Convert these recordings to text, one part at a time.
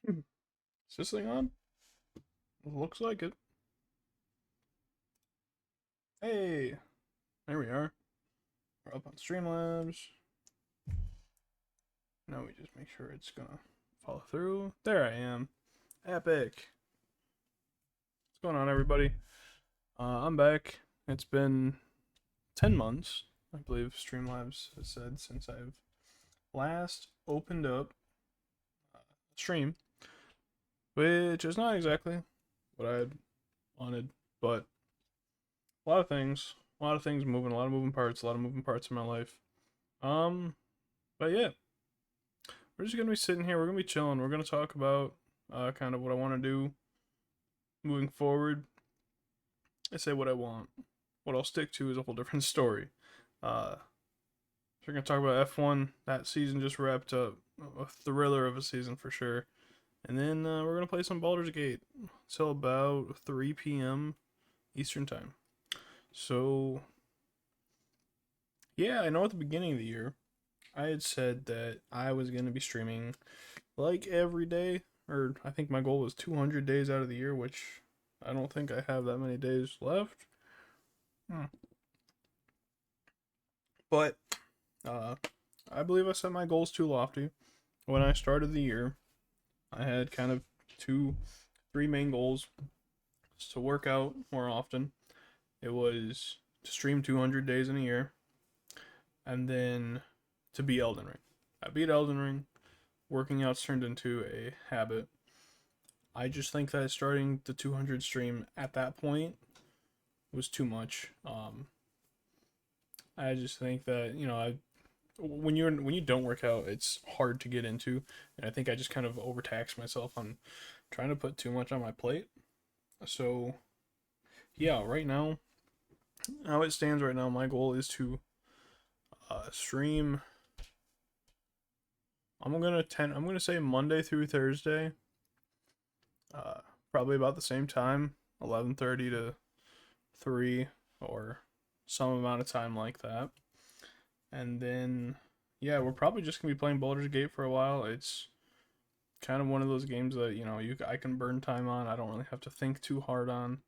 Is this thing on? Looks like it. Hey, there we are. We're up on Streamlabs. Now we just make sure it's gonna follow through. There I am. Epic. What's going on, everybody? I'm back. It's been 10 months, I believe Streamlabs has said, since I've last opened up stream, which is not exactly what I had wanted, but a lot of things moving, a lot of moving parts, in my life. Um, but yeah, we're just gonna be sitting here. We're gonna be chilling. We're gonna talk about kind of what I want to do moving forward. I say what I want. What I'll stick to is a whole different story. Uh, so we're gonna talk about F1. That season just wrapped up. A thriller of a season for sure. And then we're gonna play some Baldur's Gate till about 3 p.m. Eastern time. So yeah, I know at the beginning of the year I had said that I was gonna be streaming like every day, or I think my goal was 200 days out of the year, which I don't think I have that many days left. Hmm. But uh, I believe I set my goals too lofty. When I started the year, I had kind of three main goals: to work out more often. It was to stream 200 days in a year, and then to beat Elden Ring. I beat Elden Ring. Working out's turned into a habit. I just think that starting the 200 stream at that point was too much. I just think that when you don't work out, it's hard to get into, and I think I just kind of overtaxed myself on trying to put too much on my plate. So yeah, right now, how it stands right now, my goal is to stream. I'm gonna say Monday through Thursday, uh, probably about the same time, 11:30 to 3, or some amount of time like that. And then yeah, we're probably just gonna be playing Baldur's Gate for a while. It's kind of one of those games that I can burn time on. I don't really have to think too hard on,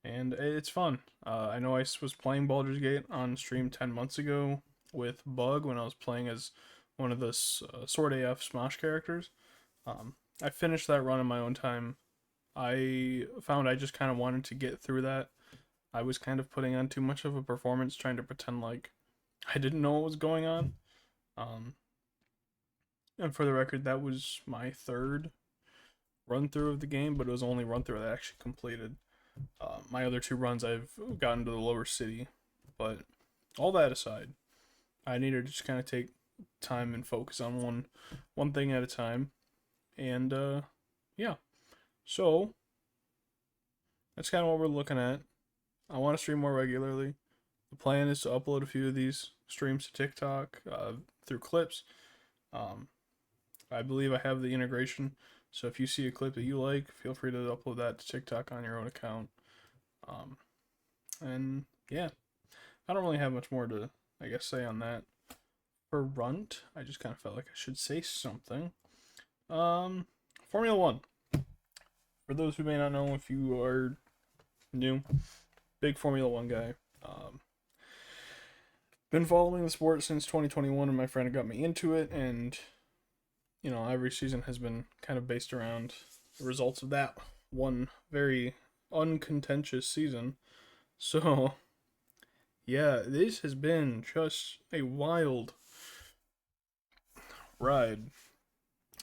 and it's fun. I know I was playing Baldur's Gate on stream 10 months ago with Bug when I was playing as one of the Sword AF Smosh characters. I finished that run in my own time. I found I just kind of wanted to get through that. I was kind of putting on too much of a performance, trying to pretend like I didn't know what was going on. Um, and for the record, that was my third run through of the game, but it was the only run through that I actually completed. My other two runs, I've gotten to the lower city. But all that aside, I needed to just kind of take time and focus on one thing at a time. And yeah, so that's kind of what we're looking at. I want to stream more regularly. The plan is to upload a few of these streams to TikTok through clips. Um, I believe I have the integration, so if you see a clip that you like, feel free to upload that to TikTok on your own account. Um, and yeah, I don't really have much more to, I guess, say on that. For Runt, I just kind of felt like I should say something. Um, Formula One. For those who may not know, if you are new, big Formula One guy. Been following the sport since 2021, and my friend got me into it, and every season has been kind of based around the results of that one very uncontentious season. So, yeah, this has been just a wild ride.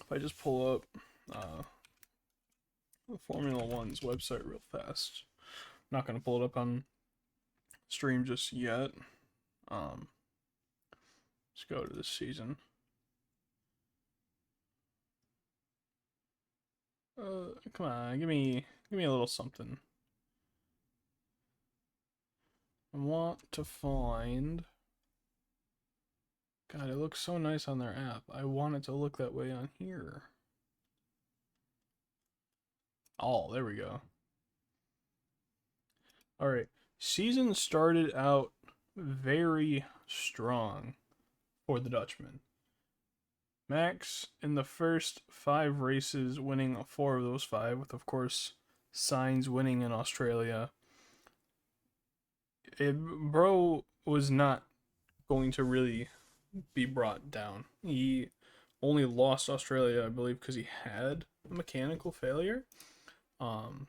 If I just pull up uh, Formula One's website real fast, I'm not going to pull it up on stream just yet. Let's go to this season. Come on, give me a little something. I want to find. God, it looks so nice on their app. I want it to look that way on here. Oh, there we go. All right. Season started out very strong for the Dutchman. Max in the first 5 races, winning 4 of those 5, with of course Sainz winning in Australia. Bro was not going to really be brought down. He only lost Australia, I believe, because he had a mechanical failure. Um,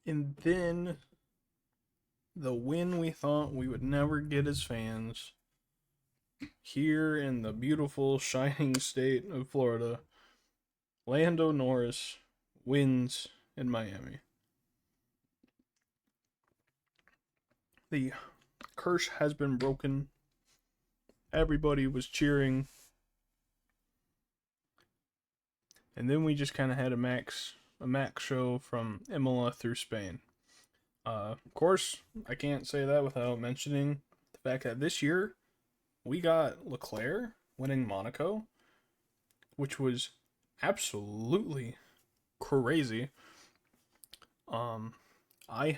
and then the win we thought we would never get as fans here in the beautiful, shining state of Florida. Lando Norris wins in Miami. The curse has been broken. Everybody was cheering. And then we just kind of had a Max show from Imola through Spain. Of course, I can't say that without mentioning the fact that this year we got Leclerc winning Monaco, which was absolutely crazy. Um, I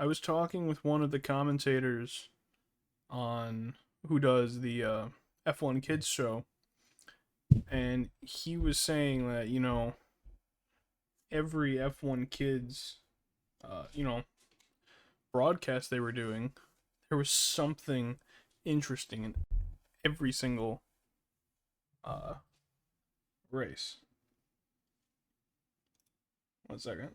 was talking with one of the commentators on who does the F1 Kids show, and he was saying that every F1 Kids broadcast they were doing, there was something interesting in every single race. 1 second.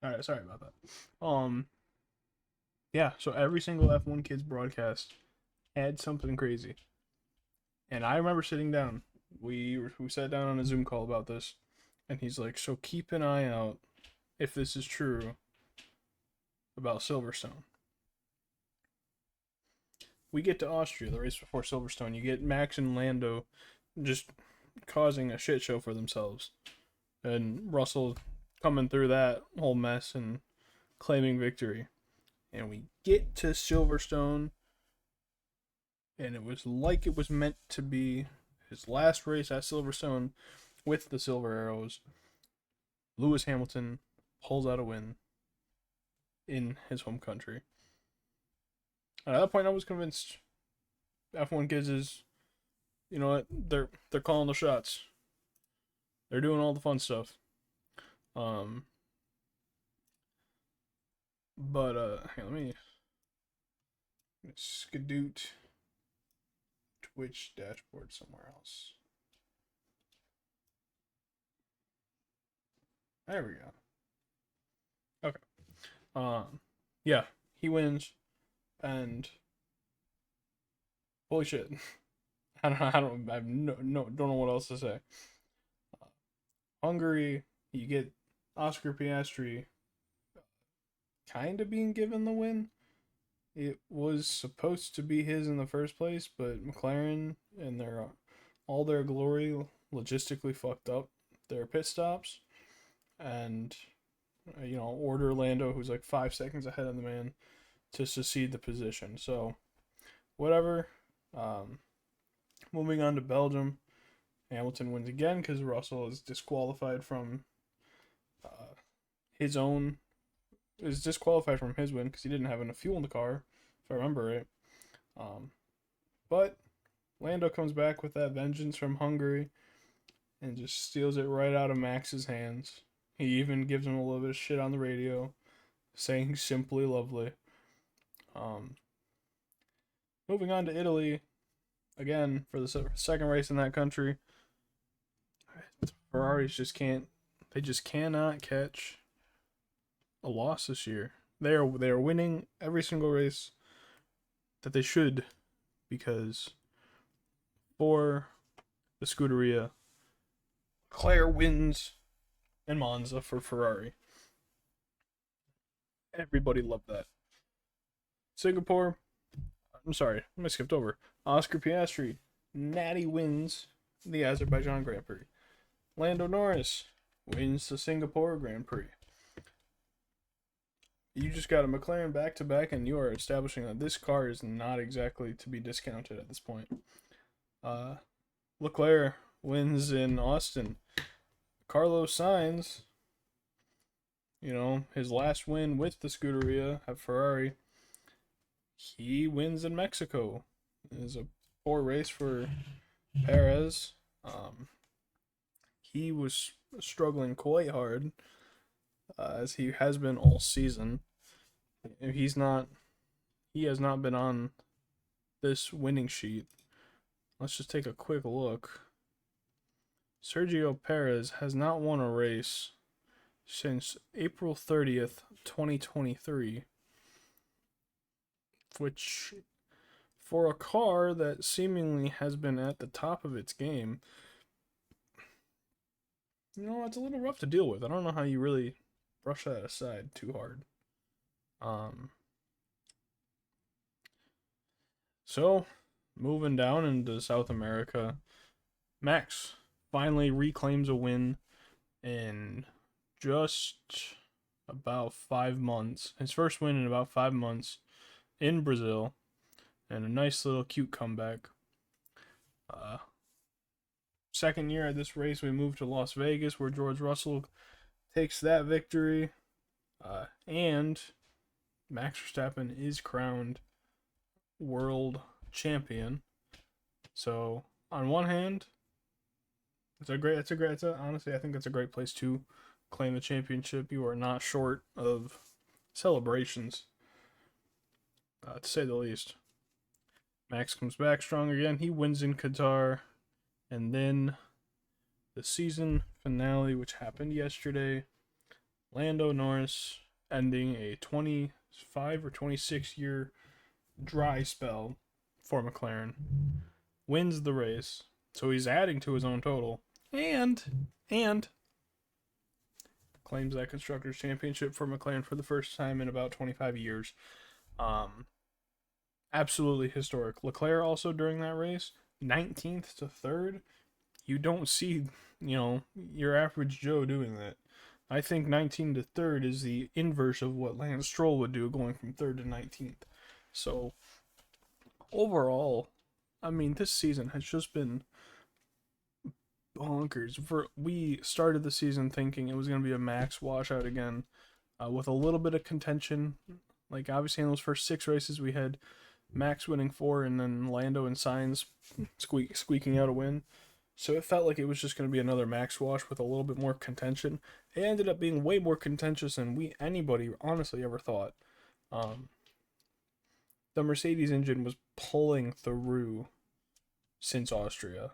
All right, sorry about that. Yeah, so every single F1 Kids broadcast had something crazy. And I remember sitting down. We sat down on a Zoom call about this, and he's like, "So keep an eye out if this is true about Silverstone." We get to Austria, the race before Silverstone. You get Max and Lando just causing a shit show for themselves, and Russell coming through that whole mess and claiming victory. And we get to Silverstone, and it was like it was meant to be his last race at Silverstone with the Silver Arrows. Lewis Hamilton pulls out a win in his home country. And at that point, I was convinced F1 Kids is, you know what, they're calling the shots. They're doing all the fun stuff. Um, but let me skedoot Twitch dashboard somewhere else. There we go. Okay. Yeah, he wins, and holy shit, I have don't know what else to say. Hungary, you get Oscar Piastri, kind of being given the win. It was supposed to be his in the first place, but McLaren and all their glory logistically fucked up their pit stops, and order Lando, who's like 5 seconds ahead of the man, to secede the position. So whatever. Moving on to Belgium, Hamilton wins again because Russell is disqualified from his own. Is disqualified from his win because he didn't have enough fuel in the car, if I remember right. But Lando comes back with that vengeance from Hungary and just steals it right out of Max's hands. He even gives him a little bit of shit on the radio, saying he's simply lovely. Moving on to Italy, again, for the second race in that country. Ferraris just cannot catch a loss this year. They are winning every single race that they should, because for the Scuderia, Leclerc wins in Monza for Ferrari. Everybody loved that. Singapore, I'm sorry, I skipped over. Oscar Piastri, natty wins the Azerbaijan Grand Prix. Lando Norris wins the Singapore Grand Prix. You just got a McLaren back to back, and you are establishing that this car is not exactly to be discounted at this point. Leclerc wins in Austin. Carlos Sainz, his last win with the Scuderia at Ferrari, he wins in Mexico. It is a poor race for Perez. He was struggling quite hard, as he has been all season. He has not been on this winning sheet. Let's just take a quick look. Sergio Perez has not won a race since April 30th, 2023, which, for a car that seemingly has been at the top of its game, it's a little rough to deal with. I don't know how you really brush that aside too hard. So, moving down into South America, Max finally reclaims a win in just about 5 months. His first win in about 5 months in Brazil, and a nice little cute comeback. Second year at this race, we moved to Las Vegas, where George Russell takes that victory, and Max Verstappen is crowned world champion. So, on one hand, honestly, I think it's a great place to claim the championship. You are not short of celebrations, to say the least. Max comes back strong again. He wins in Qatar. And then the season finale, which happened yesterday, Lando Norris ending a 25 or 26 year dry spell for McLaren, wins the race. So he's adding to his own total, and claims that Constructors' Championship for McLaren for the first time in about 25 years. Absolutely historic. Leclerc also during that race, 19th to 3rd. You don't see, your average Joe doing that. I think 19th to 3rd is the inverse of what Lance Stroll would do, going from 3rd to 19th. So, overall, this season has just been bonkers. We started the season thinking it was going to be a Max washout again, with a little bit of contention. Like, obviously in those first 6 races we had Max winning 4, and then Lando and Sainz squeaking out a win. So it felt like it was just going to be another Max wash with a little bit more contention. It ended up being way more contentious than anybody honestly ever thought. The Mercedes engine was pulling through since Austria,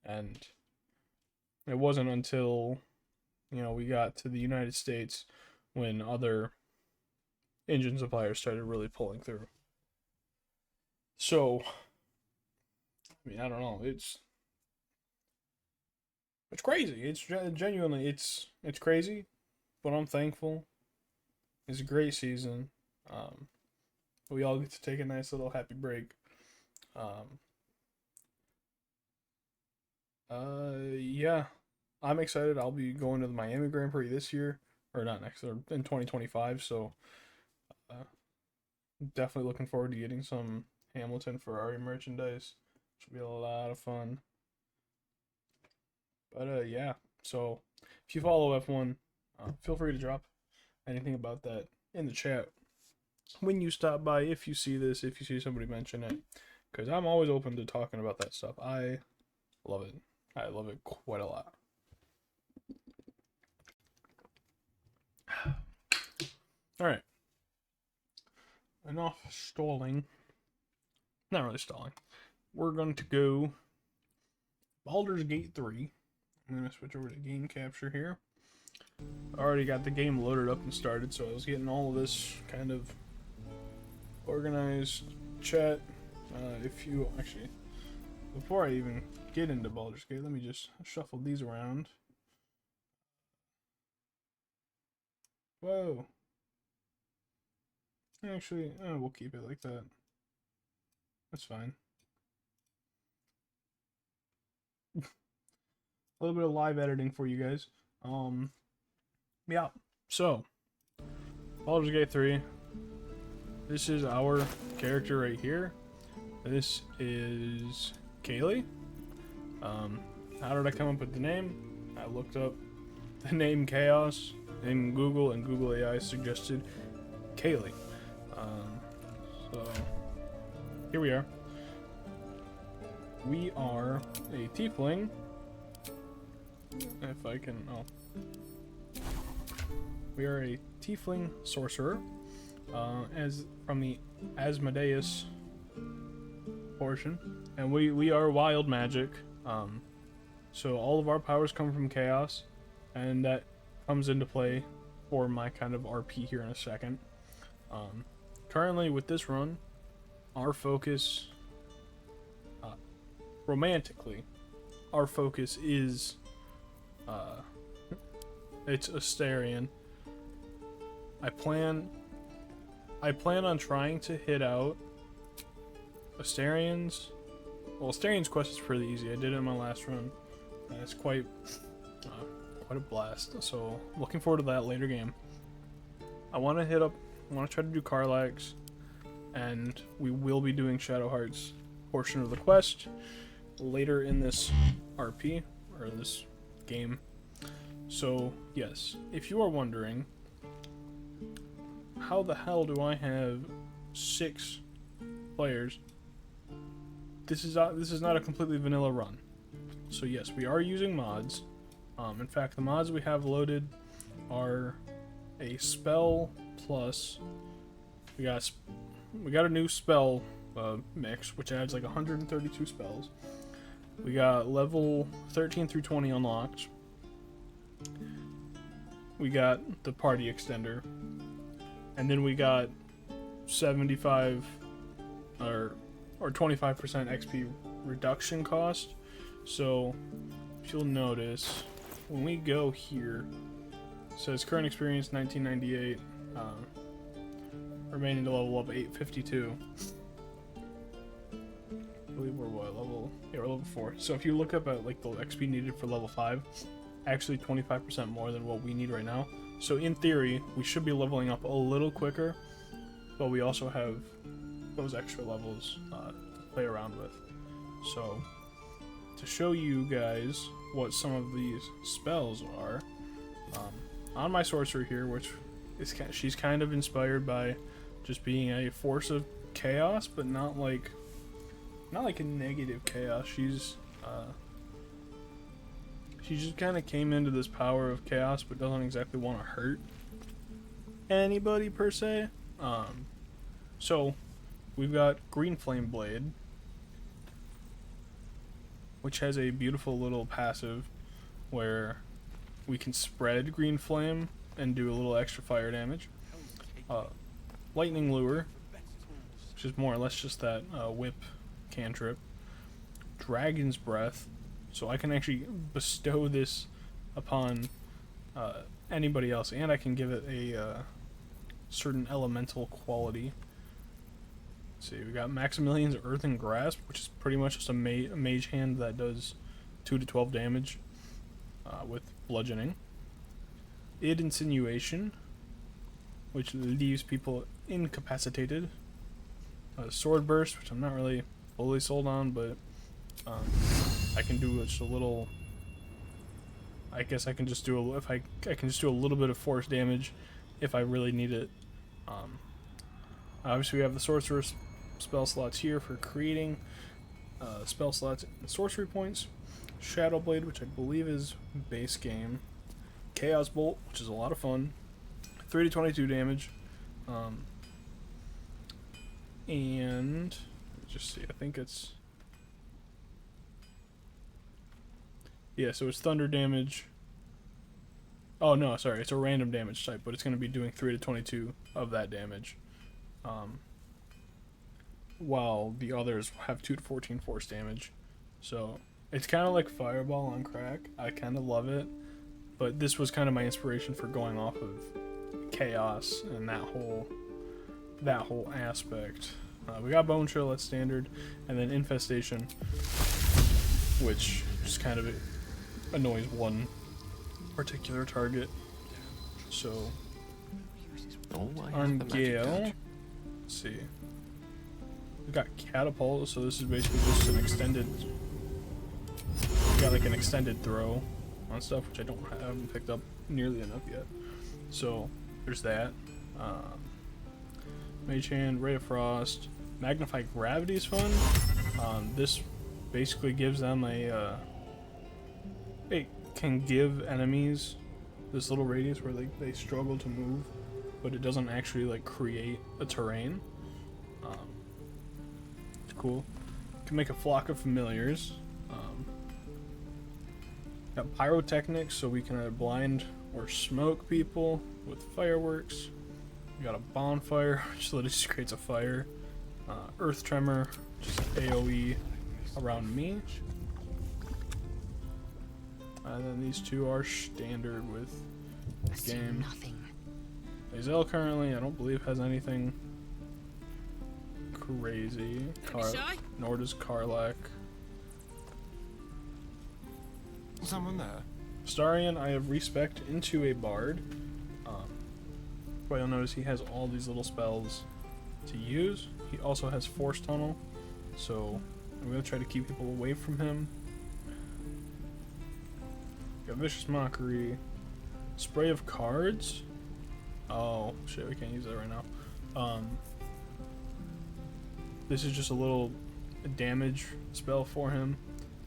and it wasn't until we got to the United States when other engine suppliers started really pulling through. So, I don't know. It's crazy. It's genuinely, it's crazy, but I'm thankful. It's a great season. We all get to take a nice little happy break. Yeah, I'm excited. I'll be going to the Miami Grand Prix this year, or not next, or in 2025. So, definitely looking forward to getting some Hamilton Ferrari merchandise. Should be a lot of fun. But yeah, so if you follow F1, feel free to drop anything about that in the chat when you stop by, if you see this, if you see somebody mention it, because I'm always open to talking about that stuff. I love it. I love it quite a lot. All right. Enough stalling. Not really stalling. We're going to go Baldur's Gate 3. I'm going to switch over to game capture here. Already got the game loaded up and started, so I was getting all of this kind of organized. Chat, if you actually, before I even get into Baldur's Gate, let me just shuffle these around. Whoa. Actually, we'll keep it like that. That's fine. A little bit of live editing for you guys. Yeah. So, Baldur's Gate 3. This is our character right here. This is Kaylee. How did I come up with the name? I looked up the name Chaos in Google, and Google AI suggested Kaylee. So here we are. We are a tiefling. If I can, we are a tiefling sorcerer. As from the Asmodeus portion, and we are wild magic. So all of our powers come from chaos, and that comes into play for my kind of RP here in a second. Currently with this run, our focus, romantically, our focus is, it's Astarion. I plan on trying to hit out Astarion's. Well, Astarion's quest is pretty easy. I did it in my last run, and it's quite a blast. So, looking forward to that later game. I want to try to do Karlax, and we will be doing Shadowheart's portion of the quest later in this RP, or this game. So, yes, if you are wondering, how the hell do I have 6 players? This is not a completely vanilla run. So yes, we are using mods. In fact, the mods we have loaded are a spell plus. We got a new spell mix, which adds like 132 spells. We got level 13 through 20 unlocked. We got the party extender. And then we got 75 or 25% XP reduction cost. So if you'll notice, when we go here, it says current experience 1998, remaining to level up 852. I believe we're what level? Yeah, we're level 4. So if you look up at like the XP needed for level 5, actually 25% more than what we need right now. So in theory, we should be leveling up a little quicker, but we also have those extra levels to play around with. So to show you guys what some of these spells are, on my sorcerer here, which is she's kind of inspired by just being a force of chaos, but not like a negative chaos. She just kind of came into this power of chaos, but doesn't exactly want to hurt anybody per se. So we've got Green Flame Blade, which has a beautiful little passive where we can spread Green Flame and do a little extra fire damage. Lightning Lure, which is more or less just that whip cantrip. Dragon's Breath, so I can actually bestow this upon anybody else, and I can give it a certain elemental quality. Let's see, we got Maximilian's Earthen Grasp, which is pretty much just a mage hand that does 2 to 12 damage with bludgeoning. Id Insinuation, which leaves people incapacitated. Sword Burst, which I'm not really fully sold on, but I can do just a little. I guess I can just do I can just do a little bit of force damage if I really need it. Obviously, we have the sorcerer's spell slots here for creating spell slots and sorcery points. Shadow Blade, which I believe is base game. Chaos Bolt, which is a lot of fun. 3 to 22 damage. And just see, I think it's. Yeah, so it's thunder damage, Oh no, sorry, it's a random damage type, but it's going to be doing 3 to 22 of that damage. While the others have 2 to 14 force damage. So it's kind of like Fireball on crack. I kind of love it, but this was kind of my inspiration for going off of Chaos and that whole aspect. We got Bone Chill at standard, and then Infestation, which just kind of annoys one particular target. So on Gale, let's see. We got Catapult, so this is basically just an extended. We got like an extended throw on stuff, which I haven't picked up nearly enough yet. So there's that. Mage Hand, Ray of Frost, Magnify Gravity is fun. This basically gives them a. It can give enemies this little radius where they struggle to move, but it doesn't actually like create a terrain. It's cool. Can make a flock of familiars. Got pyrotechnics, so we can either blind or smoke people with fireworks. We got a bonfire, which literally just creates a fire. Earth tremor, just AoE around me. And then these two are standard with the game. Lae'zel currently, I don't believe has anything crazy. Nor does Karlach. Someone there. Starion, I have respect into a bard. But you'll notice he has all these little spells to use. He also has Force Tunnel, so I'm gonna try to keep people away from him. Got Vicious Mockery, Spray of Cards. Oh shit, we can't use that right now. This is just a little damage spell for him,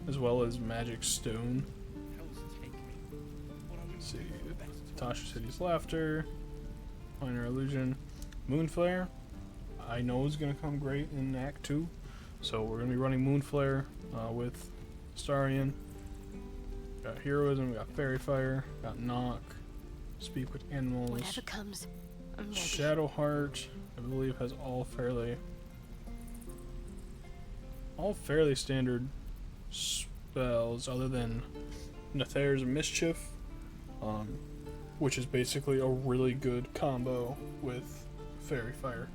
as well as Magic Stone. Let's see, Tasha City's Laughter, Minor Illusion, Moonflare. I know is gonna come great in Act 2, so we're gonna be running Moonflare with Starion. Got Heroism, we got Fairy Fire, got Knock, Speak with Animals. Whatever comes, I'm ready. Shadowheart, I believe, has all fairly standard spells, other than Nether's Mischief, which is basically a really good combo with Fairy Fire,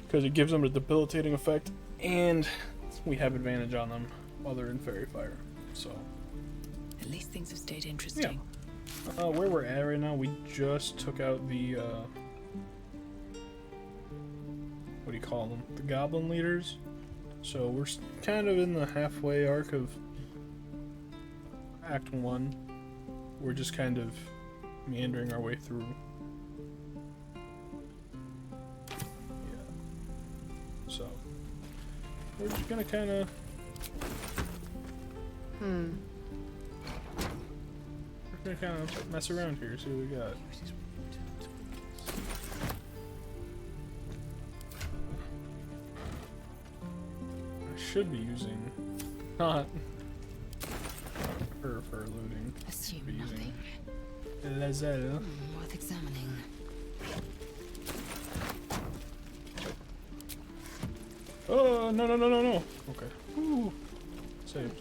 because it gives them a debilitating effect, and we have advantage on them while they're in Fairy Fire. So at least things have stayed interesting. Yeah. Where we're at right now, we just took out the what do you call them? The Goblin leaders. So we're kind of in the halfway arc of Act 1. We're just kind of meandering our way through. Yeah. So we're just gonna kind of. We're gonna kind of mess around here, see what we got. I should be using not her for looting. Assume Be nothing. using Lae'zel. Worth examining. Oh no. Okay. Woo. Saved.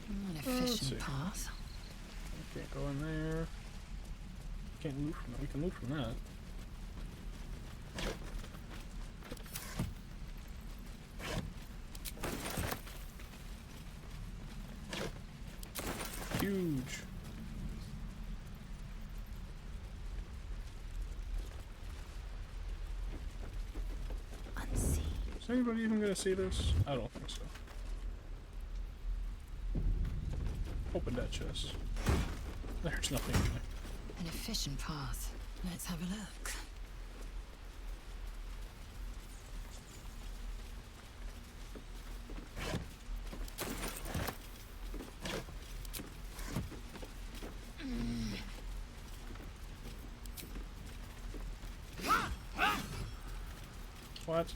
An let's see. efficient path. Can't go in there. Can't loot from that. We can loot from that. Huge. Unseen. Is anybody even gonna see this? I don't think so. Open that chest. There's nothing in there. An efficient path. Let's have a look. What?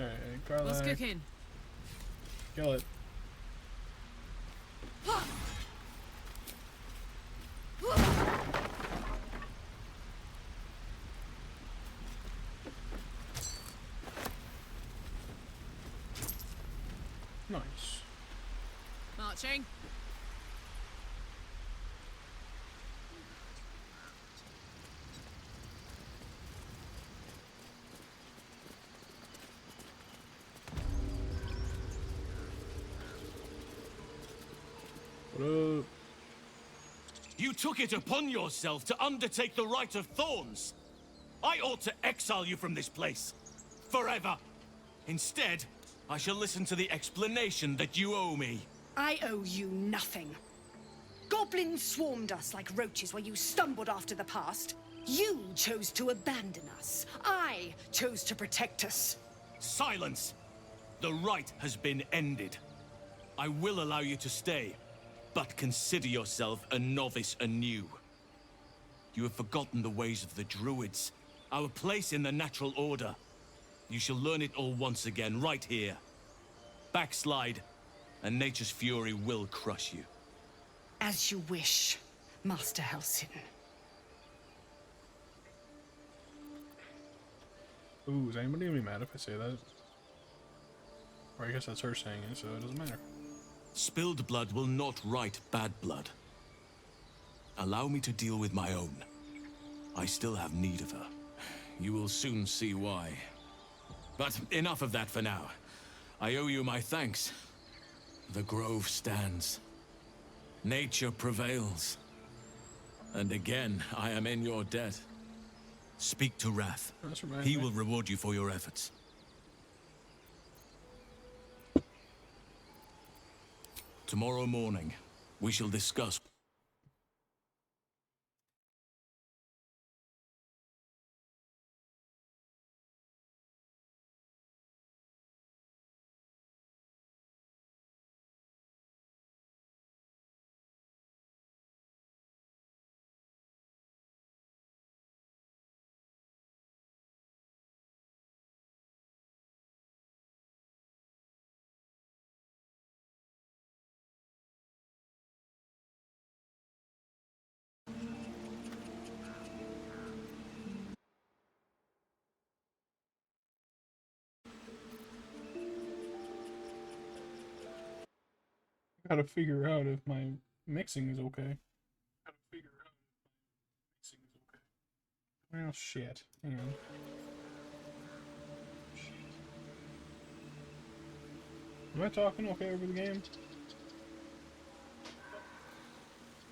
Alright, What's garlic. cooking? Kill it. Nice. Marching. What up? You took it upon yourself to undertake the Rite of Thorns. I ought to exile you from this place. Forever. Instead, I shall listen to the explanation that you owe me. I owe you nothing. Goblins swarmed us like roaches while you stumbled after the past. You chose to abandon us. I chose to protect us. Silence! The rite has been ended. I will allow you to stay, but consider yourself a novice anew. You have forgotten the ways of the druids, our place in the natural order. You shall learn it all once again, right here. Backslide, and nature's fury will crush you. As you wish, Master Halsin. Ooh, is anybody gonna be mad if I say that? Or I guess that's her saying it, so it doesn't matter. Spilled blood will not right bad blood. Allow me to deal with my own. I still have need of her. You will soon see why. But enough of that for now. I owe you my thanks. The grove stands. Nature prevails. And again, I am in your debt. Speak to Wrath. He will reward you for your efforts. Tomorrow morning, we shall discuss. Gotta figure out if my mixing is okay. Gotta figure out if my mixing is okay. Well, shit. Hang on. Shit. Am I talking okay over the game?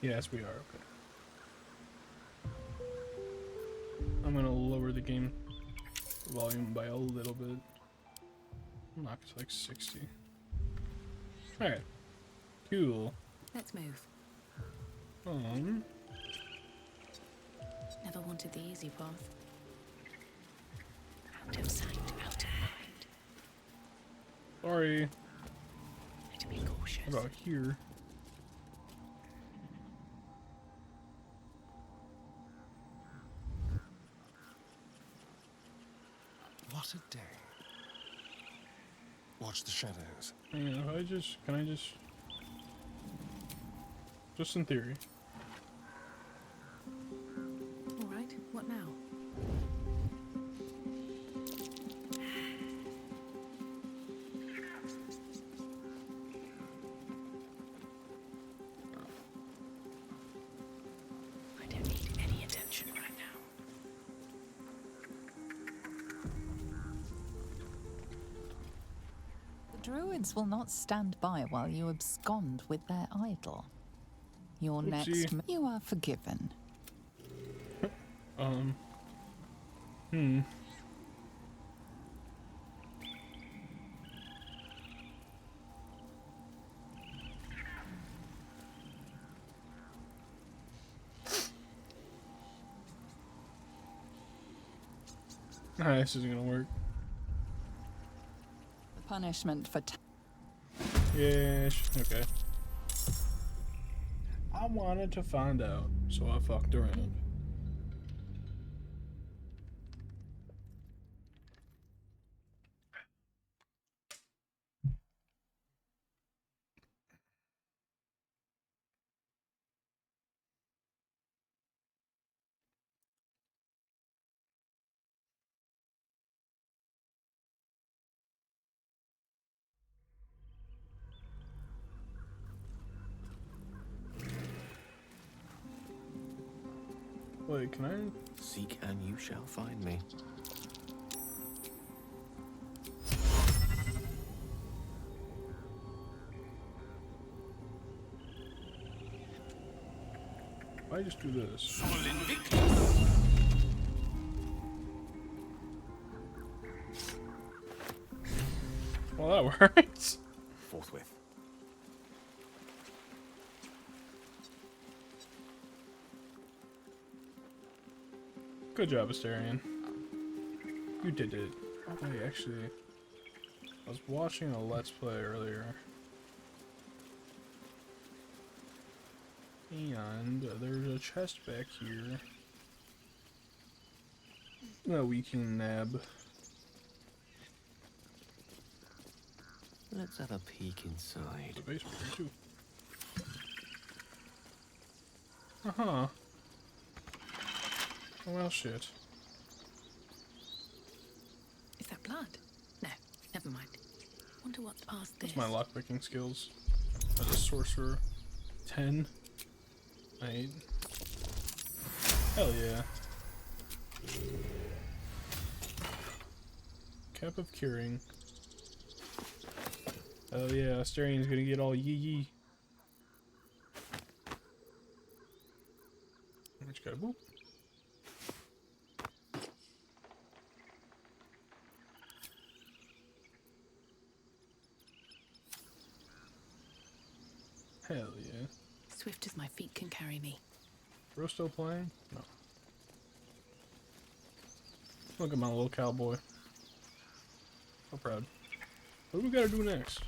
Yes, we are okay. I'm gonna lower the game volume by a little bit. Knock it to like 60. Alright. Cool. Let's move. Never wanted the easy path. Out of sight, out of mind. Sorry. Better be cautious. What about here? What a day. Watch the shadows. Hang on, if I just, can I just in theory. All right, what now? I don't need any attention right now. The druids will not stand by while you abscond with their idol. Your Oopsie. next... You are forgiven. This isn't gonna work. The punishment for... Yes, okay. I wanted to find out, so I fucked around. Wait, can I? Seek and you shall find me. If I just do this. Well, that works. Forthwith. Good job, Asterion. You did it. Oh, wait, actually, I was watching a Let's Play earlier. And there's a chest back here that we can nab. Let's have a peek inside. The base here too. Uh-huh. Oh, well, shit. Is that blood? No, never mind. Wonder what's past this. That's my lockpicking skills. As a sorcerer. 10. 8. Hell yeah. Cap of curing. Oh yeah, Asterian's gonna get all yee. Just gotta boop. Hell yeah. Swift as my feet can carry me. Bro still playing? No. Look at my little cowboy. So proud. What do we gotta do next?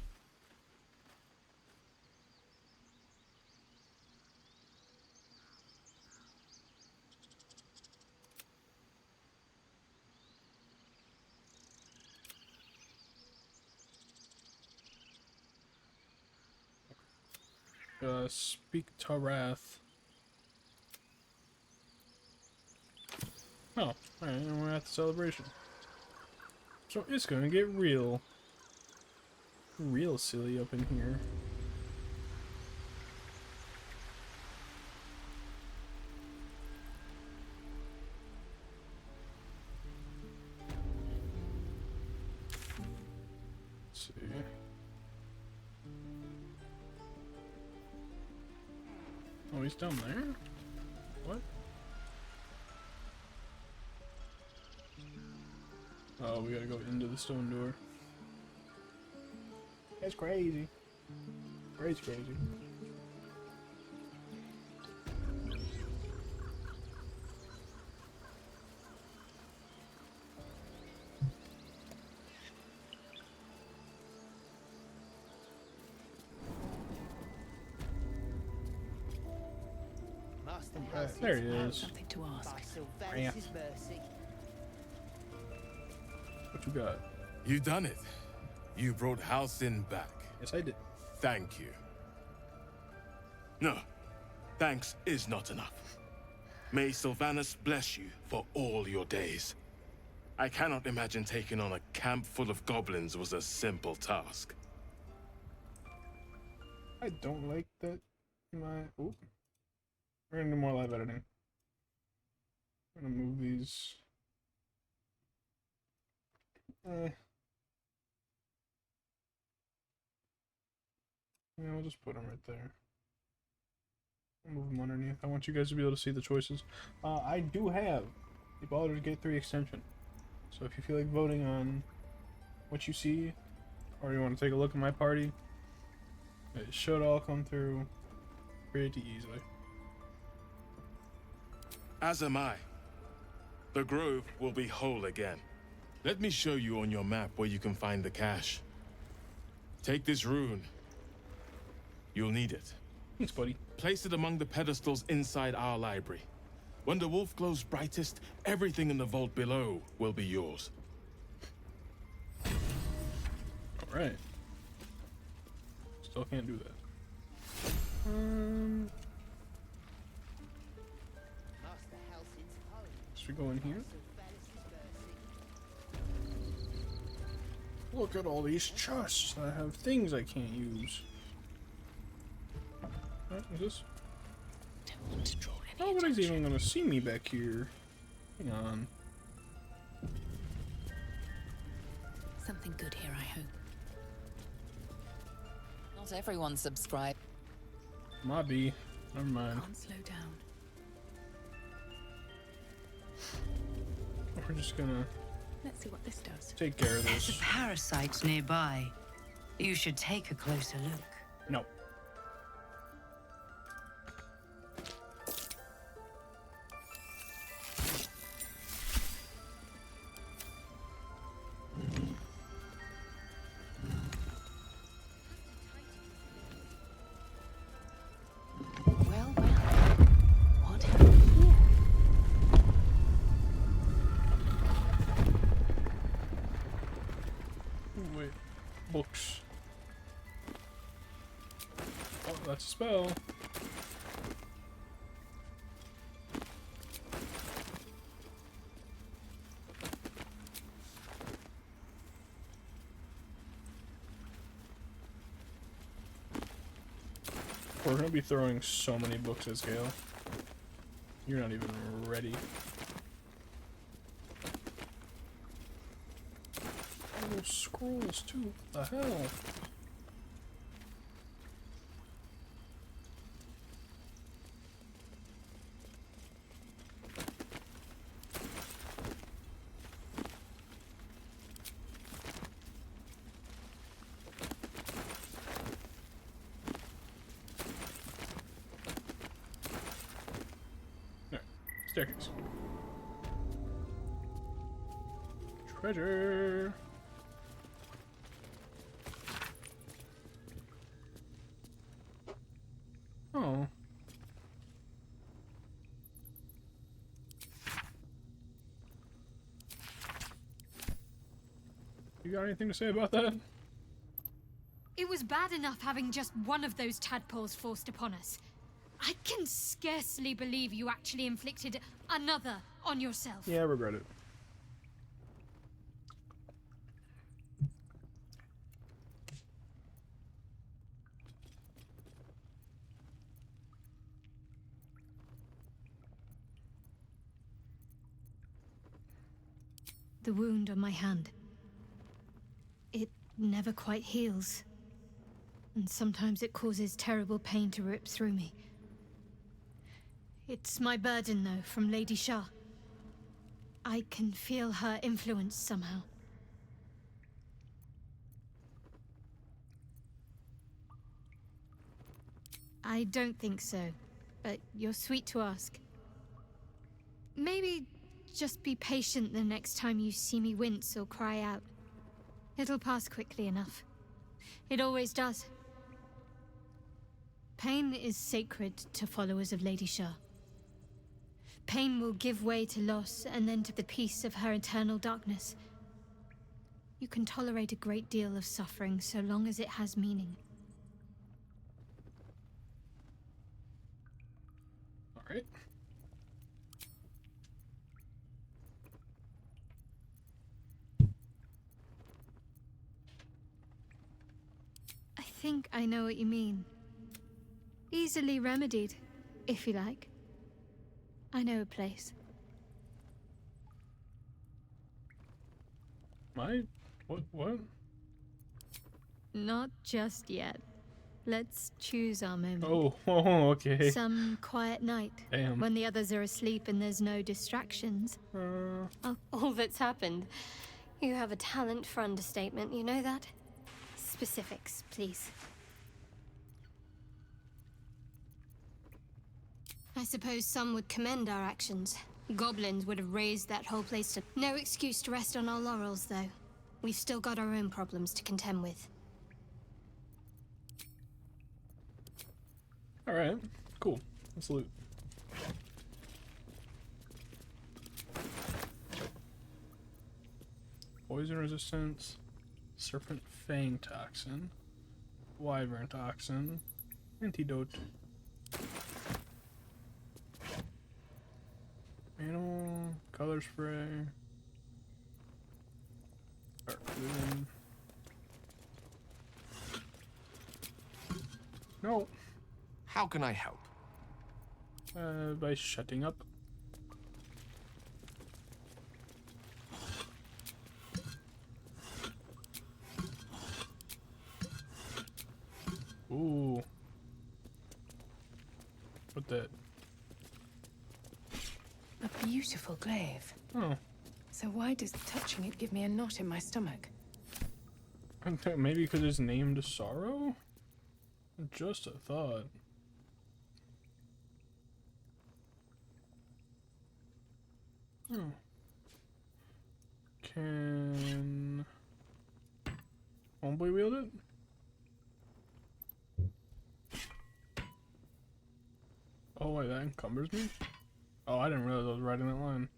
Speak to Wrath. Oh, alright, and we're at the celebration. So it's gonna get real silly up in here. Let's see. Oh, he's down there? What? Oh, we gotta go into the stone door. That's crazy. Crazy. There he is. Something to ask. Yeah. What you got? You done it. You brought Halcyon back. Yes, I did. Thank you. No, thanks is not enough. May Sylvanus bless you for all your days. I cannot imagine taking on a camp full of goblins was a simple task. I don't like that. Oop. We're gonna do more live editing. I'm gonna move these. Yeah, we'll just put them right there. Move them underneath. I want you guys to be able to see the choices. I do have the Baldur's Gate 3 extension. So if you feel like voting on what you see, or you want to take a look at my party, it should all come through pretty easily. As am I. The grove will be whole again. Let me show you on your map where you can find the cache. Take this rune. You'll need it. Thanks, buddy. Place it among the pedestals inside our library. When the wolf glows brightest, everything in the vault below will be yours. Alright. Still can't do that. Should we go in here? Look at all these chests. I have things I can't use. What is this? Don't want to draw any Oh, Nobody's even gonna see me back here. Hang on. Something good here, I hope. Not everyone subscribed. Might be. Never mind. Can't slow down. We're just gonna Let's see what this does. take care of There's a this. parasite nearby. You should take a closer look. No. Well, what happened here? Ooh, wait. Books. Oh, that's a spell. We're gonna be throwing so many books at Gale. You're not even ready. Oh, those scrolls too. What the hell? No, staircase. Treasure. Oh. You got anything to say about that? It was bad enough having just one of those tadpoles forced upon us. I can scarcely believe you actually inflicted another on yourself. Yeah, I regret it. The wound on my hand. It never quite heals. And sometimes it causes terrible pain to rip through me. It's my burden, though, from Lady Shah. I can feel her influence somehow. I don't think so, but you're sweet to ask. Maybe just be patient the next time you see me wince or cry out. It'll pass quickly enough. It always does. Pain is sacred to followers of Lady Shah. Pain will give way to loss and then to the peace of her eternal darkness. You can tolerate a great deal of suffering so long as it has meaning. Alright. I think I know what you mean. Easily remedied, if you like. I know a place. What? Not just yet. Let's choose our moment. Oh, okay. Some quiet night. Damn. When the others are asleep and there's no distractions. All that's happened. You have a talent for understatement, you know that? Specifics, please. I suppose some would commend our actions. Goblins would have raised that whole place to... No excuse to rest on our laurels, though. We've still got our own problems to contend with. Alright, cool. Let's loot. Poison resistance, serpent fang toxin, wyvern toxin, antidote. Animal, color spray, dark vision. No. How can I help? By shutting up. Ooh. What that? A beautiful glaive. Oh. So why does touching it give me a knot in my stomach? Maybe because it's named Sorrow? Just a thought. Hmm. Can Homeboy wield it? Oh wait, that encumbers me? Oh, I didn't realize I was writing that line.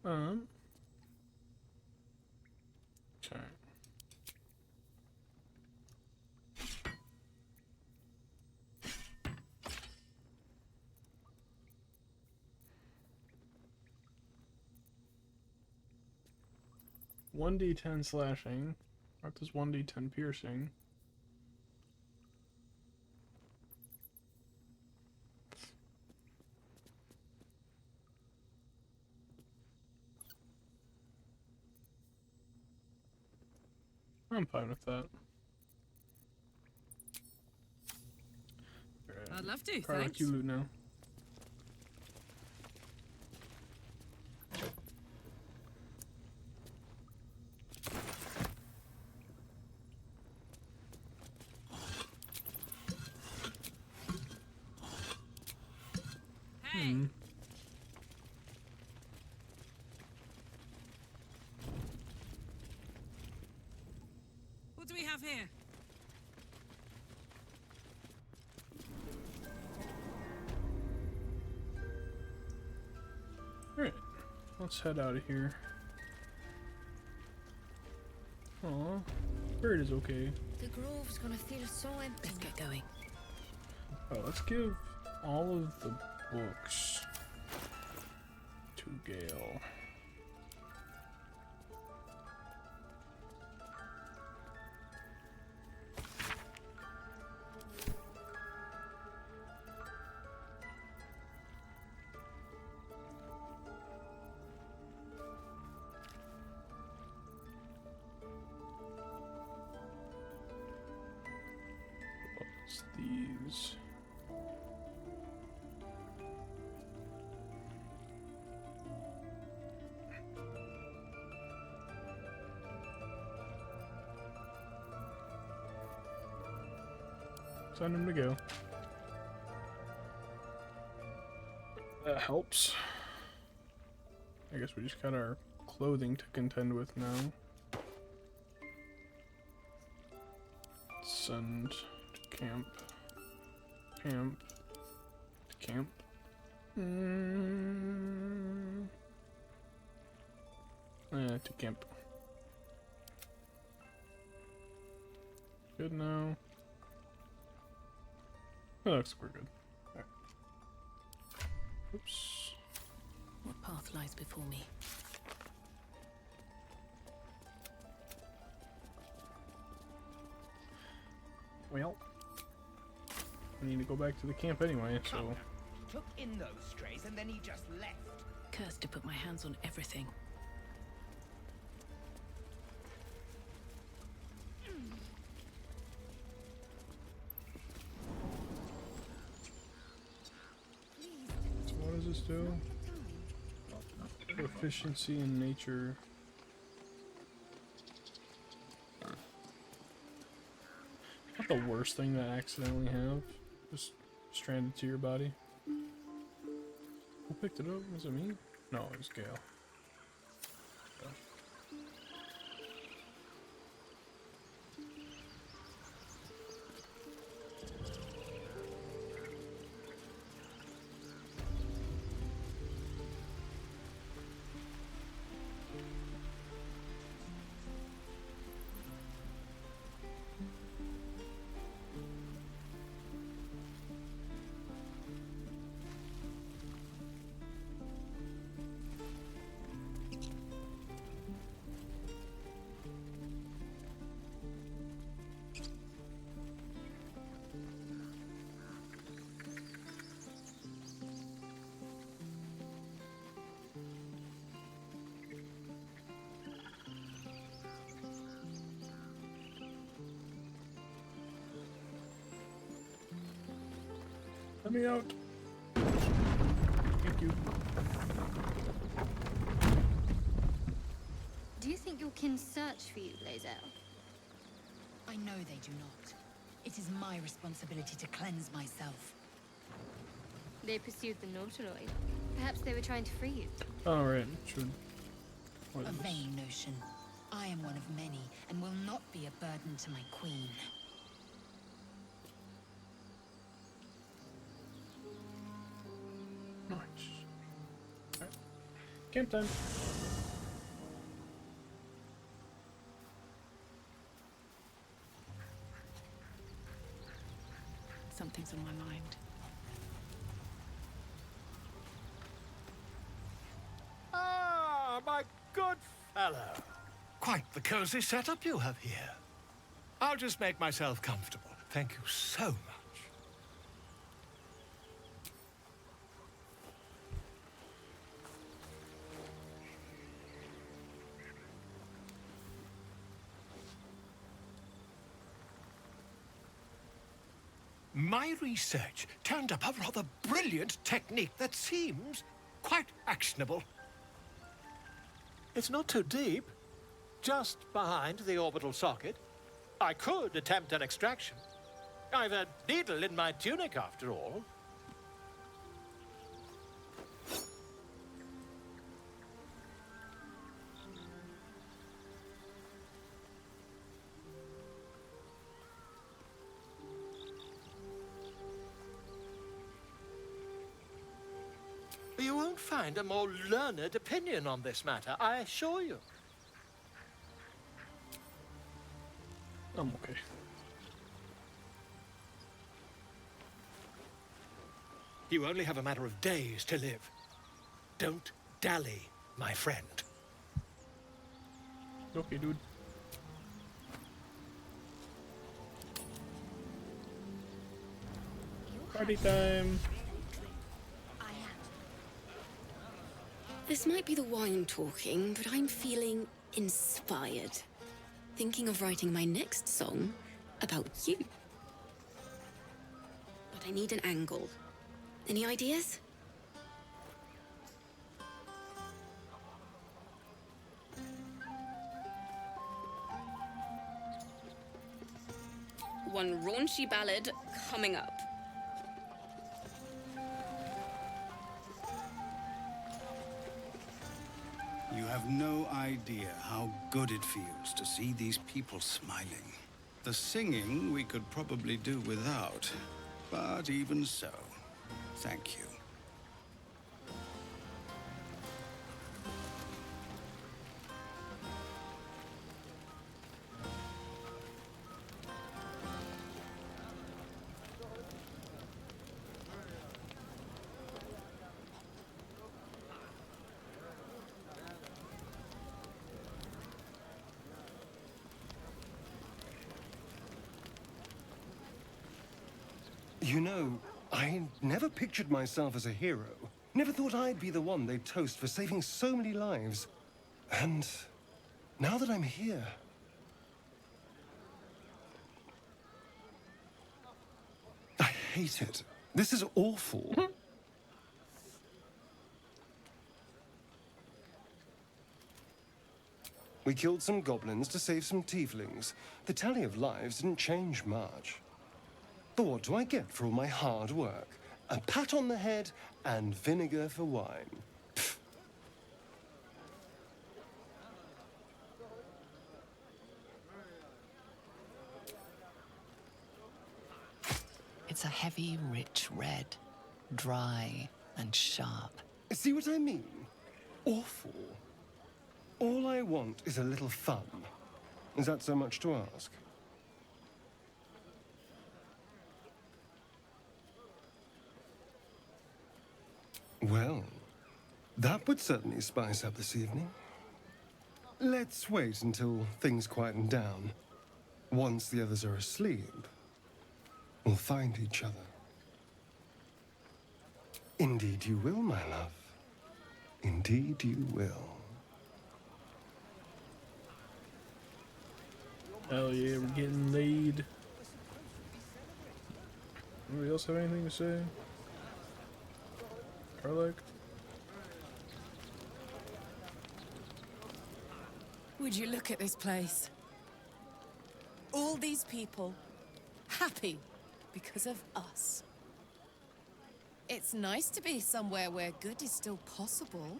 Okay. One D10 slashing. What does 1D10 piercing? I'm fine with that. I'd love to, Probably thanks. like you loot now. Hey, what do we have here? Alright, let's head out of here. Aw, bird is okay. The grove's gonna feel so empty. Let's get going. Oh, let's give all of the books to Gale. What's these? Send him to go. That helps. I guess we just got our clothing to contend with now. Send to camp. Camp. To camp. To camp. Good now. Oh, looks like we're good. Right. Oops. What path lies before me? Well, I need to go back to the camp anyway, so... He took in those strays and then he just left. Cursed to put my hands on everything. So what does this do? Proficiency in nature. Not the worst thing to accidentally have. Just stranded to your body. Who picked it up? Was it me? No, it was Gale. Let me out. Thank you. Do you think your kin search for you, Blazel? I know they do not. It is my responsibility to cleanse myself. They pursued the Nautiloid. Perhaps they were trying to free you. All right, should. What A is this? vain notion. I am one of many, and will not be a burden to my queen. Nice. All right. Camp time. Something's on my mind. Ah, my good fellow. Quite the cozy setup you have here. I'll just make myself comfortable. Thank you so much. My research turned up a rather brilliant technique that seems quite actionable. It's not too deep, just behind the orbital socket. I could attempt an extraction. I've a needle in my tunic, after all. You won't find a more learned opinion on this matter, I assure you. I'm okay. You only have a matter of days to live. Don't dally, my friend. Okay, dude. Party time. This might be the wine talking, but I'm feeling inspired. Thinking of writing my next song about you. But I need an angle. Any ideas? One raunchy ballad coming up. You have no idea how good it feels to see these people smiling. The singing we could probably do without, but even so, thank you. You know, I never pictured myself as a hero. Never thought I'd be the one they'd toast for saving so many lives. And now that I'm here... I hate it. This is awful. We killed some goblins to save some tieflings. The tally of lives didn't change much. But what do I get for all my hard work? A pat on the head and vinegar for wine. Pfft. It's a heavy, rich red. Dry and sharp. See what I mean? Awful. All I want is a little fun. Is that so much to ask? Well, that would certainly spice up this evening. Let's wait until things quieten down. Once the others are asleep, we'll find each other. Indeed you will, my love. Indeed you will. Hell yeah, we're getting laid. Anybody else have anything to say? Garlic. Would you look at this place? All these people happy because of us. It's nice to be somewhere where good is still possible.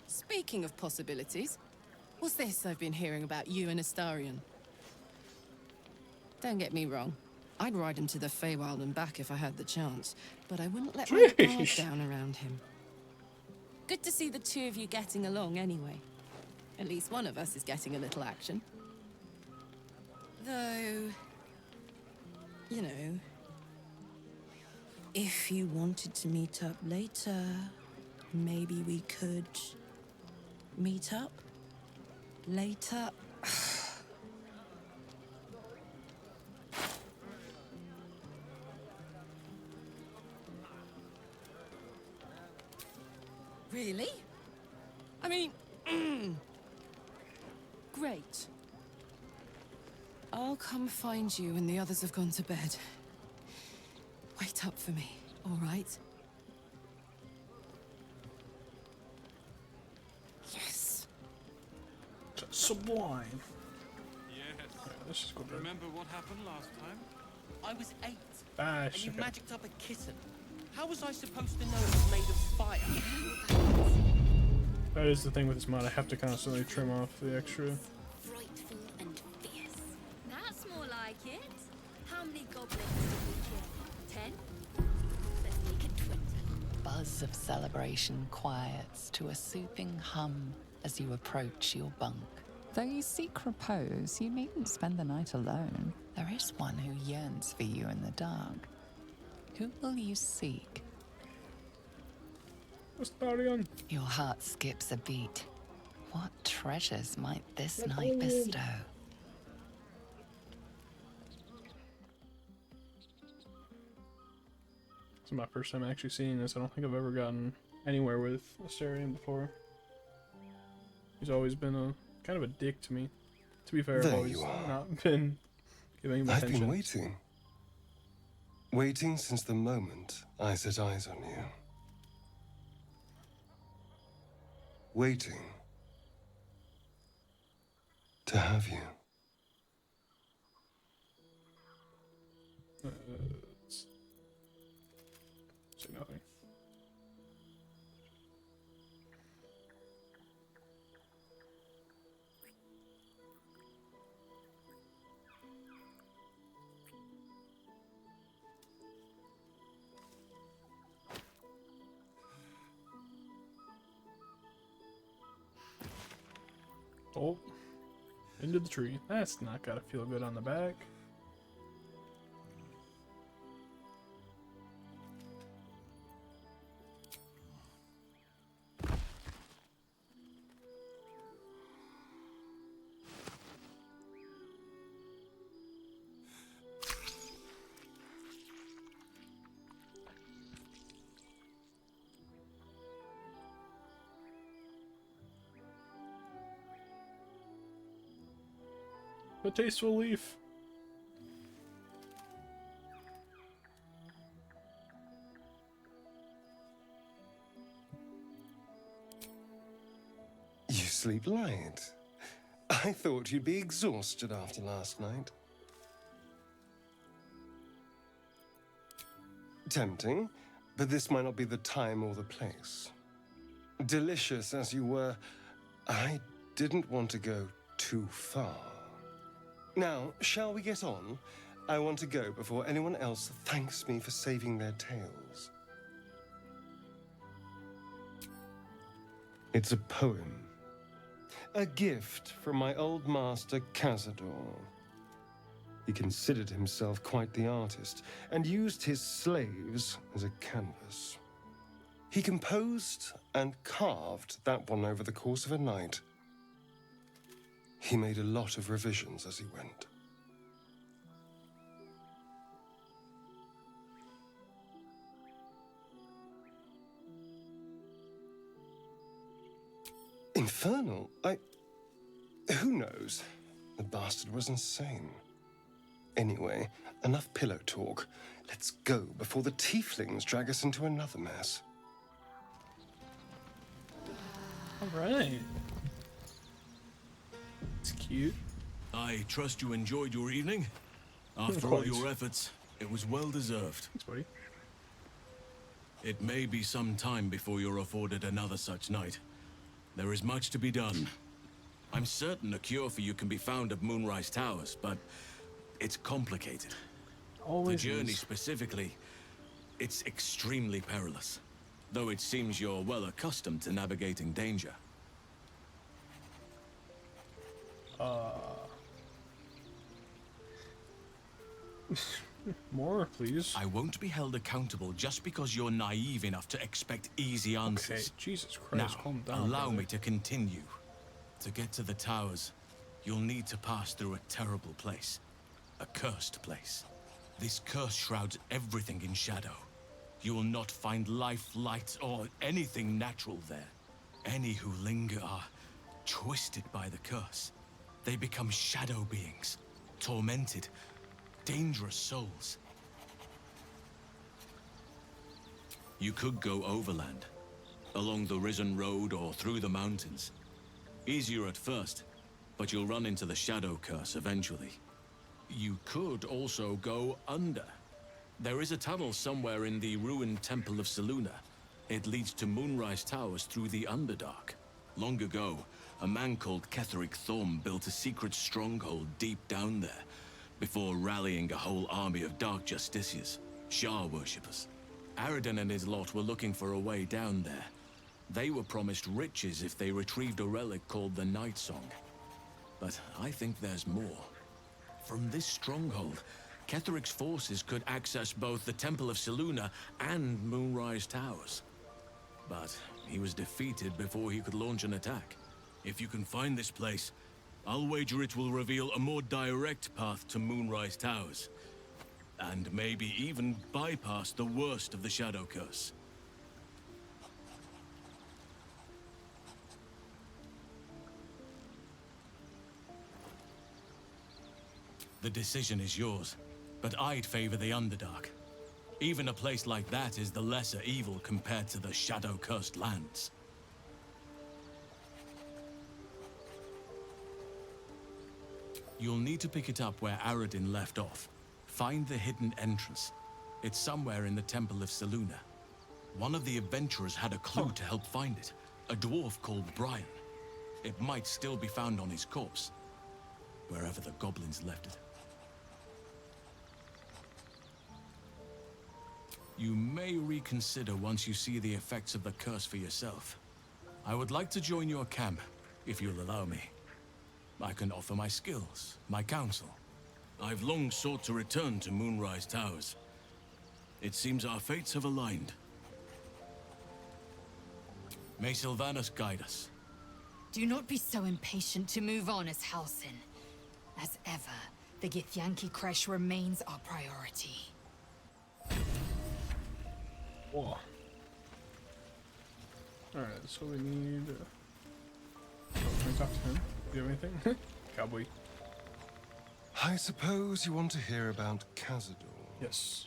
Speaking of possibilities, what's this I've been hearing about you and Astarion? Don't get me wrong. I'd ride him to the Feywild and back if I had the chance, but I wouldn't let my guard down around him. Good to see the two of you getting along anyway. At least one of us is getting a little action. Though, you know, if you wanted to meet up later, maybe we could meet up later. Really? I mean, great. I'll come find you when the others have gone to bed. Wait up for me, all right? Yes. Sublime. Yes. Right, let's just go back. Remember what happened last time? I was 8, Ah, and you shit. magicked up a kitten. How was I supposed to know it was made of fire? That is the thing with this mod. I have to constantly trim off the extra. Frightful and fierce. That's more like it. How many goblins did we kill? 10? Let's make it 20. Buzz of celebration quiets to a soothing hum as you approach your bunk. Though you seek repose, you needn't spend the night alone. There is one who yearns for you in the dark. Who will you seek? Astarion. Your heart skips a beat. What treasures might this night bestow? This is my first time actually seeing this. I don't think I've ever gotten anywhere with Astarion before. He's always been a kind of a dick to me. To be fair, I've There always you are. not been giving him I've attention. been waiting. Waiting since the moment I set eyes on you. Waiting to have you. Say nothing. Oh, into the tree. That's not gotta feel good on the back. A tasteful leaf. You sleep light. I thought you'd be exhausted after last night. Tempting, but this might not be the time or the place. Delicious as you were, I didn't want to go too far. Now, shall we get on? I want to go before anyone else thanks me for saving their tails. It's a poem. A gift from my old master, Cazador. He considered himself quite the artist and used his slaves as a canvas. He composed and carved that one over the course of a night. He made a lot of revisions as he went. Infernal? Who knows? The bastard was insane. Anyway, enough pillow talk. Let's go before the tieflings drag us into another mess. Alright. It's cute. I trust you enjoyed your evening. After all your efforts, it was well deserved. Thanks, buddy. It may be some time before you're afforded another such night. There is much to be done. I'm certain a cure for you can be found at Moonrise Towers, but it's complicated. Always the journey is. specifically, it's extremely perilous. Though it seems you're well accustomed to navigating danger. More, please. I won't be held accountable just because you're naive enough to expect easy answers. Okay, Jesus Christ, Now, calm down. allow brother. me to continue. To get to the towers, you'll need to pass through a terrible place. A cursed place. This curse shrouds everything in shadow. You will not find life, light, or anything natural there. Any who linger are twisted by the curse. They become shadow beings, tormented, dangerous souls. You could go overland, along the Risen Road or through the mountains. Easier at first, but you'll run into the shadow curse eventually. You could also go under. There is a tunnel somewhere in the ruined Temple of Selûne. It leads to Moonrise Towers through the Underdark. Long ago, a man called Ketheric Thorm built a secret stronghold deep down there, before rallying a whole army of Dark Justiciars, Shah worshippers. Aradin and his lot were looking for a way down there. They were promised riches if they retrieved a relic called the Night Song. But I think there's more. From this stronghold, Ketheric's forces could access both the Temple of Selûne and Moonrise Towers. But he was defeated before he could launch an attack. If you can find this place, I'll wager it will reveal a more direct path to Moonrise Towers. And maybe even bypass the worst of the Shadow Curse. The decision is yours, but I'd favor the Underdark. Even a place like that is the lesser evil compared to the shadow-cursed lands. You'll need to pick it up where Aradin left off. Find the hidden entrance. It's somewhere in the Temple of Selûne. One of the adventurers had a clue to help find it. A dwarf called Brian. It might still be found on his corpse, wherever the goblins left it. You may reconsider once you see the effects of the curse for yourself. I would like to join your camp, if you'll allow me. I can offer my skills, my counsel. I've long sought to return to Moonrise Towers. It seems our fates have aligned. May Sylvanas guide us. Do not be so impatient to move on as Halsin. As ever, the Githyanki Kresh remains our priority. Whoa. Alright, so we need... Oh, can we talk to him? Do you have anything? Cowboy. I suppose you want to hear about Cazador. Yes.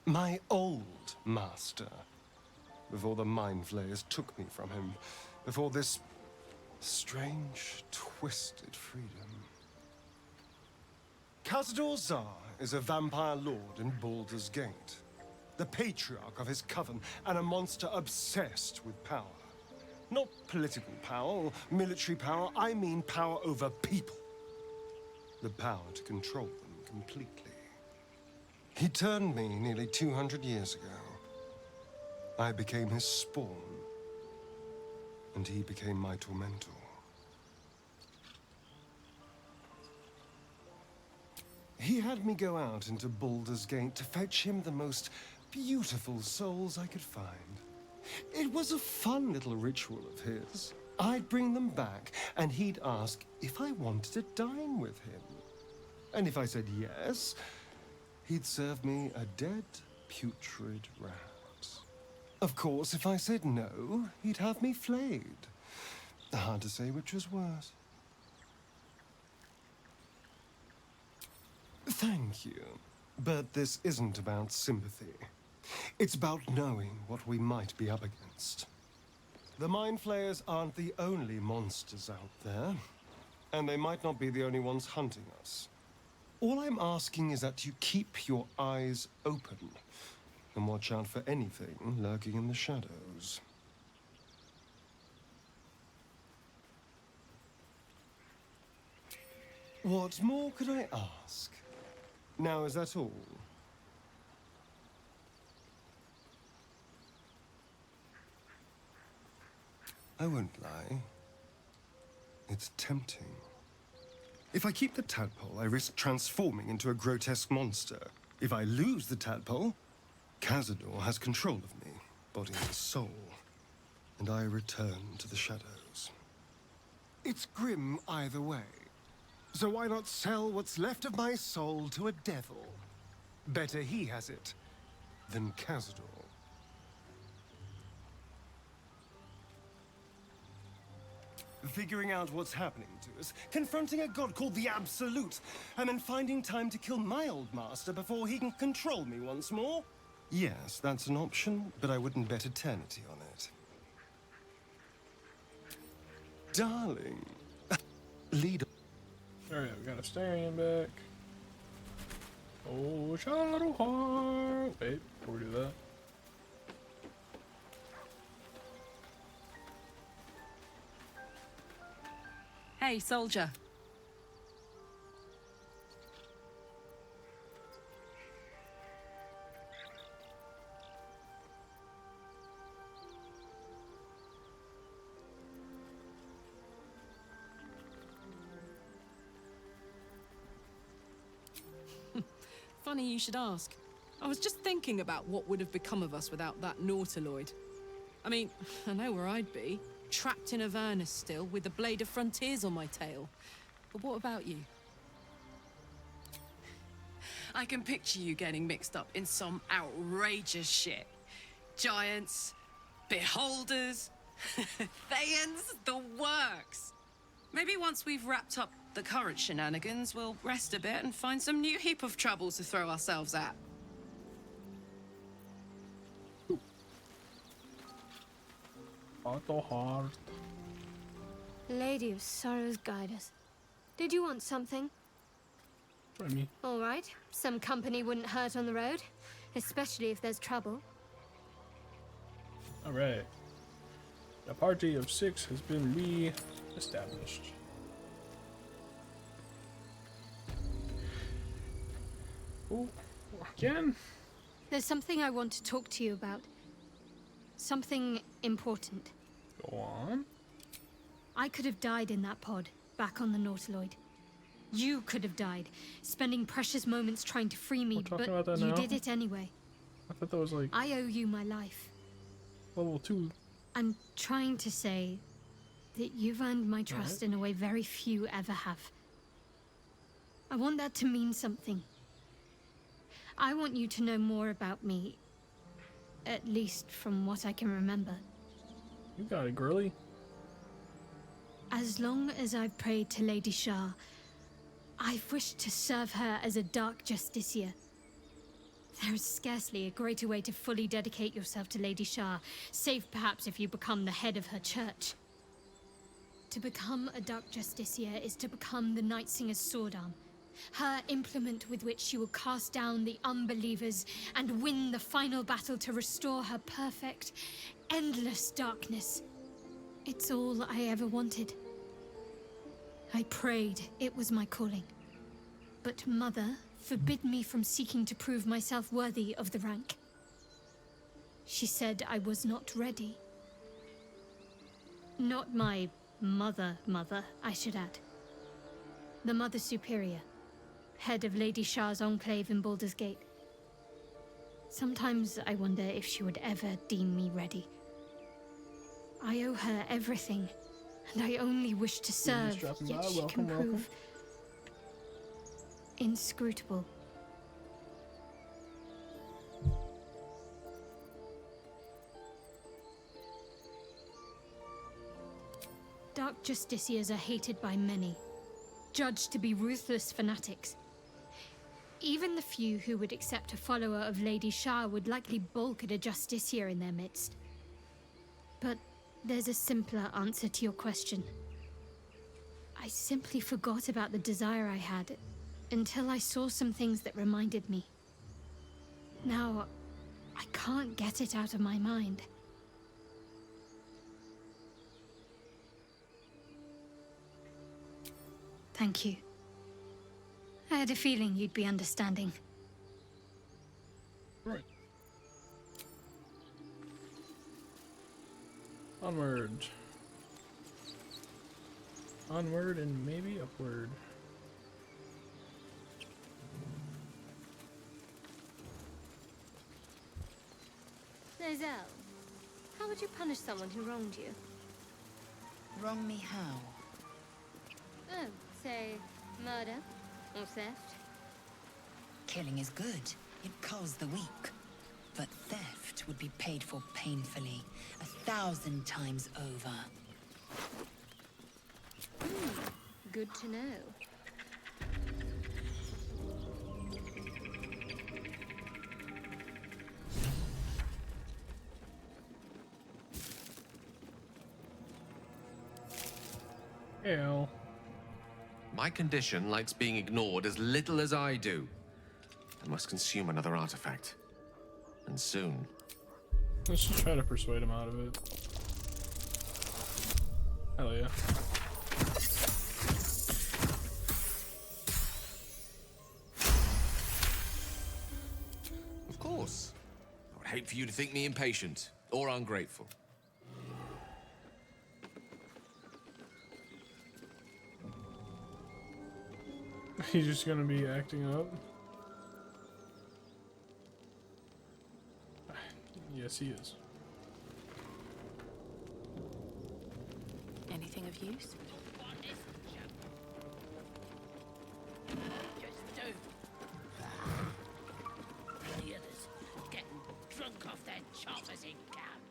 My old master. Before the Mind Flayers took me from him. Before this strange, twisted freedom. Cazador Zar is a vampire lord in Baldur's Gate. The patriarch of his coven and a monster obsessed with power. Not political power or military power, I mean power over people. The power to control them completely. He turned me nearly 200 years ago. I became his spawn, and he became my tormentor. He had me go out into Baldur's Gate to fetch him the most beautiful souls I could find. It was a fun little ritual of his. I'd bring them back, and he'd ask if I wanted to dine with him. And if I said yes, he'd serve me a dead, putrid rat. Of course, if I said no, he'd have me flayed. Hard to say which was worse. Thank you. But this isn't about sympathy. It's about knowing what we might be up against. The Mind Flayers aren't the only monsters out there, and they might not be the only ones hunting us. All I'm asking is that you keep your eyes open and watch out for anything lurking in the shadows. What more could I ask? Now, is that all? I won't lie. It's tempting. If I keep the tadpole, I risk transforming into a grotesque monster. If I lose the tadpole, Cazador has control of me, body and soul, and I return to the shadows. It's grim either way. So why not sell what's left of my soul to a devil? Better he has it than Cazador. Figuring out what's happening to us, confronting a god called the Absolute, and then finding time to kill my old master before he can control me once more? Yes, that's an option, but I wouldn't bet eternity on it. Darling, lead. Alright, we got a Starion back. Oh, Shadowheart. Wait, before we do that. Hey, soldier. Funny you should ask. I was just thinking about what would have become of us without that Nautiloid. I mean, I know where I'd be. Trapped in Avernus still, with the Blade of Frontiers on my tail. But what about you? I can picture you getting mixed up in some outrageous shit. Giants, beholders, Thayans, the works. Maybe once we've wrapped up the current shenanigans, we'll rest a bit and find some new heap of trouble to throw ourselves at. Shadowheart. Lady of Sorrows, guide us. Did you want something? Try me. All right. Some company wouldn't hurt on the road, especially if there's trouble. Alright. The party of 6 has been re-established. Oh, again? There's something I want to talk to you about. Something important. Go on. I could have died in that pod, back on the Nautiloid. You could have died, spending precious moments trying to free me, We're talking but about that you now? did it anyway. I thought that was like I owe you my life. level 2. I'm trying to say that you've earned my trust in a way very few ever have. I want that to mean something. I want you to know more about me, at least from what I can remember. You got it, girly. As long as I've prayed to Lady Shah, I've wished to serve her as a dark justiciar. There is scarcely a greater way to fully dedicate yourself to Lady Shah, save perhaps if you become the head of her church. To become a dark justiciar is to become the Night Singer's sword arm, her implement with which she will cast down the unbelievers and win the final battle to restore her perfect, endless darkness. It's all I ever wanted. I prayed it was my calling. But Mother forbid me from seeking to prove myself worthy of the rank. She said I was not ready. Not my mother, I should add. The Mother Superior, head of Lady Shah's enclave in Baldur's Gate. Sometimes I wonder if she would ever deem me ready. I owe her everything, and I only wish to serve, yet she can prove inscrutable. Dark justiciars are hated by many, judged to be ruthless fanatics. Even the few who would accept a follower of Lady Shah would likely balk at a justiciar in their midst. But there's a simpler answer to your question. I simply forgot about the desire I had until I saw some things that reminded me. Now, I can't get it out of my mind. Thank you. I had a feeling you'd be understanding. Right. Onward. Onward and maybe upward. Nozelle, how would you punish someone who wronged you? Wrong me how? Oh, say, murder or theft? Killing is good. It culls the weak. But theft would be paid for painfully, 1,000 times over. Good to know. Ew. My condition likes being ignored as little as I do. I must consume another artifact. And soon. Let's just try to persuade him out of it. Hell yeah. Of course. I would hate for you to think me impatient or ungrateful. He's just gonna be acting up. Yes, he is. Anything of use? Just do. The others getting drunk off their choppers in camp.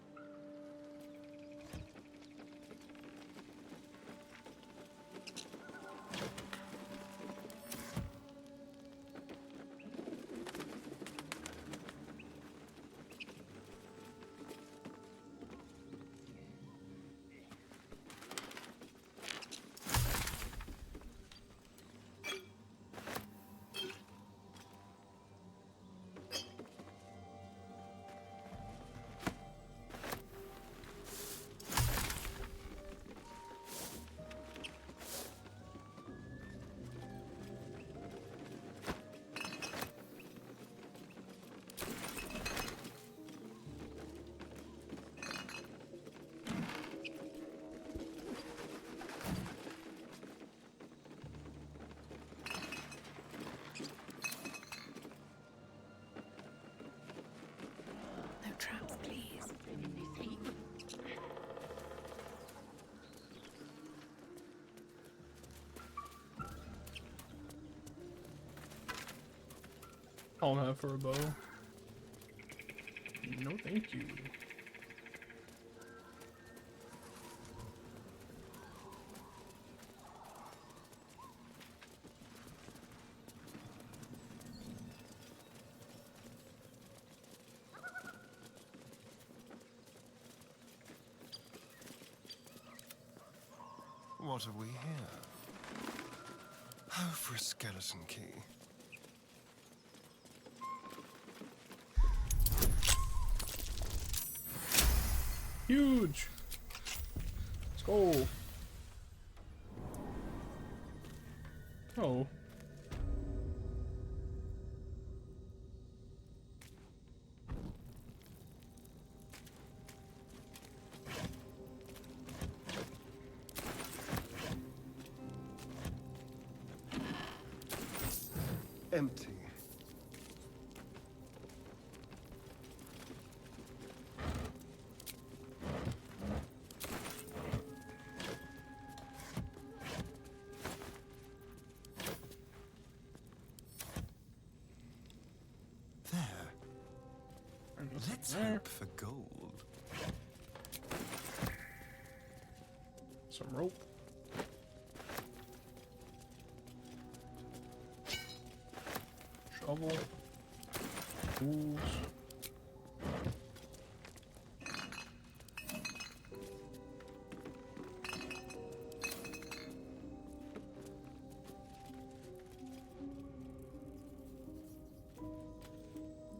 No traps, please. I'll have for a bow. No, thank you. What have we here? Oh, for a skeleton key. Huge! Let's go! Oh. Empty. There. Let's hope for gold. Some rope. Bubble. Tools.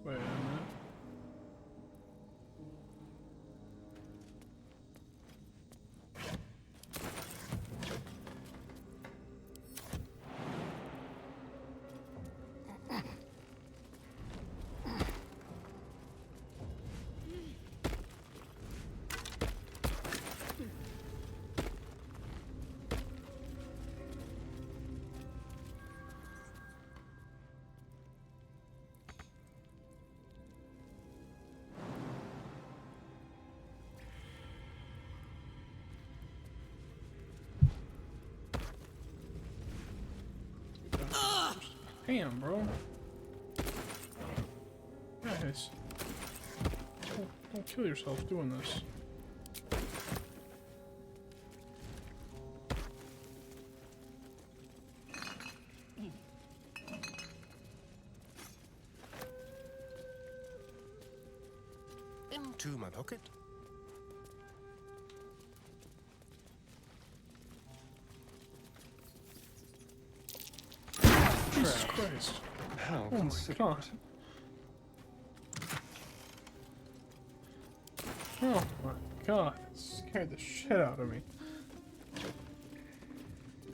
Wait a minute. Damn, bro. Guys. Don't kill yourself doing this. Into my pocket. Jesus Christ. How Oh my god. Oh my god. It scared the shit out of me.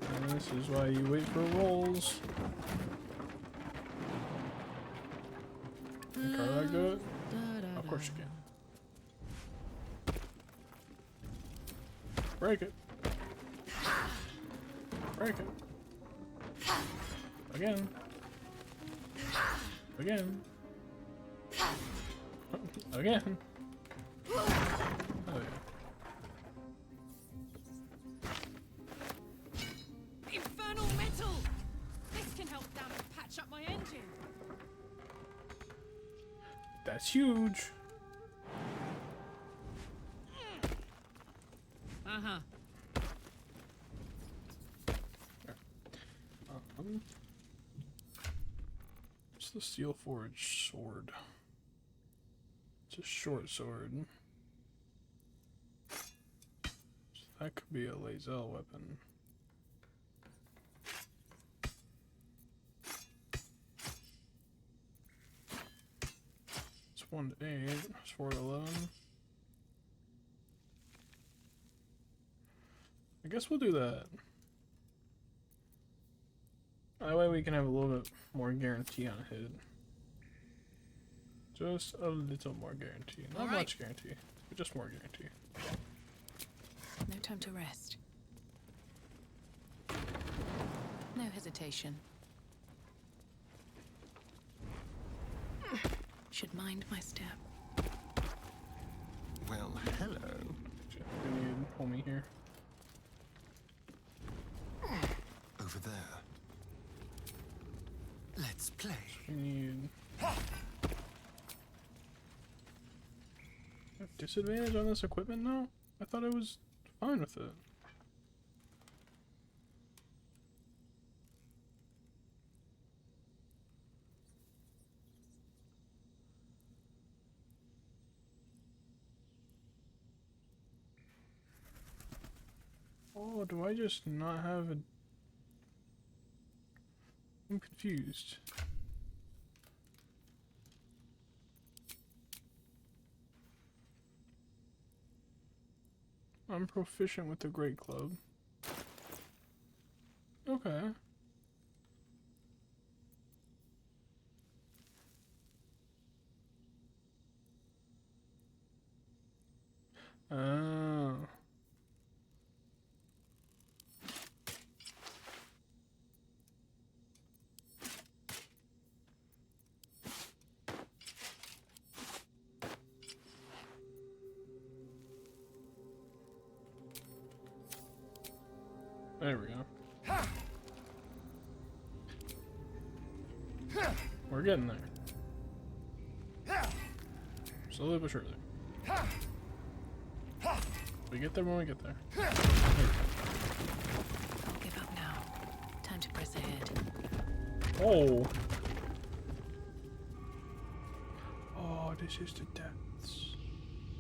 And this is why you wait for rolls. Can Karlach do it? Of course you can. Break it. Break it. Again. Again. Again. Oh yeah. Infernal metal! This can help damn patch up my engine. That's huge. Uh-huh. What's the steel forged sword? It's a short sword. So that could be a laser weapon. It's 1 to 8. It's 4 to 11. I guess we'll do that. That way we can have a little bit more guarantee on a hit. Just a little more guarantee. Not much guarantee, but just more guarantee. No time to rest. No hesitation. Should mind my step. Well, hello. We need homie here. Over there. Let's play. We need... disadvantage on this equipment now? I thought I was fine with it. Oh, do I just not have a... I'm confused. I'm proficient with the Great Club. Okay. Oh. There we go. We're getting there. Slowly but surely. We get there when we get there. Don't give up now. Time to press ahead. Oh. this is the depths.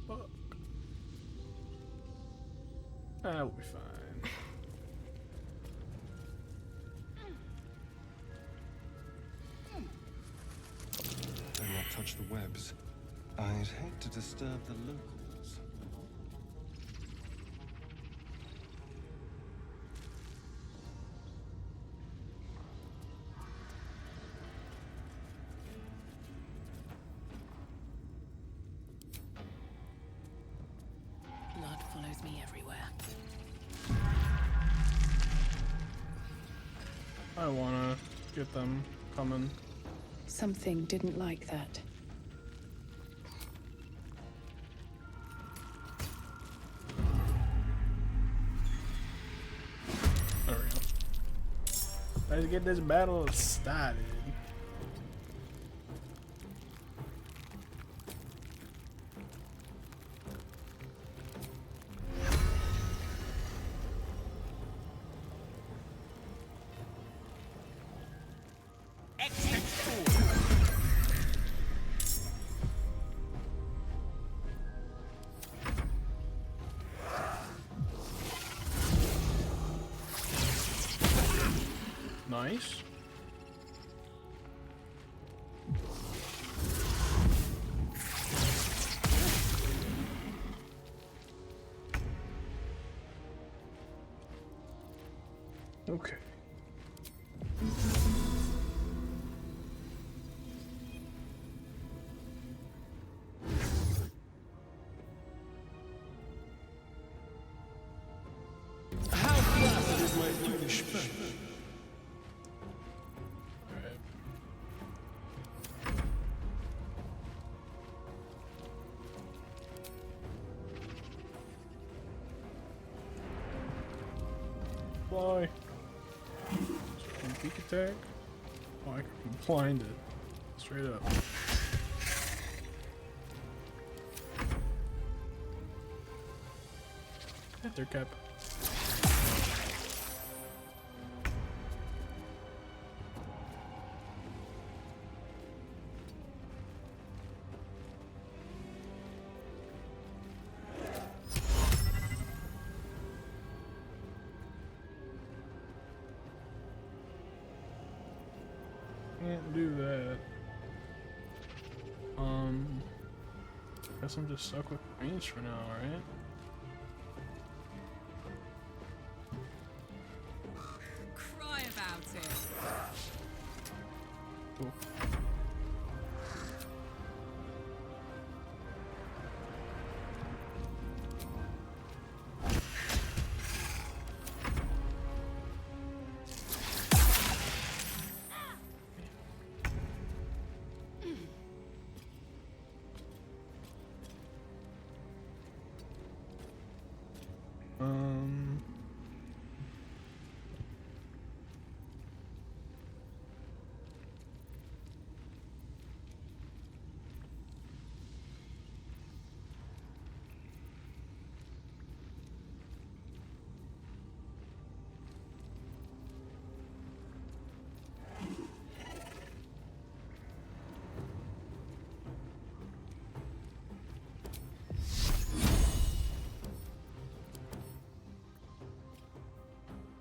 Fuck. We'll be fine. Do not touch the webs. I'd hate to disturb the locals. Blood follows me everywhere. I wanna get them coming. Something didn't like that. There we go. Let's get this battle started. Nice. Okay. How fast is my foolish foe? Fly. Peek attack. Oh, I can blind it. Straight up. Feather cap. Can't do that. Guess I'm just stuck with range for now, right? Cry about it. Cool.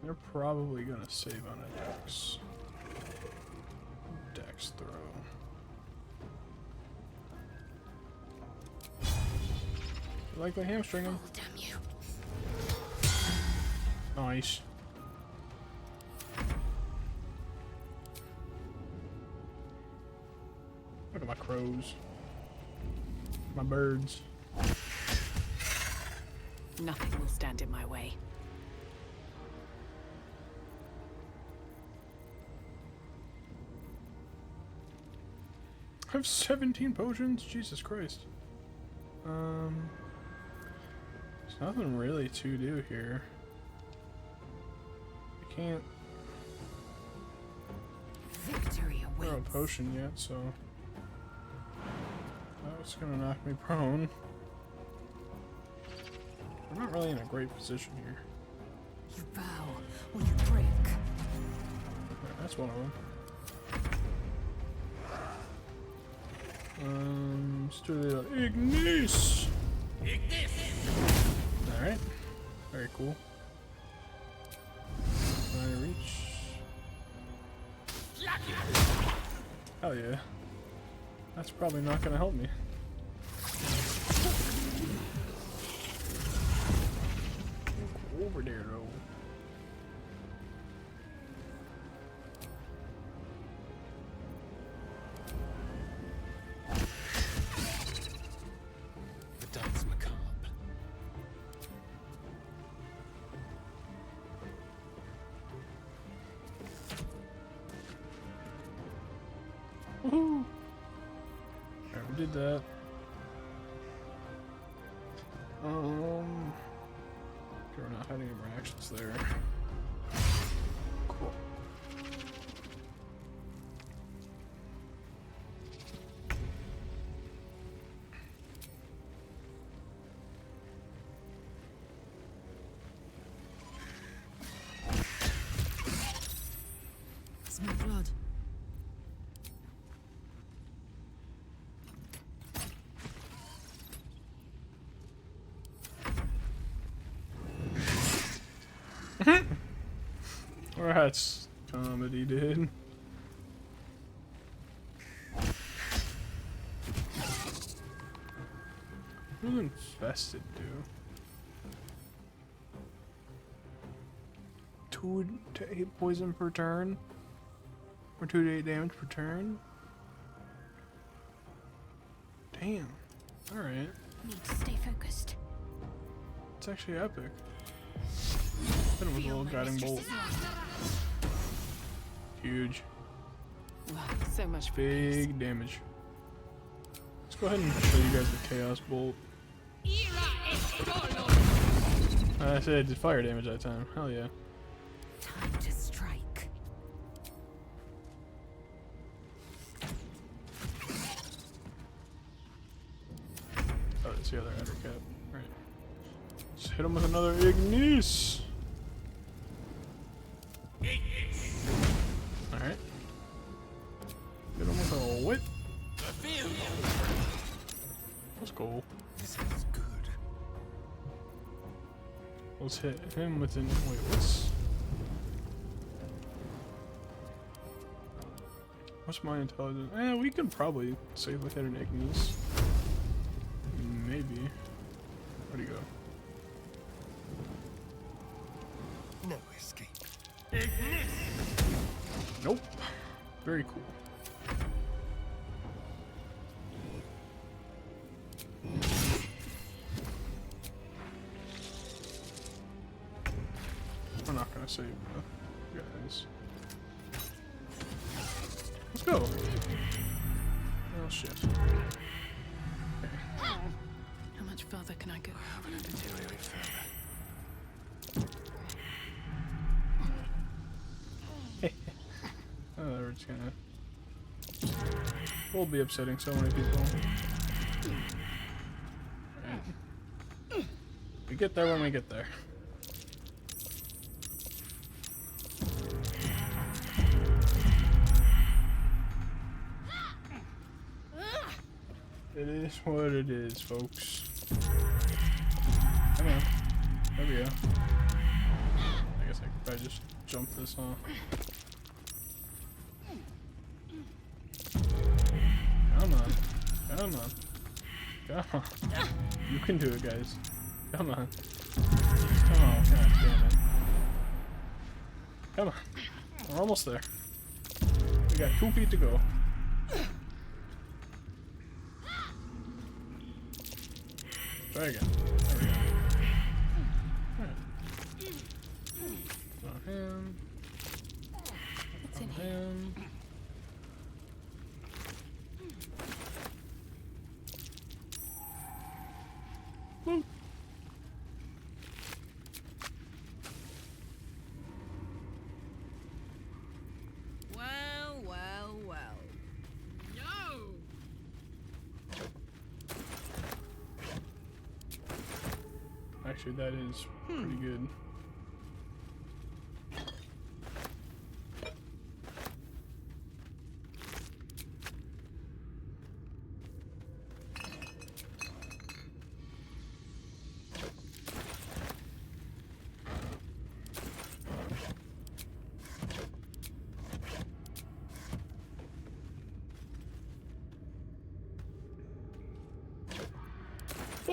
They're probably gonna save on a dex. Dex throw. Likely hamstring him. Oh, damn you. Nice. Look at my crows. My birds. Nothing will stand in my way. I have 17 potions? Jesus Christ. There's nothing really to do here. I can't Victory throw a awaits. potion yet, so that's gonna knock me prone. I'm not really in a great position here. You bow or you break. Yeah, that's one of them. Let's do the Ignis. Alright. Very cool. Trying to reach. Hell yeah. That's probably not gonna help me. Over there though. The dance macabre. Woohoo! Alright, we did that. Okay, we're not having any more actions there. Cool. Smell blood. Or that's comedy, dude. What does infested do? 2 to 8 poison per turn? Or 2 to 8 damage per turn? Damn. Alright. Need to stay focused. It's actually epic. Hit him with a little guiding bolt. Huge. Wow, so much Big damage. Let's go ahead and show you guys the Chaos Bolt. I said it did fire damage that time. Hell yeah. Time to strike. Oh, that's the other outer cap. Right. Let's hit him with another Ignis. Alright. Hit him with a whip. Let's go. This is good. Let's hit him with an. Wait, what's. What's my intelligence? We can probably safely hit an Ignis. Maybe. Where'd he go? No escape. Nope. Very cool. We're not gonna save the guys. Let's go. Oh shit. Okay. How much further can I go? How will it deteriorate further? Oh, we're just gonna. We'll be upsetting so many people. Right. We get there when we get there. It is what it is, folks. Come on. There we go. I guess I could probably just jump this, huh? Come on. Come on. Come on. You can do it, guys. Come on. Oh, god damn it. Come on. We're almost there. We got 2 feet to go. Try again. There we go. Alright. On him. It's in On here. him. Woo. Well, well, well. No! Actually, that is pretty good.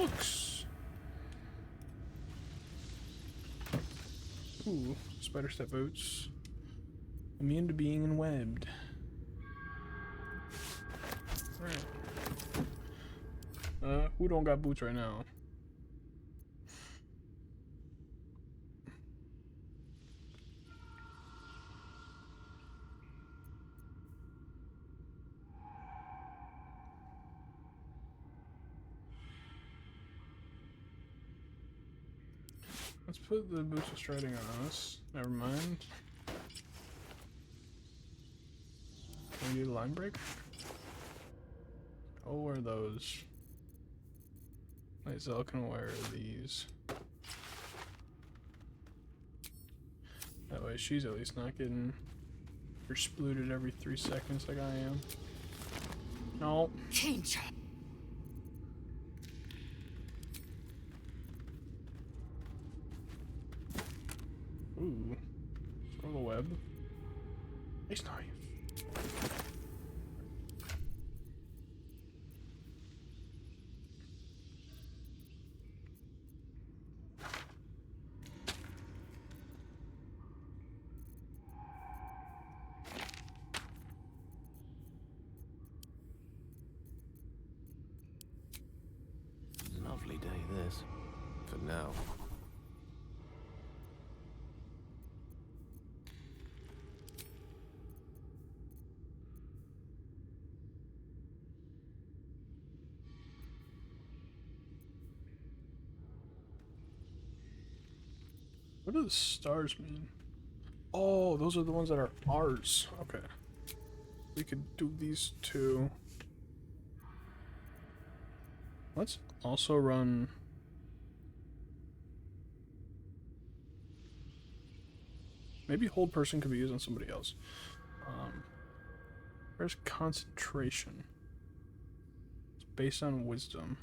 books. Ooh, spider step boots. Immune to being enwebbed. Right. Who don't got boots right now? Let's put the boots of striding on us. Never mind. Can we do the line break? I'll wear those. Lysel can wear these. That way she's at least not getting splooted every 3 seconds like I am. No. Danger. Ooh. Scroll web. Nice knife. Lovely day, this. For now. What do the stars mean? Oh, those are the ones that are ours. Okay. We could do these two. Let's also run... Maybe hold person could be used on somebody else. Where's concentration? It's based on wisdom.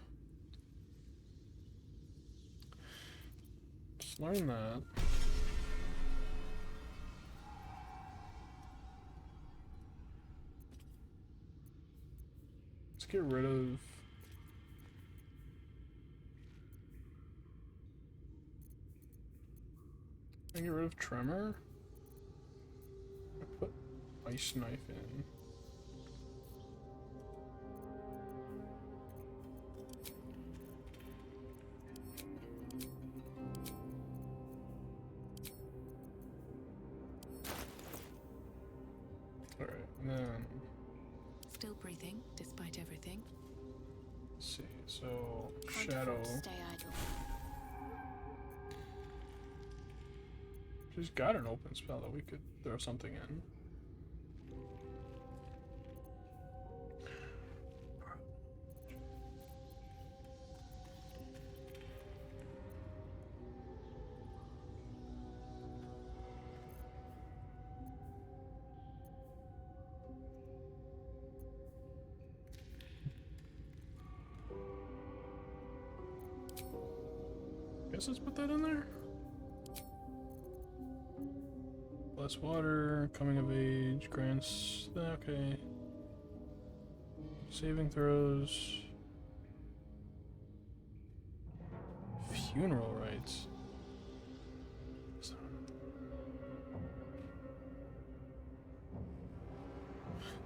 Let's learn that. Let's get rid of... Can I get rid of tremor? Put ice knife in. Alright, and then... Still breathing, despite everything. Let's see, so... Shadow... Stay idle. She's got an open spell that we could throw something in. Guess let's put that in there. Less water, coming of age, grants. Okay. Saving throws. Funeral rites.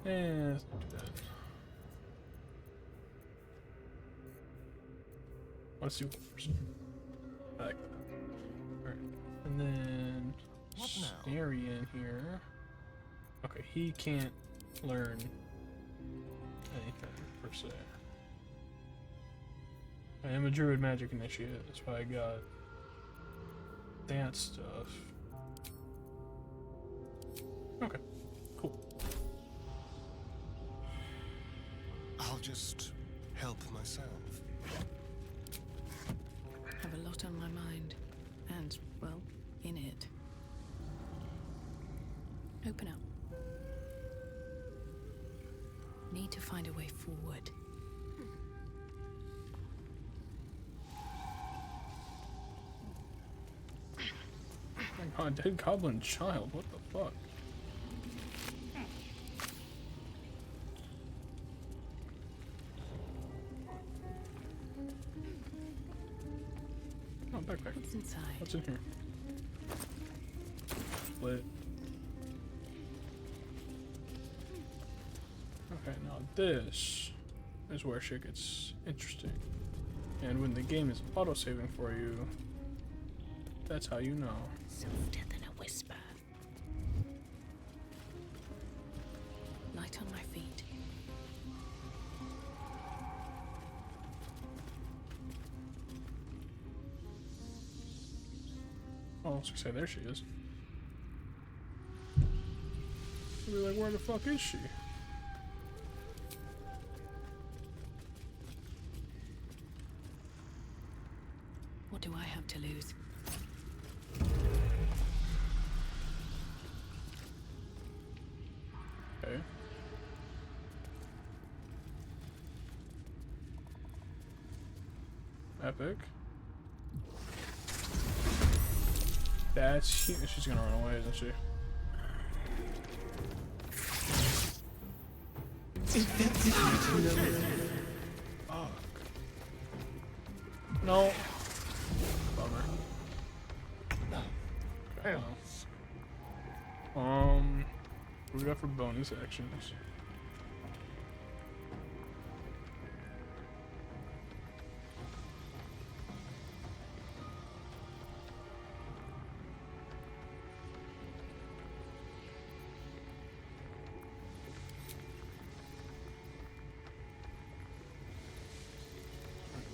Eh, let's not do that. Let's do first. Like that. Alright. And then Snary in here. Okay, he can't learn anything per se. I am a druid magic initiate, that's why I got that stuff. Okay, cool. I'll just help myself. Have a lot on my mind. And, well, in it. Open up. Need to find a way forward. Oh my god, dead goblin child, what the fuck? inside. What's in here? Lit. Okay, now this is where shit gets interesting. And when the game is auto-saving for you, that's how you know. Softer than a whisper. Light on my feet. Oh, I was gonna say, there she is. I'll be like, where the fuck is she? What do I have to lose? Okay. Epic. That's huge. She's gonna run away, isn't she? Fuck. No. Bummer. Okay, well. What do we got for bonus actions?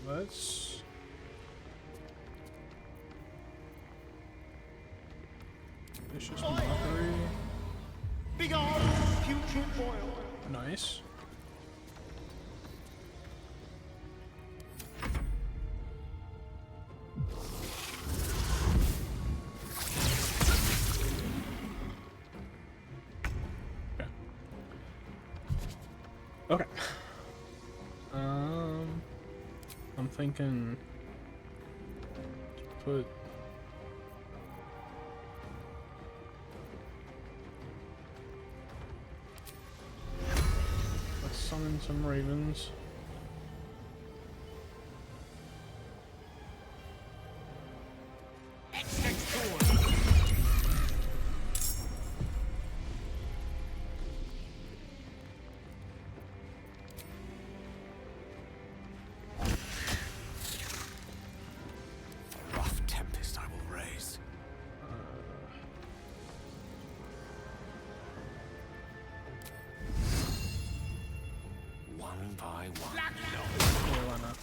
Let's vicious mockery. Begone, putrid boil. Nice. Okay. I'm thinking put let's summon some ravens. Rough tempest I will raise. One by one. Yeah, why not?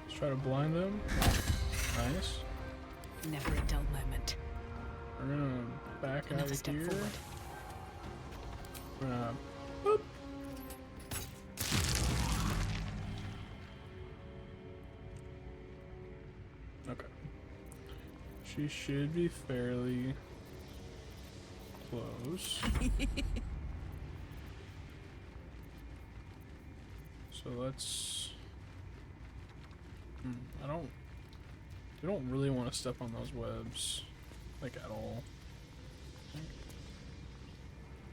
Let's try to blind them. Nice. Never a dull moment. We're gonna back out Another of step here. forward. We're gonna boop. Okay. She should be fairly close. So let's. We don't really want to step on those webs, like at all.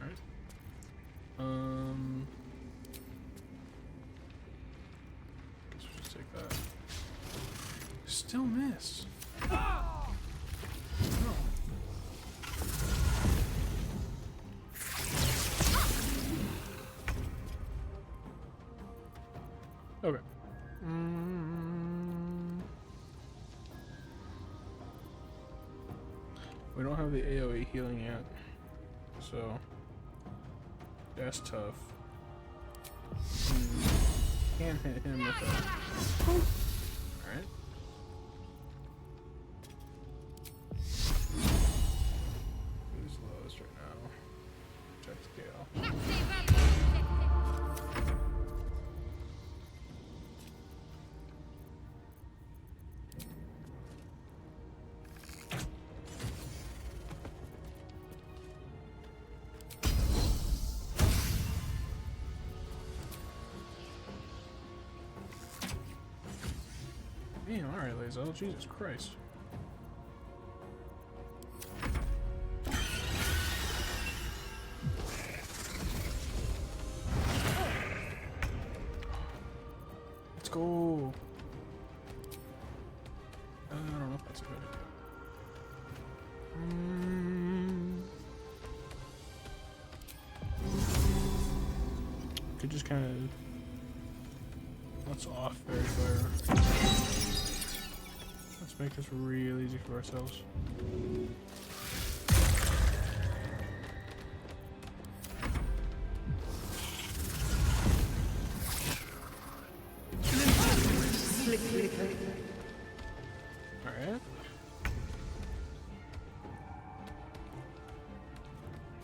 Alright. Guess we'll just take that. Still miss. No. Okay. We don't have the AoE healing yet, so that's tough. Can't hit him with that. Alright. Who's lowest right now? Check scale. Damn, alright, Lazo. Jesus Christ. go. I don't know if that's a good idea. Could just kind of. Let's off fairy fire. Let's make this real easy for ourselves. Alright.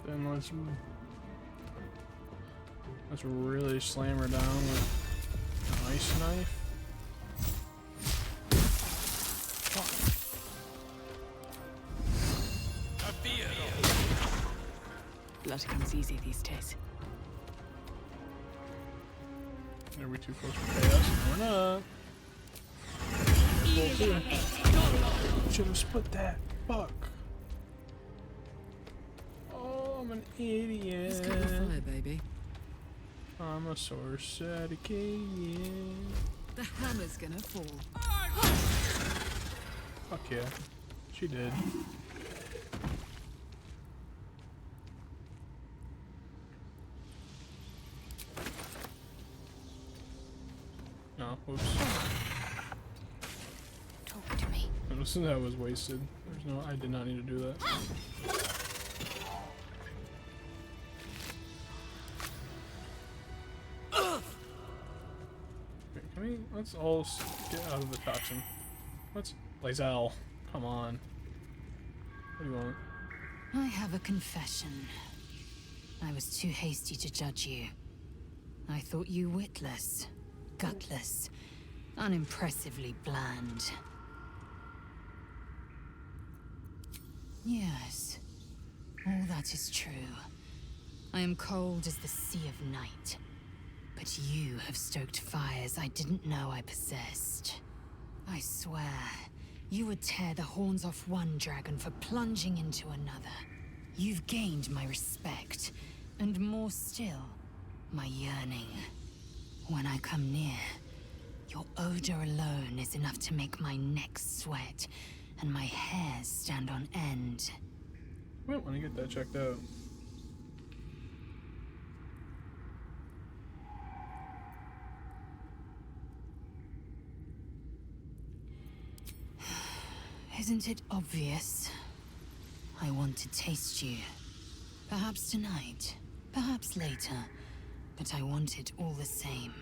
Then let's really slam her down with an ice knife. Blood comes easy these days. Are we too close for chaos? No, we're not. Should have split that. Fuck. Oh, I'm an idiot. Let's get the fire, baby. I'm a sorcerer kid. The hammer's gonna fall. Fuck yeah. She did. No, oops. Talk to me. That was wasted. There's no, I did not need to do that. Wait, can we, let's all get out of the toxin. Let's, Lae'zel, come on. What do you want? I have a confession. I was too hasty to judge you. I thought you witless, gutless, unimpressively bland. Yes, all that is true. I am cold as the sea of night. But you have stoked fires I didn't know I possessed. I swear, you would tear the horns off one dragon for plunging into another. You've gained my respect, and more still, my yearning. When I come near, your odor alone is enough to make my neck sweat and my hairs stand on end. Might want to get that checked out. Isn't it obvious? I want to taste you. Perhaps tonight, perhaps later, but I want it all the same.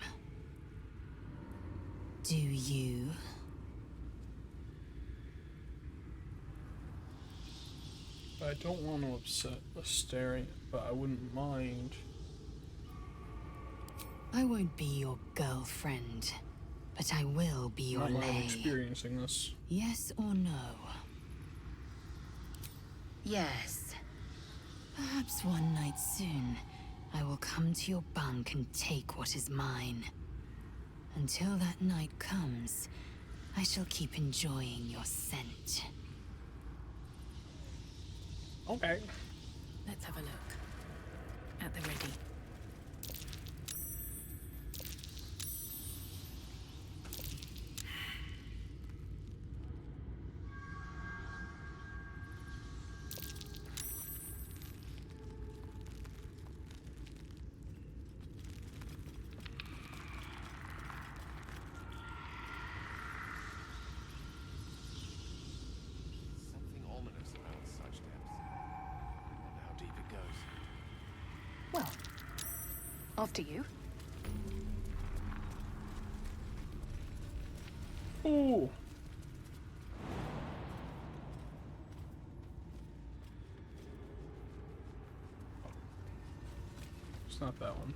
Do you? I don't want to upset Astarion, but I wouldn't mind. I won't be your girlfriend, but I will be your I'm lay. experiencing this. Yes or no? Yes. Perhaps one night soon, I will come to your bunk and take what is mine. Until that night comes, I shall keep enjoying your scent. Okay. Let's have a look. At the ready. Something ominous about such depths. I wonder how deep it goes. Well, after you. Ooh. It's not that one.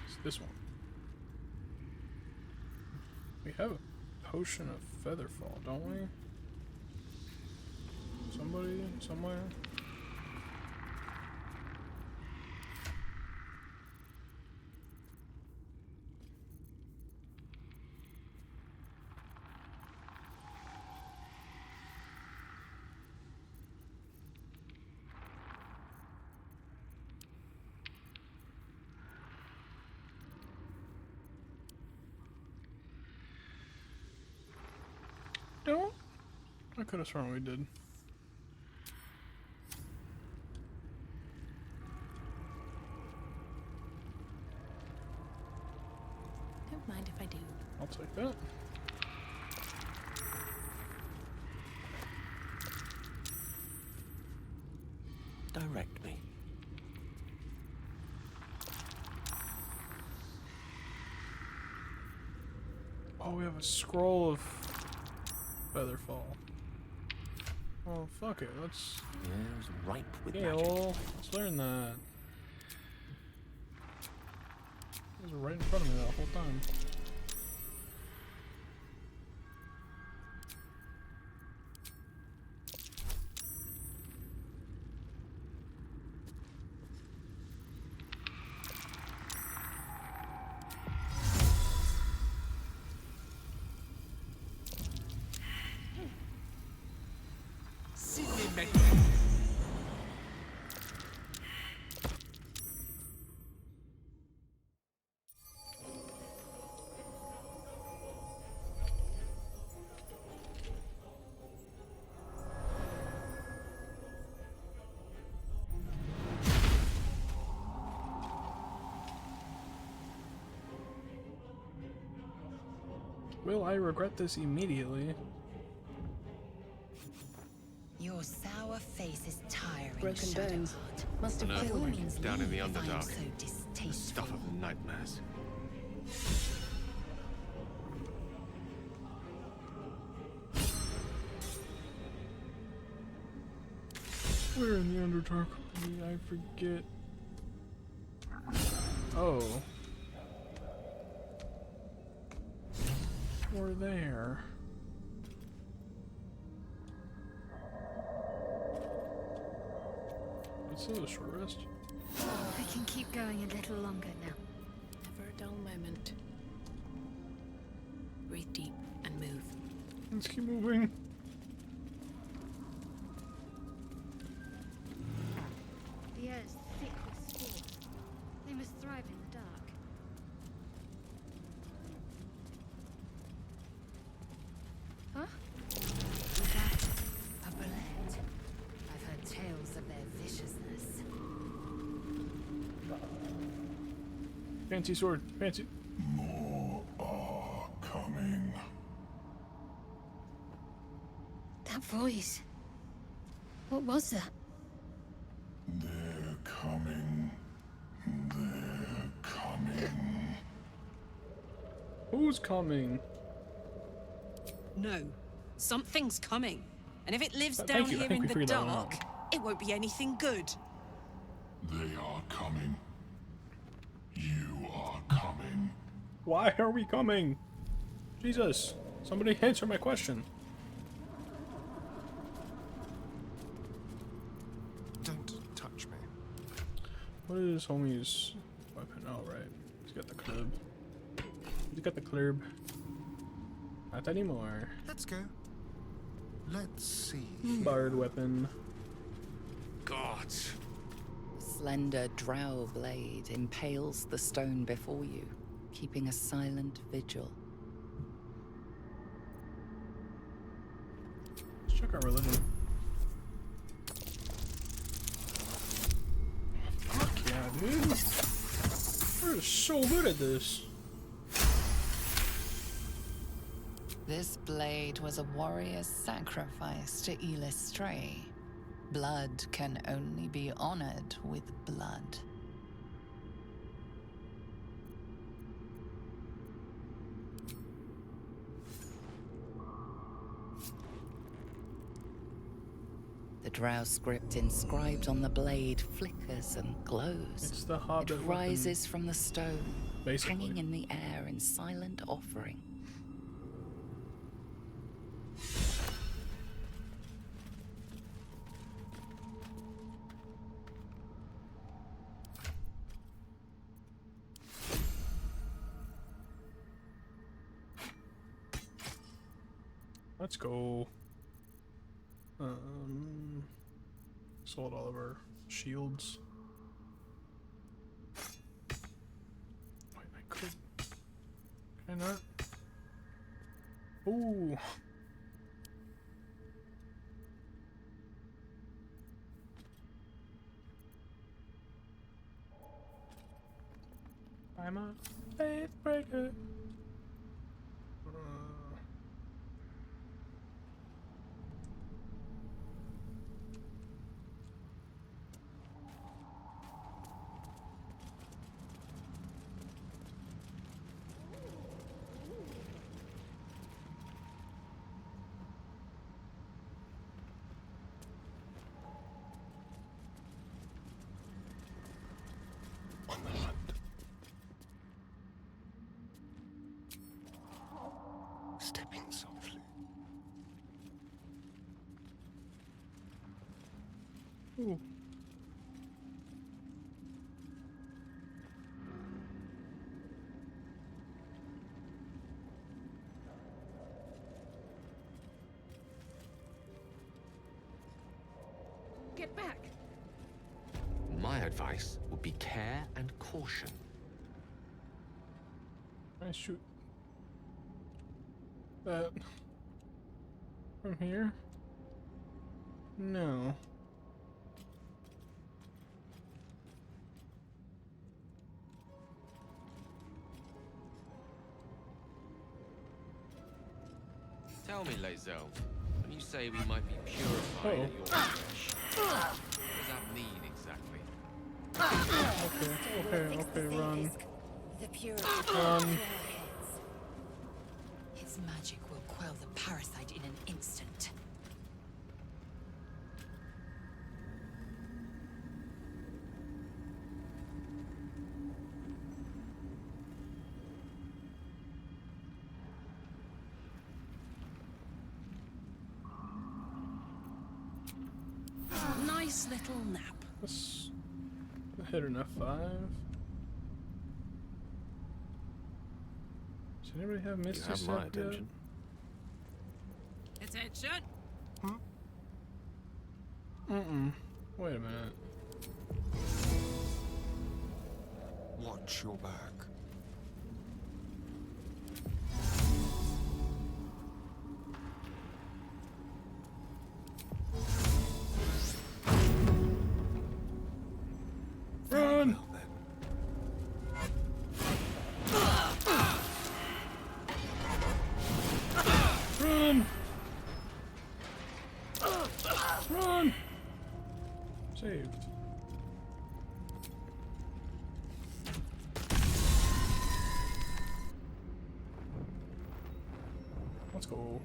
It's this one. We have a potion of featherfall, don't we? Somebody, somewhere? could have sworn we did. Don't mind if I do. I'll take that. Direct me. Oh, we have a scroll of Featherfall. Oh, fuck it. Let's. Yeah, it was ripe with Yeah, magic. well, let's learn that. It was right in front of me that whole time. Will I regret this immediately? Your sour face is tiring. Broken Shadowheart. bones. Must have No, By all like means, down in the leave if I am Underdark. so The distasteful. stuff of nightmares. Where in the Underdark? I forget. Oh. We're there. Let's do a short rest. I can keep going a little longer now. Never a dull moment. Breathe deep and move. Let's keep moving. The air is thick with spores. They must thrive in the dark. Huh? Is that a bullet? I've heard tales of their viciousness. Fancy sword. Fancy. More are coming. That voice. What was that? They're coming. They're coming. Who's coming? No. Something's coming. And if it lives Thank down you. I here think in we the figured that one out. dark, it won't be anything good. They are coming. You are coming. Why are we coming? Jesus. Somebody answer my question. Don't touch me. What is homie's weapon? Oh, right. He's got the club. He's got the club. Not anymore. Let's go. Let's see. Bard weapon. God. Slender drow blade impales the stone before you, keeping a silent vigil. Let's check our religion. Fuck yeah, dude. We're so good at this. This blade was a warrior's sacrifice to Elistray. Blood can only be honored with blood. The drow script inscribed on the blade flickers and glows. It's the Hobbit It weapon, rises from the stone, basically. hanging in the air in silent offering. Let's go. Sold all of our shields. Wait, I could. Can I not? Ooh. I'm a faith breaker. On the hunt. Stepping softly. Ooh. Get back! My advice would be care and caution. I shoot that from here? No. Tell me, Lae'zel, when you say we might be purified at your flesh, what does that mean exactly? Okay, run. The pure Run. His magic will quell the parasite in an instant. Nice little nap. Let's hit an F5. Does anybody have Misty You have Step my yet? attention. Attention. Wait a minute. Watch your back. Run! Run! Run! Saved. Let's go.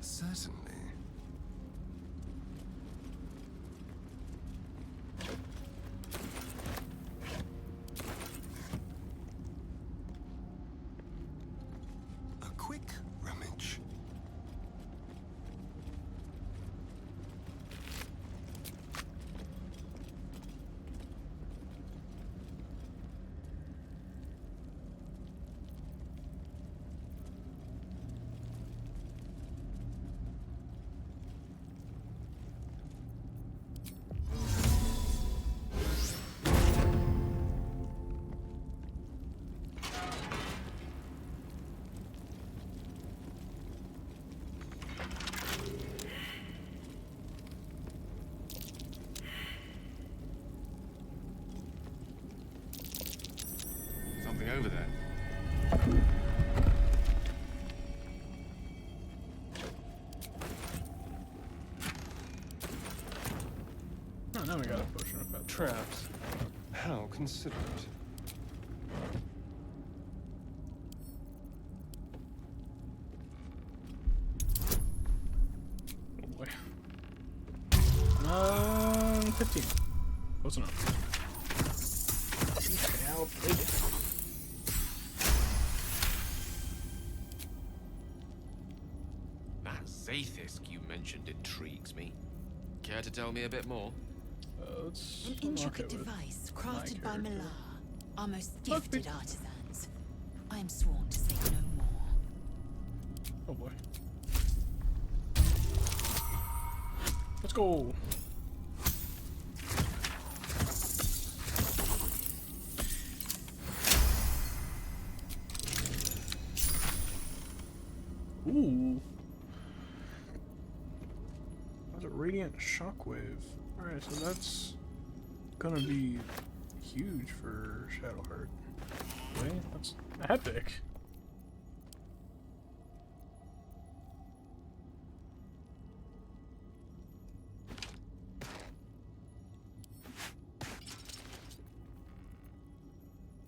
Certainly. A quick rummage. Something over there. Oh, now we got a potion of that. Traps. How considerate. Oh boy. 15. Close enough. Okay, I'll take it. That Zaithisk you mentioned intrigues me. Care to tell me a bit more? Let's An unlock intricate it with device my crafted by character. Malar. Our most gifted artisans. I am sworn to say no more. Oh boy. Let's go. Ooh. That's a radiant shockwave. Alright, so that's gonna be huge for Shadowheart. Okay, that's epic.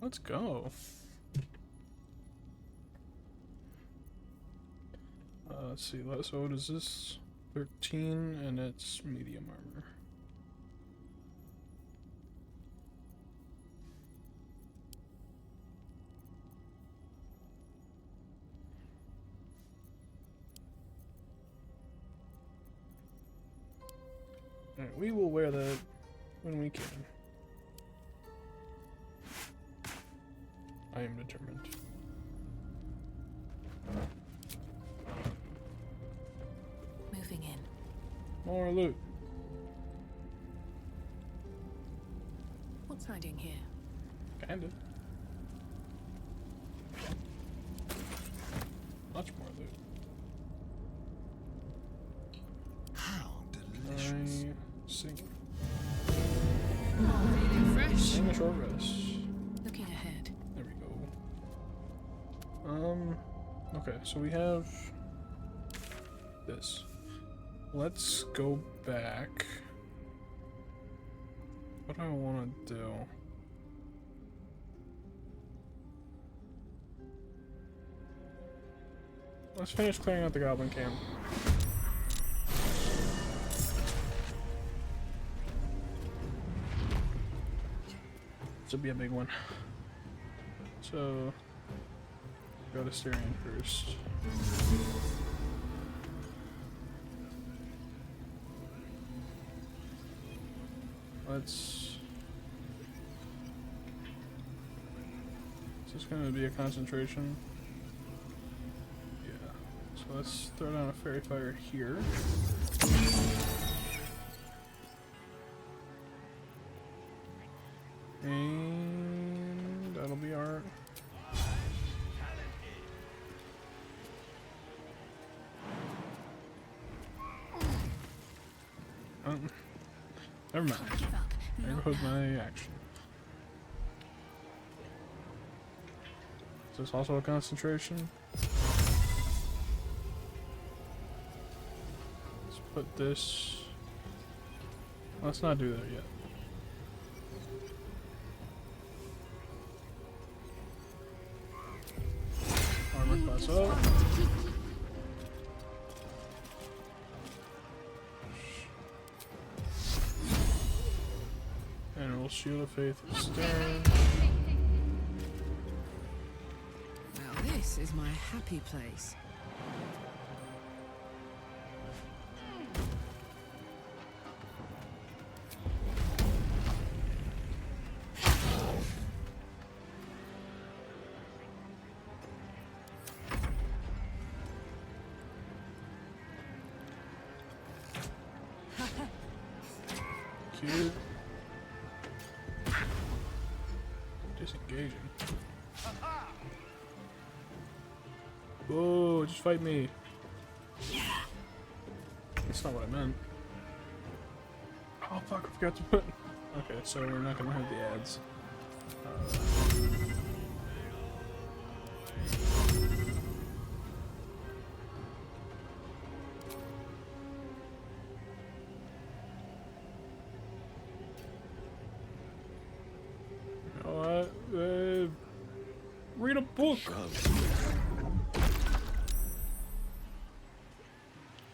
Let's go. Let's see, so what is this? 13 and it's medium armor. Alright, we will wear that when we can. I am determined. Moving in. More loot. What's hiding here? Kinda. Much more loot. How delicious. Sing. Feeling fresh? Sing a short rest. Looking ahead. There we go. Okay, so we have this. Let's go back. What do I want to do? Let's finish clearing out the goblin camp. This will be a big one. So, go to Styrian first. Let's... Is this going to be a concentration? Yeah. So let's throw down a fairy fire here. And that'll be our... Never mind. There goes my action. Is this also a concentration? Let's put this... Let's not do that yet. Armor class up. And we'll Shield of Faith Stern. Well, this is my happy place. Cute. Disengaging. Whoa, just fight me. That's not what I meant. Oh fuck, I forgot to put... Okay, so we're not gonna have the ads. You know what? Read a book!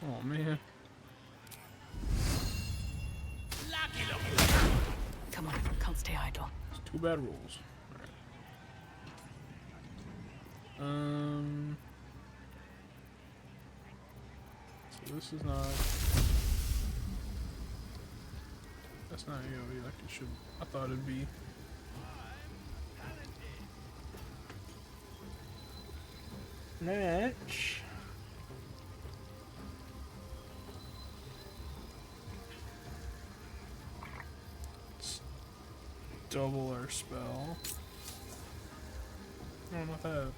Oh man. Come on, can't stay idle. It's two bad rules. Alright. So this is not... That's not AoE like it should... I thought it'd be. match. Let's double our spell. I don't know if that.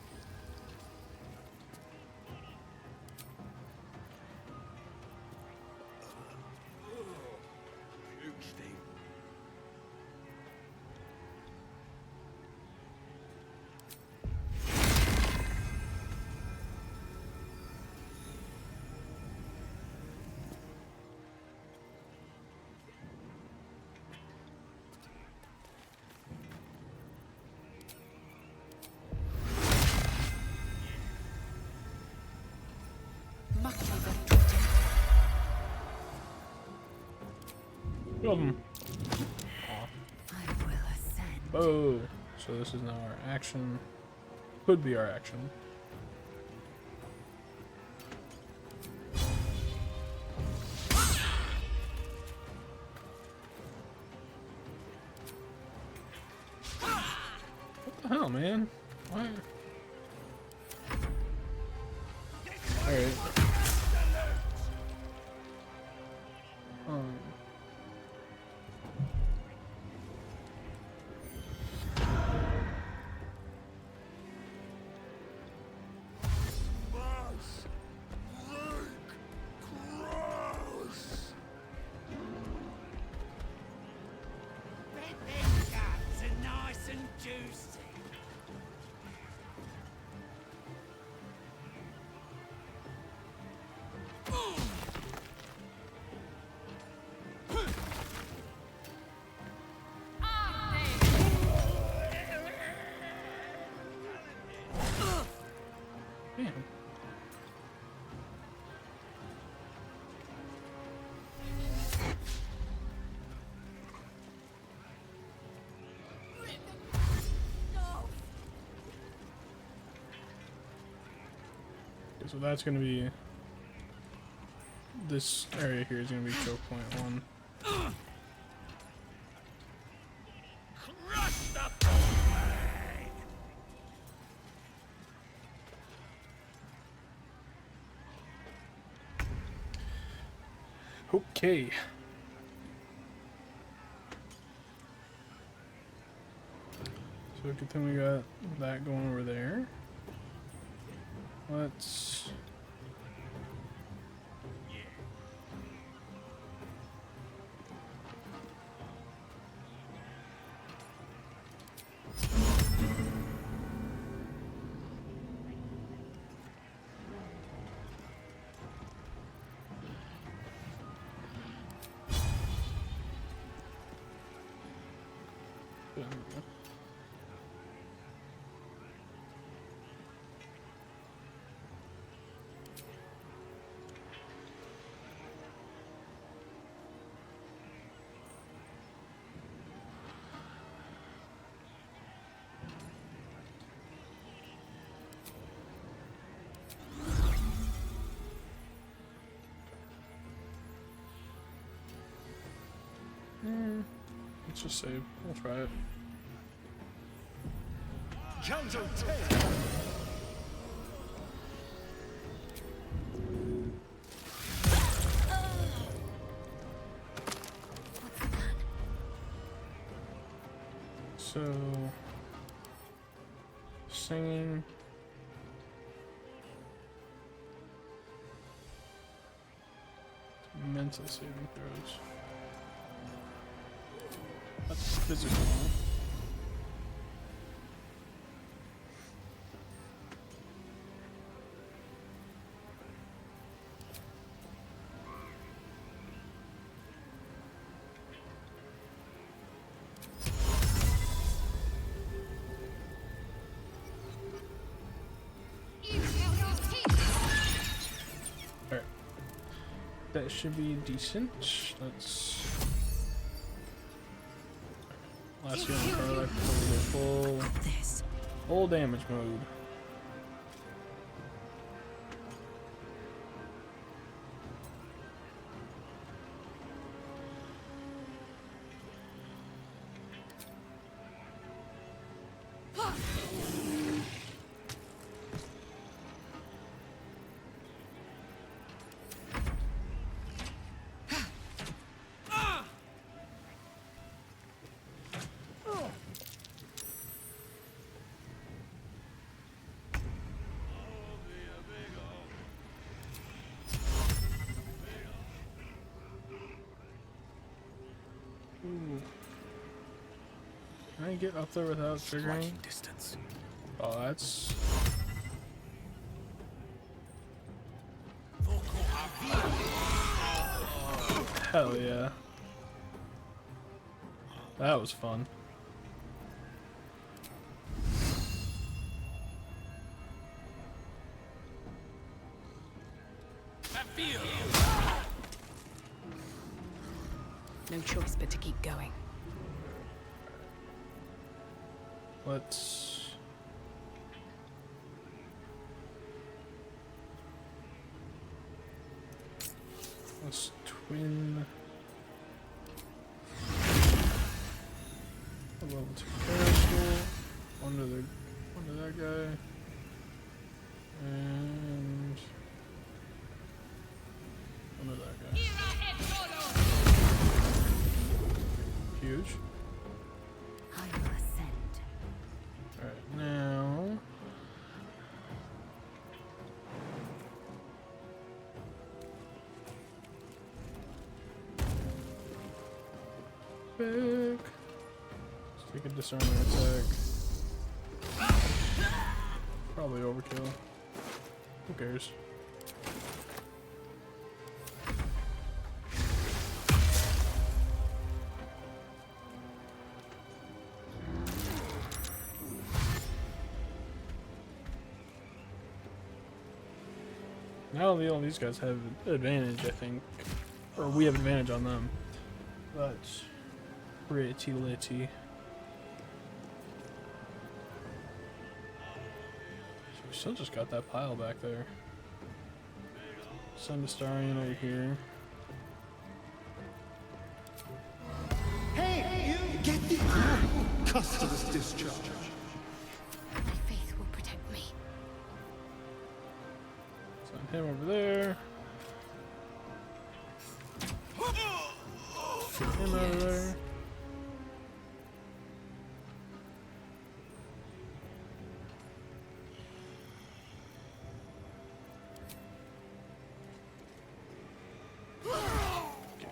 Oh, so this is now our action. Could be our action. What the hell, man? Why? Alright. Nice and juicy. Damn. Okay, so that's gonna be this area here is gonna be choke point 1. Crush the flag. Okay. So good thing we got that going over there. Let's just save. We'll try it. So, singing. Mental saving throws. That's physical. Alright. That should be decent. Let's... Last year on the car life before we go full damage mode. get up there without triggering? Striking distance. Oh, that's... Hell yeah. That was fun. No choice but to keep going. Let's twin a level 2 pedestal onto that guy, and onto that guy. Huge. I will ascend. Alright, now back. Let's take a disarming attack. Probably overkill. Who cares? Now all these guys have advantage, I think. Or we have advantage on them. But pretty litty. So we still just got that pile back there. Send a Starion over here. Hey, you! Get the arm! Custer's discharge. My faith will protect me. Send him over there. Get him out of there.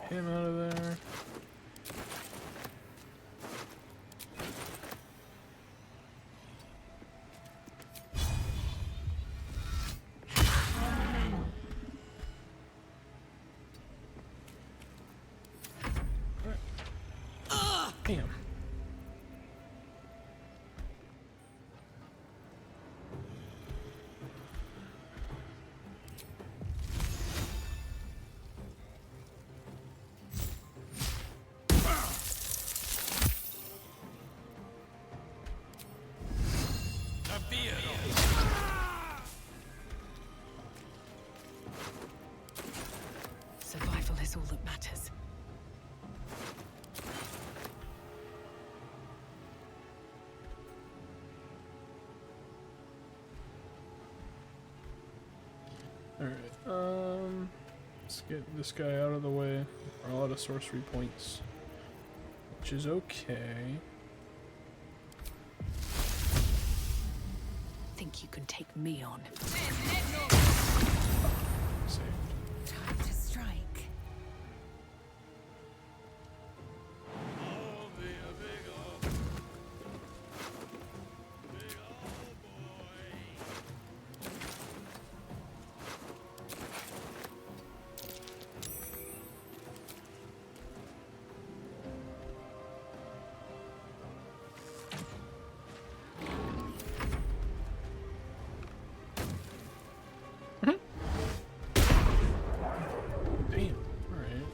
Get him out of there. Damn. Survival is all that matters. Alright, let's get this guy out of the way. We're out of sorcery points, which is okay. Think you can take me on? Saved. Time to strike. Damn. Alright.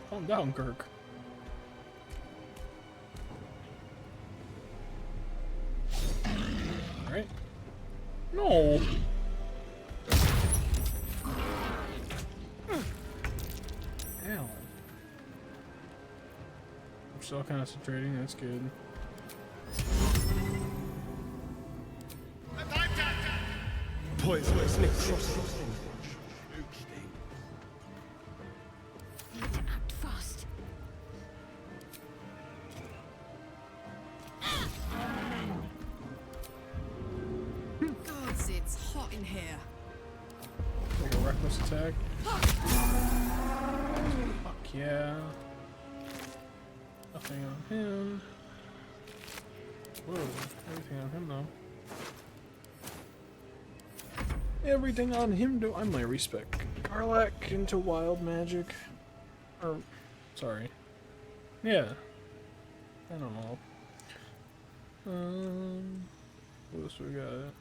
Calm down, Kirk. Alright. No! Ow. I'm still concentrating, that's good. Poisonous necrosis. Need to act fast. Gods, it's hot in here. Like a reckless attack. Fuck yeah. Nothing on him. Whoa, everything on him though. Everything on him though. I might respect Garlac into wild magic. Or, sorry. Yeah. I don't know. What else we got?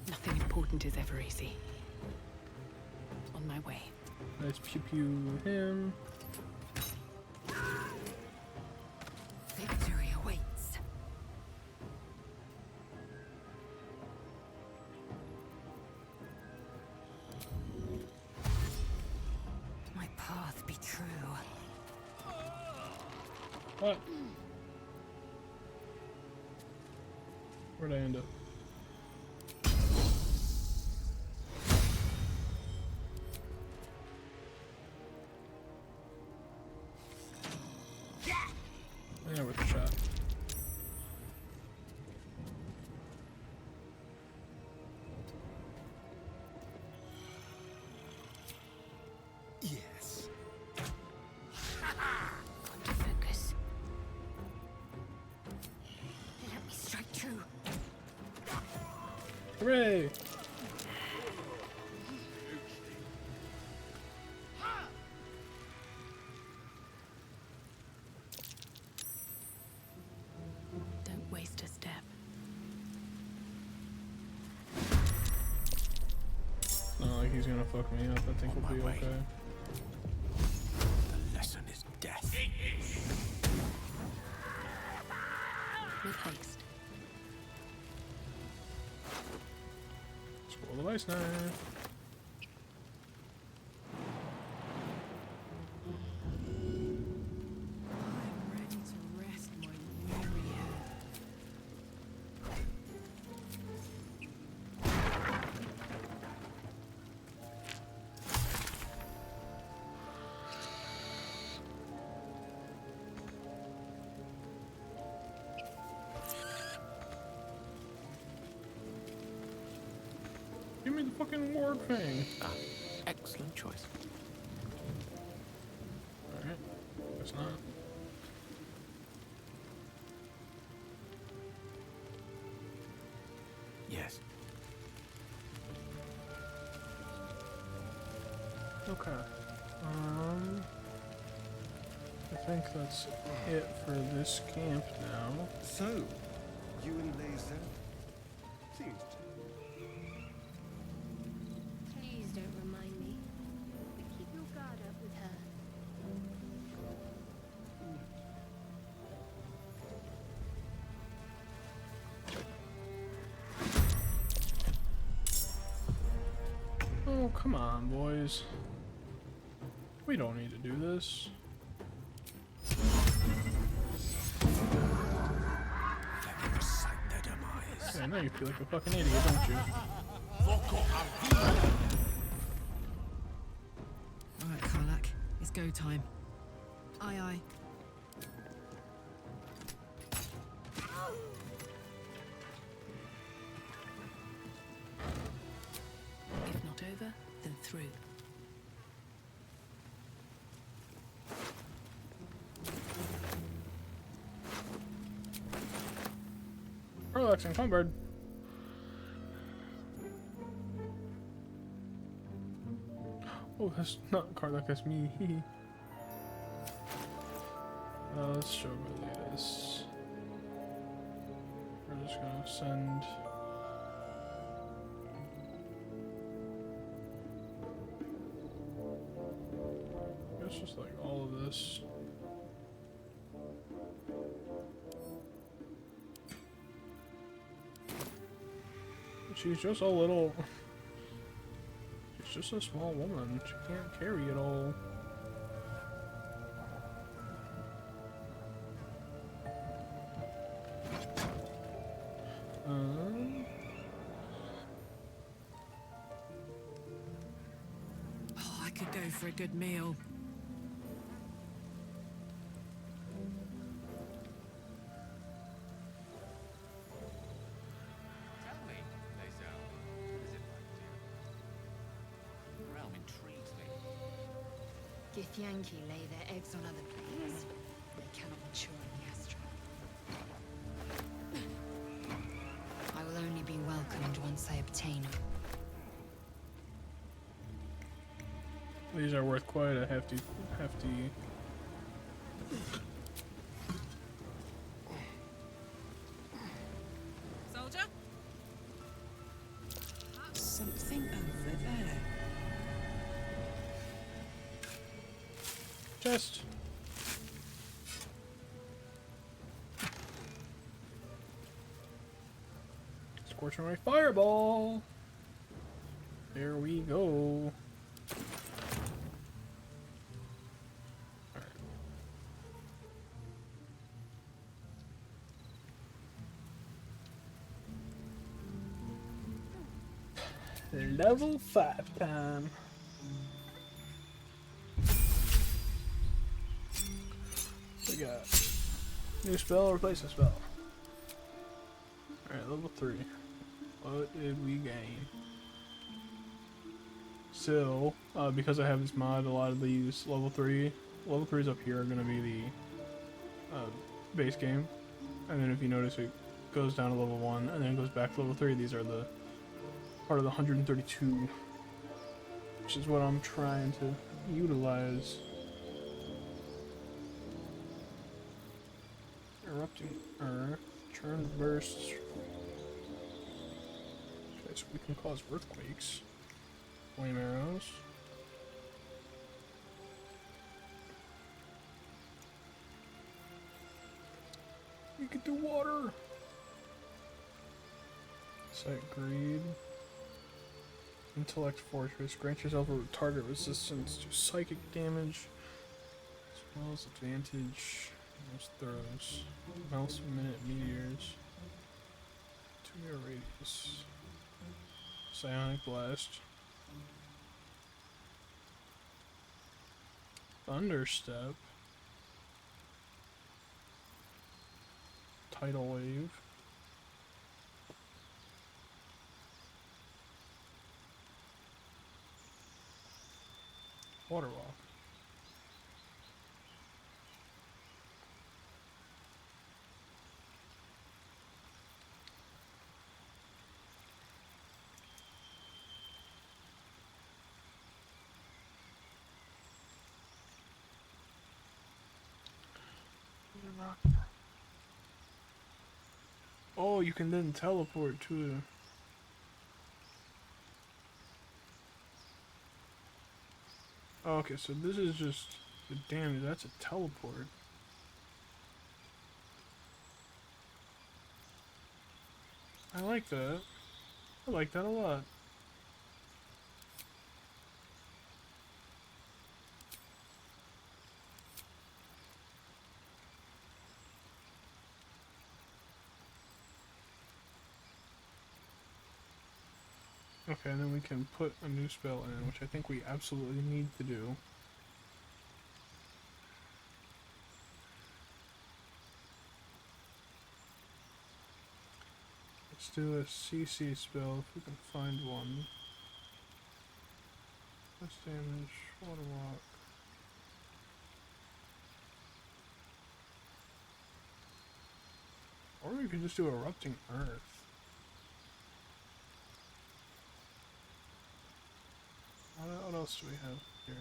Nothing important is ever easy. On my way. Let's pew pew him. Victory awaits. My path be true. What? Where'd I end up? Yeah, with a shot. Yes. Got to focus. Let me strike true. Hooray! Don't waste a step. It's not like he's gonna fuck me up. I think we'll be okay. The lesson is death. With haste. Scroll the ice knife. I'm ready to rest my weary head. Give me the fucking ward thing. Excellent choice. Alright. Guess not. Yes. Okay. I think that's it for this camp now. So, you and Laser? Seems to. Please don't remind me. But keep your guard up with her. Oh, come on, boys. We don't need to do this. Recite their demise. Yeah, I know you feel like a fucking idiot, don't you? Alright, Karlak. It's go time. Aye, aye. If not over, then through. Relaxing Songbird. Oh, that's not Karlak, that's me. Let's show Billy this. We're just gonna send. I guess just like all of this. She's just a little. She's just a small woman. She can't carry it all. Oh, I could go for a good meal. Githyanki lay their eggs on other planes. They cannot mature in the astral. I will only be welcomed once I obtain them. These are worth quite a hefty. Soldier? Something over there. Chest. Scorching ray fireball. There we go. Level 5 time. We got new spell, replace a spell. Alright, level 3. What did we gain? So, because I have this mod, a lot of these level 3s up here are going to be the base game. And then if you notice, it goes down to level 1 and then it goes back to level 3. These are the part of the 132, which is what I'm trying to utilize. Erupting Earth, churn bursts. Okay, so we can cause earthquakes. Flame arrows. We could do water. Sight greed. Intellect Fortress. Grant yourself a target resistance to psychic damage. Spells advantage. Most throws. Mouse minute meteors. 2-meter radius. Psionic Blast. Thunderstep. Tidal Wave. Water Walk. Oh, you can then teleport to it. Oh, okay, so this is just the damage. That's a teleport. I like that. I like that a lot. Okay, and then we can put a new spell in, which I think we absolutely need to do. Let's do a CC spell if we can find one. Less damage, water walk. Or we could just do erupting earth. What else do we have here?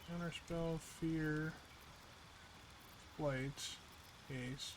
Counterspell, fear, flight, haste.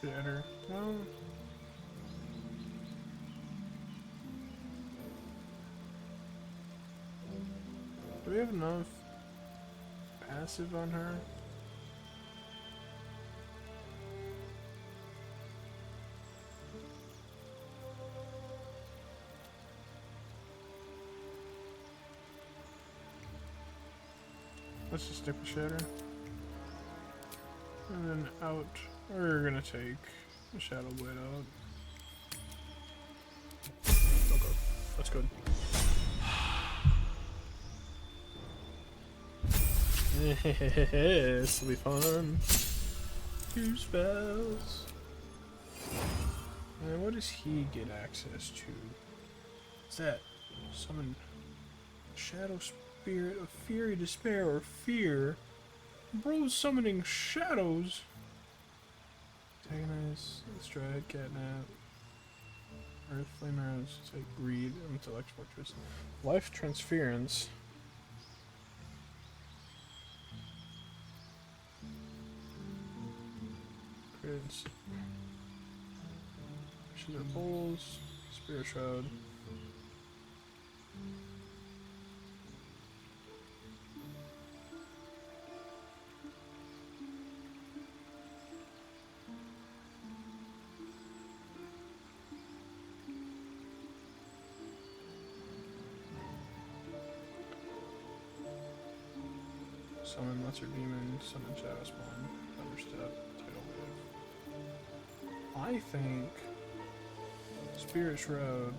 Better. No. Do we have enough passive on her? Let's just stick with Shatter. And then out. We're gonna take the Shadow Blade out. Okay, that's good. This will be fun. 2 spells. And what does he get access to? What's that? Summon Shadow Spirit of Fury, Despair, or Fear. Bro's summoning shadows. Antagonize, Stride, Catnap, Earth, Flame Arrows, take Greed, Intellect Fortress. Life Transference. Grids. Sugar Bowls, Spirit Shroud. Summon Lesser Demon, Summon Shadow Spawn, Thunderstep, Tidal Wave. I think Spirit Shroud.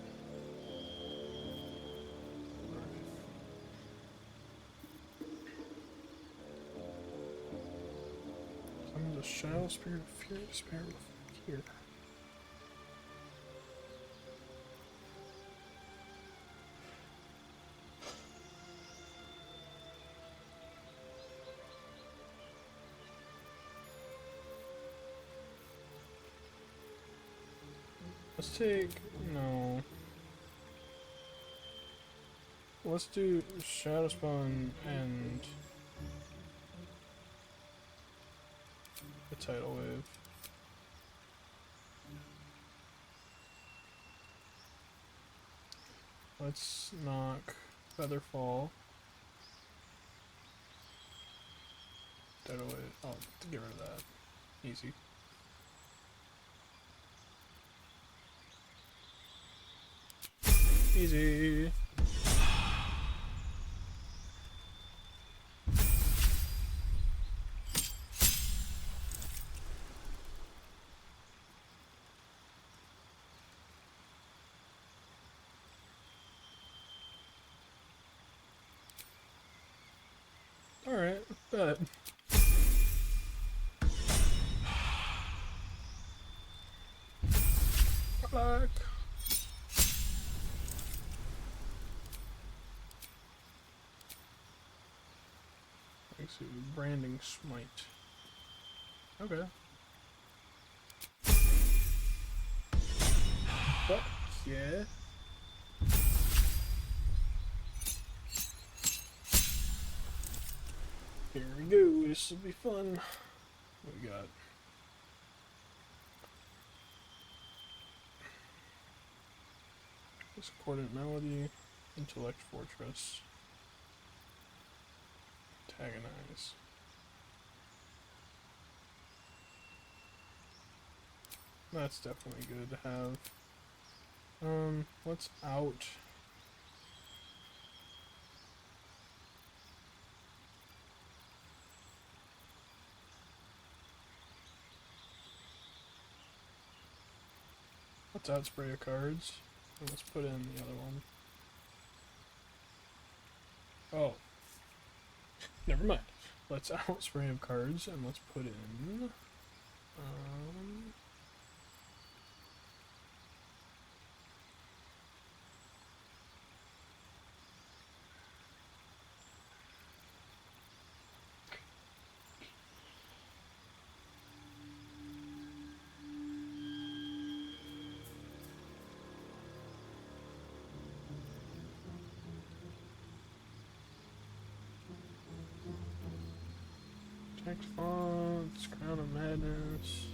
Summon the Shadow Spirit of Fury Despair here. Let's take, no. Let's do Shadow Spawn and the Tidal Wave. Let's knock Featherfall. Tidal Wave. Oh, get rid of that. Easy. Easy. Alright, bet. Back. Let's see, Branding Smite. Okay. Fuck yeah. Here we go, this will be fun. What we got? Discordant Melody, Intellect Fortress, Antagonize. That's definitely good to have. What's out? Let's outspray of cards. And let's put in the other one. Oh. Never mind. Let's outspray of cards and let's put in text fonts, Crown of Madness.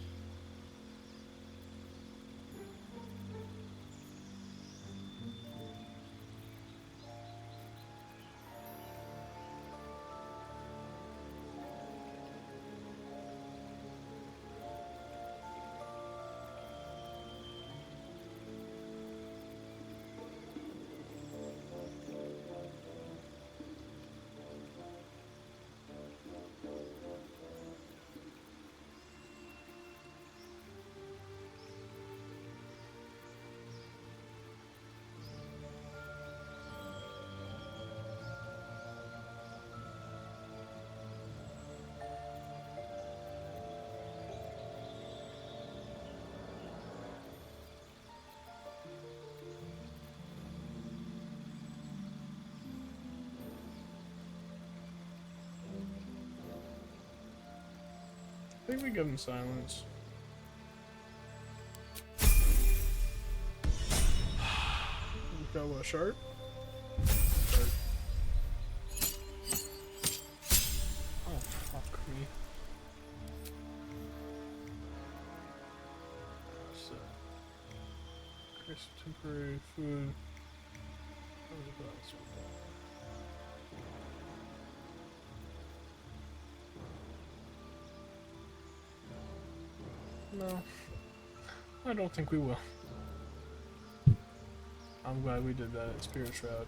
I think we give him silence. Got what, sharp? Sharp. Oh, fuck me. So, crisp temporary food. No, I don't think we will. I'm glad we did that at Spirit Shroud.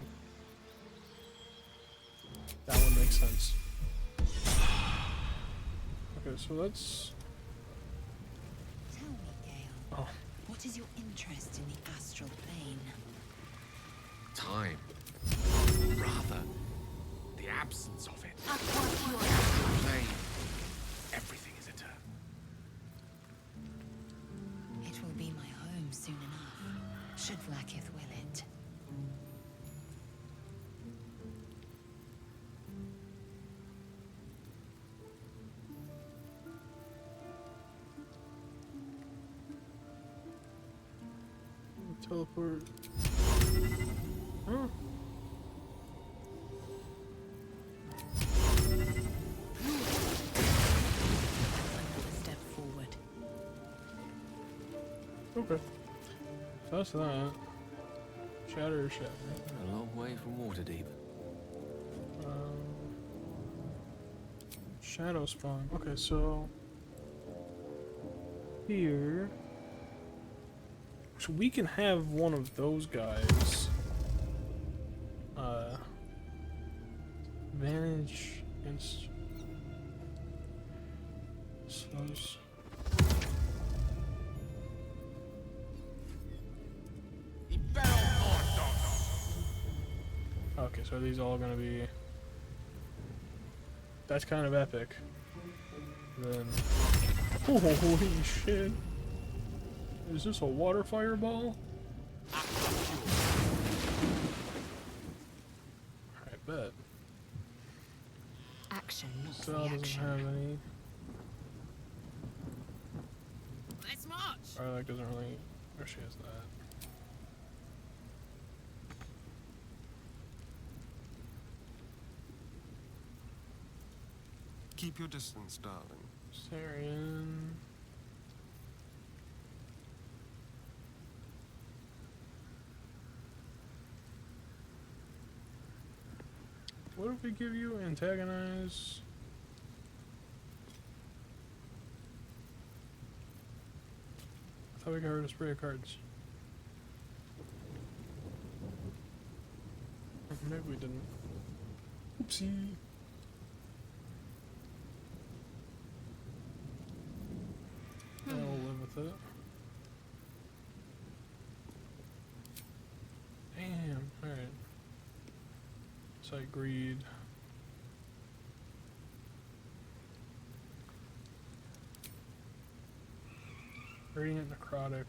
That one makes sense. Okay, so let's... Tell me, Gale. Oh. What is your interest in the astral plane? Time. Rather, the absence of it. Plane. Everything is eternal. It will be my home soon enough, should Vlaakith will it. Teleport. Huh? Step forward. Okay. So that's that. Shatter or shatter? A long way from Waterdeep. Shadow spawn. Okay, so here, so we can have one of those guys. Advantage against slows. Okay, so are these all gonna be? That's kind of epic. Then, holy shit! Is this a water fireball? I bet. Action, not Cell doesn't reaction. have any. Let's march! Arlac doesn't really. Or she has that. Keep your distance, darling. Sarian. What if we give you antagonize? I thought we got rid of spray of cards. Maybe we didn't. Oopsie. I'll live with it. Damn, alright. Sight greed. Radiant necrotic.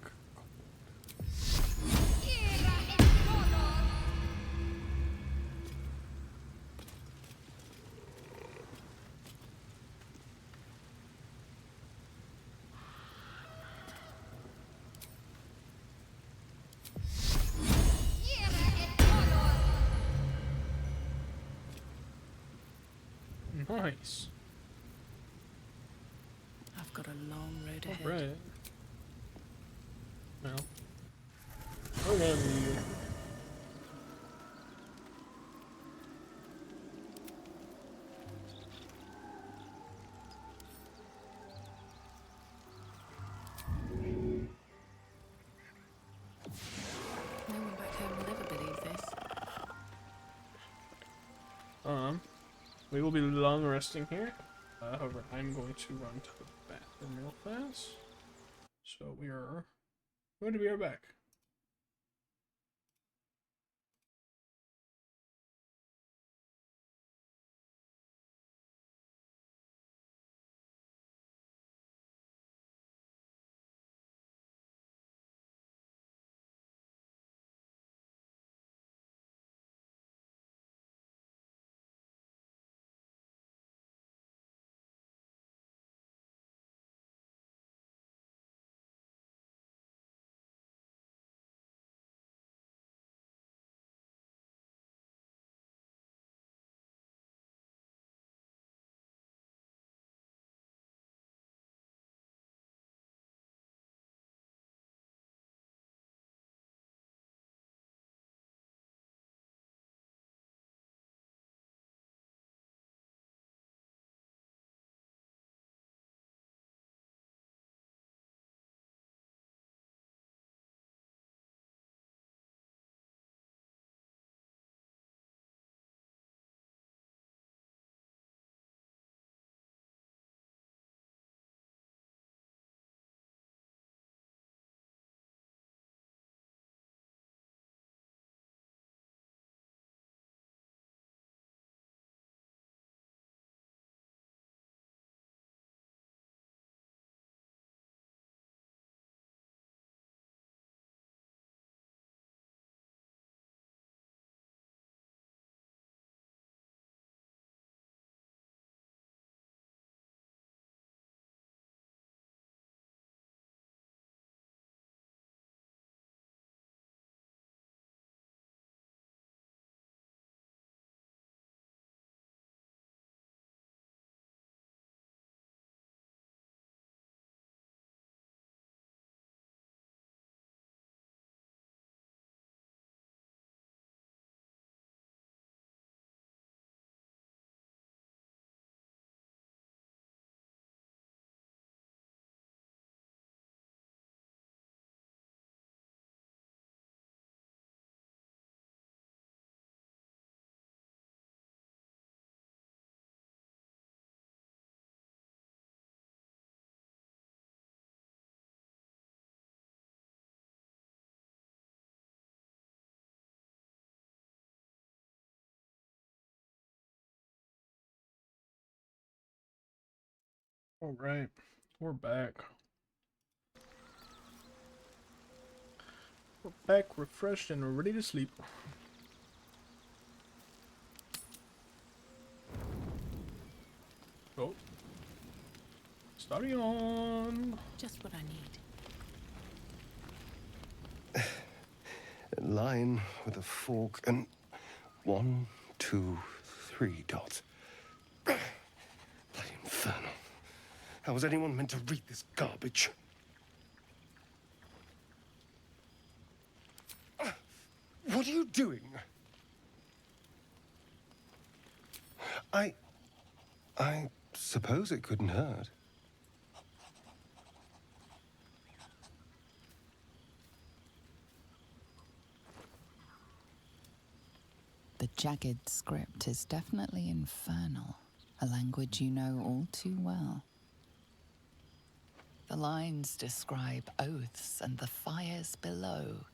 Nice. I've got a long road ahead. Alright. Well. We're gonna be. No one back home will ever believe this. We will be long resting here. However, I'm going to run to the bathroom real fast. So we are going to be right back. All right, we're back. We're back, refreshed, and ready to sleep. Oh. Starting on. Just what I need. A line with a fork and 1, 2, 3 dots. Bloody infernal. How was anyone meant to read this garbage? What are you doing? I suppose it couldn't hurt. The jagged script is definitely infernal, a language you know all too well. The lines describe oaths and the fires below,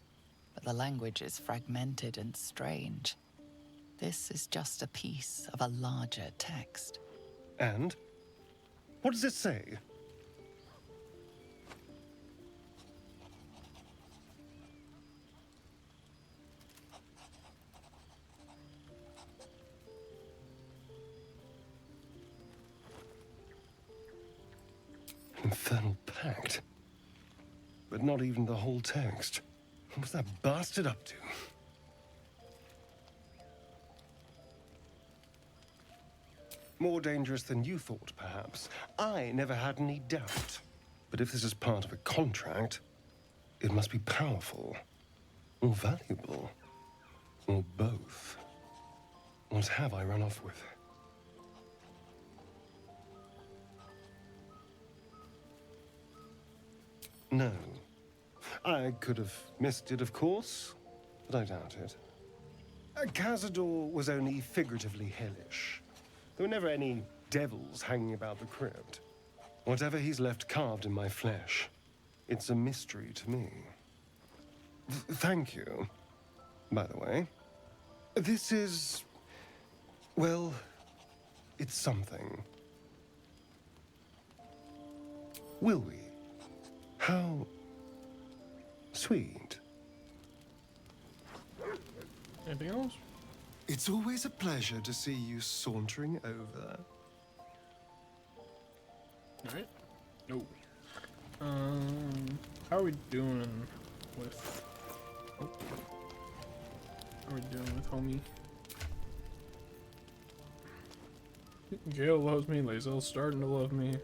but the language is fragmented and strange. This is just a piece of a larger text. And? What does it say? Infernal pact. But not even the whole text. What was that bastard up to? More dangerous than you thought, perhaps. I never had any doubt. But if this is part of a contract, it must be powerful, or valuable, or both. What have I run off with? No. I could have missed it, of course, but I doubt it. Cazador was only figuratively hellish. There were never any devils hanging about the crypt. Whatever he's left carved in my flesh, it's a mystery to me. Thank you, by the way. This is... well, it's something. Will we? How sweet. Anything else? It's always a pleasure to see you sauntering over. Alright. No. How are we doing with... Oh. How are we doing with homie? Gale loves me, Lae'zel's starting to love me.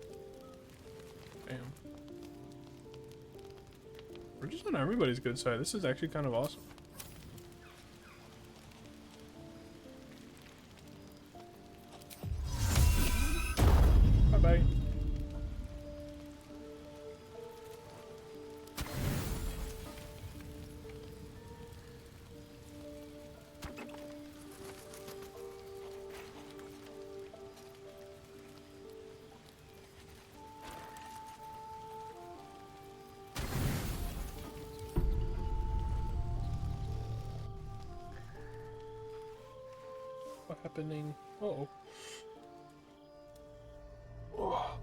Damn. We're just on everybody's good side. This is actually kind of awesome. Bye-bye. What happening? Uh-oh. Oh.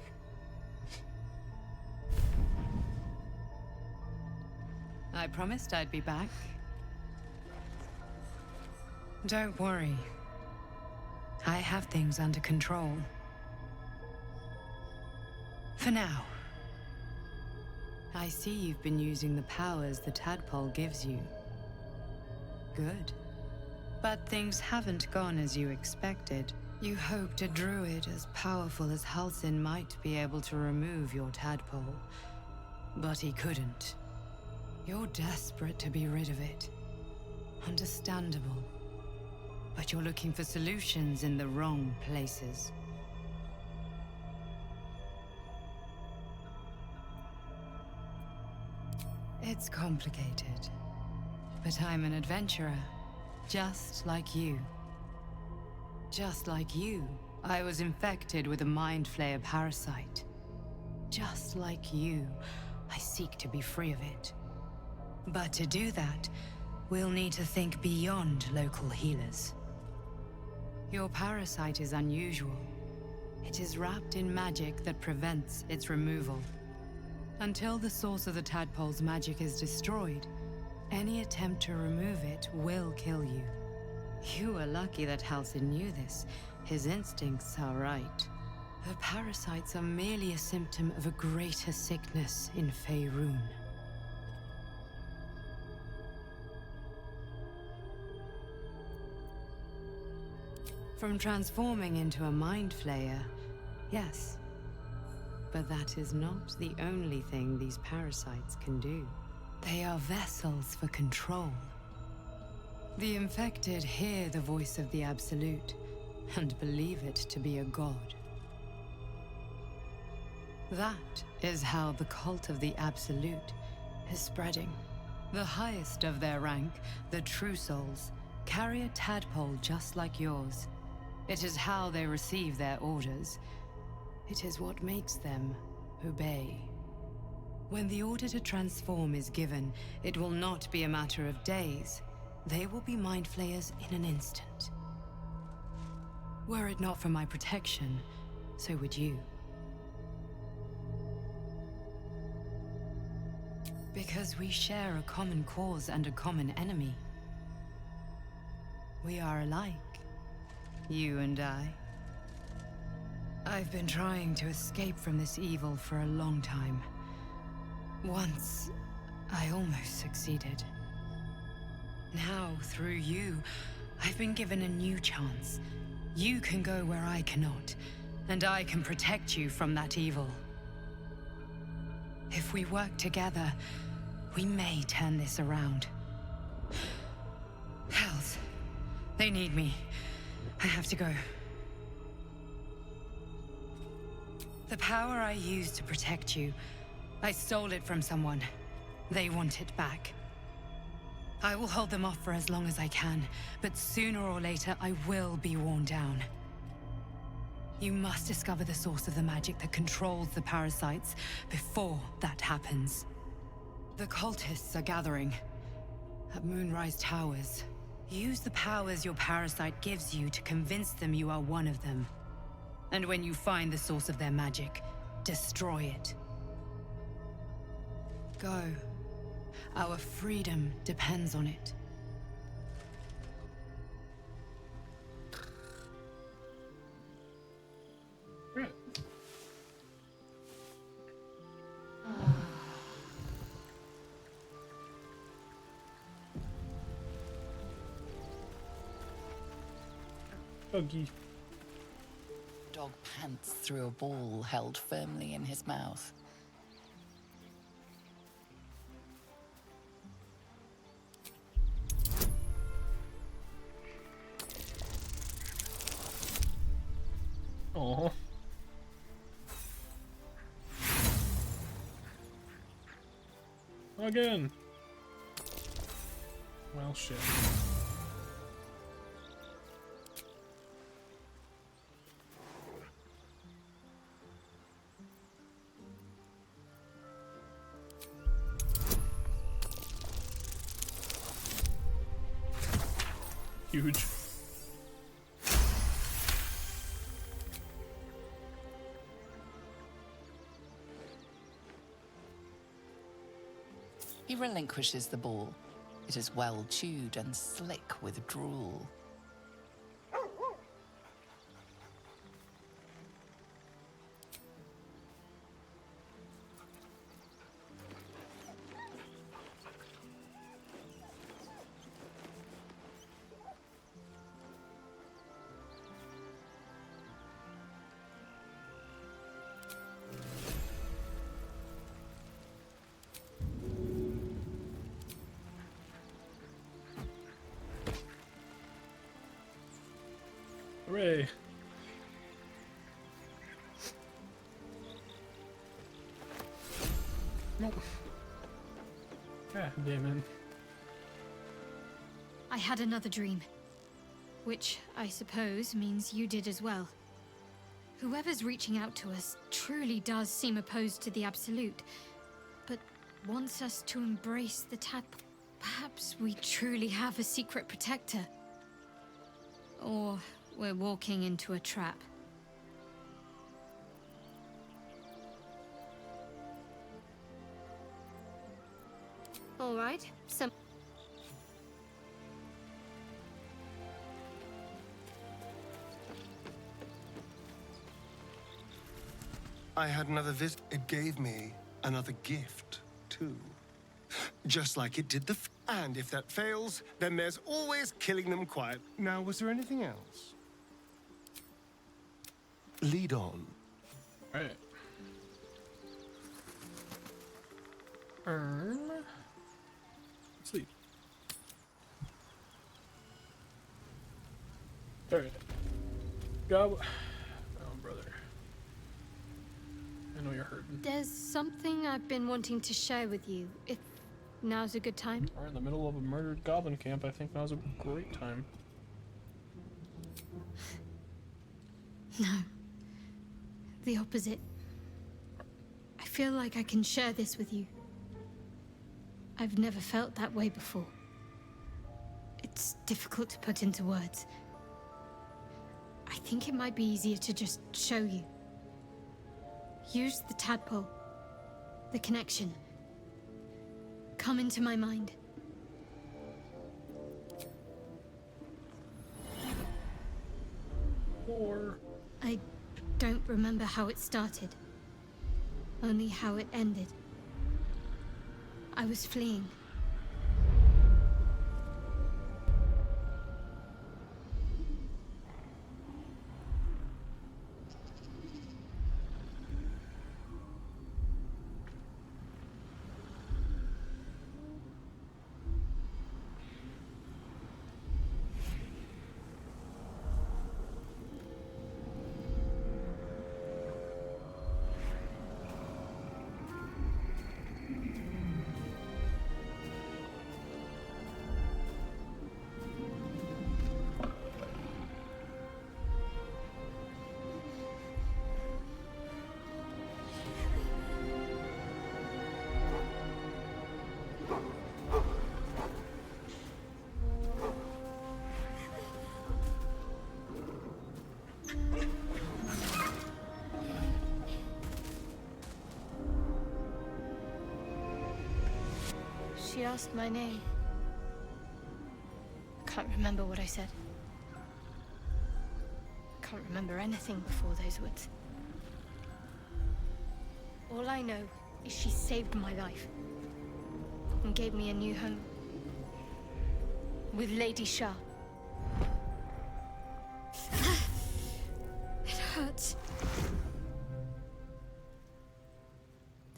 I promised I'd be back. Don't worry. I have things under control. For now. I see you've been using the powers the tadpole gives you. Good. But things haven't gone as you expected. You hoped a druid as powerful as Halsin might be able to remove your tadpole. But he couldn't. You're desperate to be rid of it. Understandable. But you're looking for solutions in the wrong places. It's complicated. But I'm an adventurer. Just like you. Just like you, I was infected with a Mind Flayer parasite. Just like you, I seek to be free of it. But to do that, we'll need to think beyond local healers. Your parasite is unusual. It is wrapped in magic that prevents its removal. Until the source of the tadpole's magic is destroyed, any attempt to remove it will kill you. You are lucky that Halsin knew this. His instincts are right. The parasites are merely a symptom of a greater sickness in Faerun. From transforming into a mind flayer, yes. But that is not the only thing these parasites can do. They are vessels for control. The infected hear the voice of the Absolute and believe it to be a god. That is how the cult of the Absolute is spreading. The highest of their rank, the True Souls, carry a tadpole just like yours. It is how they receive their orders. It is what makes them obey. When the order to transform is given, it will not be a matter of days. They will be mind flayers in an instant. Were it not for my protection, so would you. Because we share a common cause and a common enemy. We are alike, you and I. I've been trying to escape from this evil for a long time. Once, I almost succeeded. Now, through you, I've been given a new chance. You can go where I cannot, and I can protect you from that evil. If we work together, we may turn this around. Hells, they need me. I have to go. The power I used to protect you, I stole it from someone. They want it back. I will hold them off for as long as I can, but sooner or later I will be worn down. You must discover the source of the magic that controls the parasites before that happens. The cultists are gathering at Moonrise Towers. Use the powers your parasite gives you to convince them you are one of them. And when you find the source of their magic, destroy it. Go. Our freedom depends on it. Right. Buggy. Dog pants through a ball held firmly in his mouth. Oh. Again. Well, shit. Huge. He relinquishes the ball. It is well chewed and slick with drool. Hooray. Nope. God damn it. I had another dream. Which, I suppose, means you did as well. Whoever's reaching out to us truly does seem opposed to the Absolute, but wants us to embrace the tadpole. Perhaps we truly have a secret protector. Or we're walking into a trap. I had another visit. It gave me another gift, too. Just like it did and if that fails, then there's always killing them quiet. Now, was there anything else? Lead on. Alright. Earn. Sleep. Alright. Oh, brother. I know you're hurting. There's something I've been wanting to share with you, if now's a good time. We're in the middle of a murdered goblin camp. I think now's a great time. No. The opposite. I feel like I can share this with you. I've never felt that way before. It's difficult to put into words. I think it might be easier to just show you. Use the tadpole. The connection. Come into my mind. I don't remember how it started. Only how it ended. I was fleeing. She asked my name. Can't remember what I said. Can't remember anything before those words. All I know is she saved my life and gave me a new home with Lady Shah. It hurts.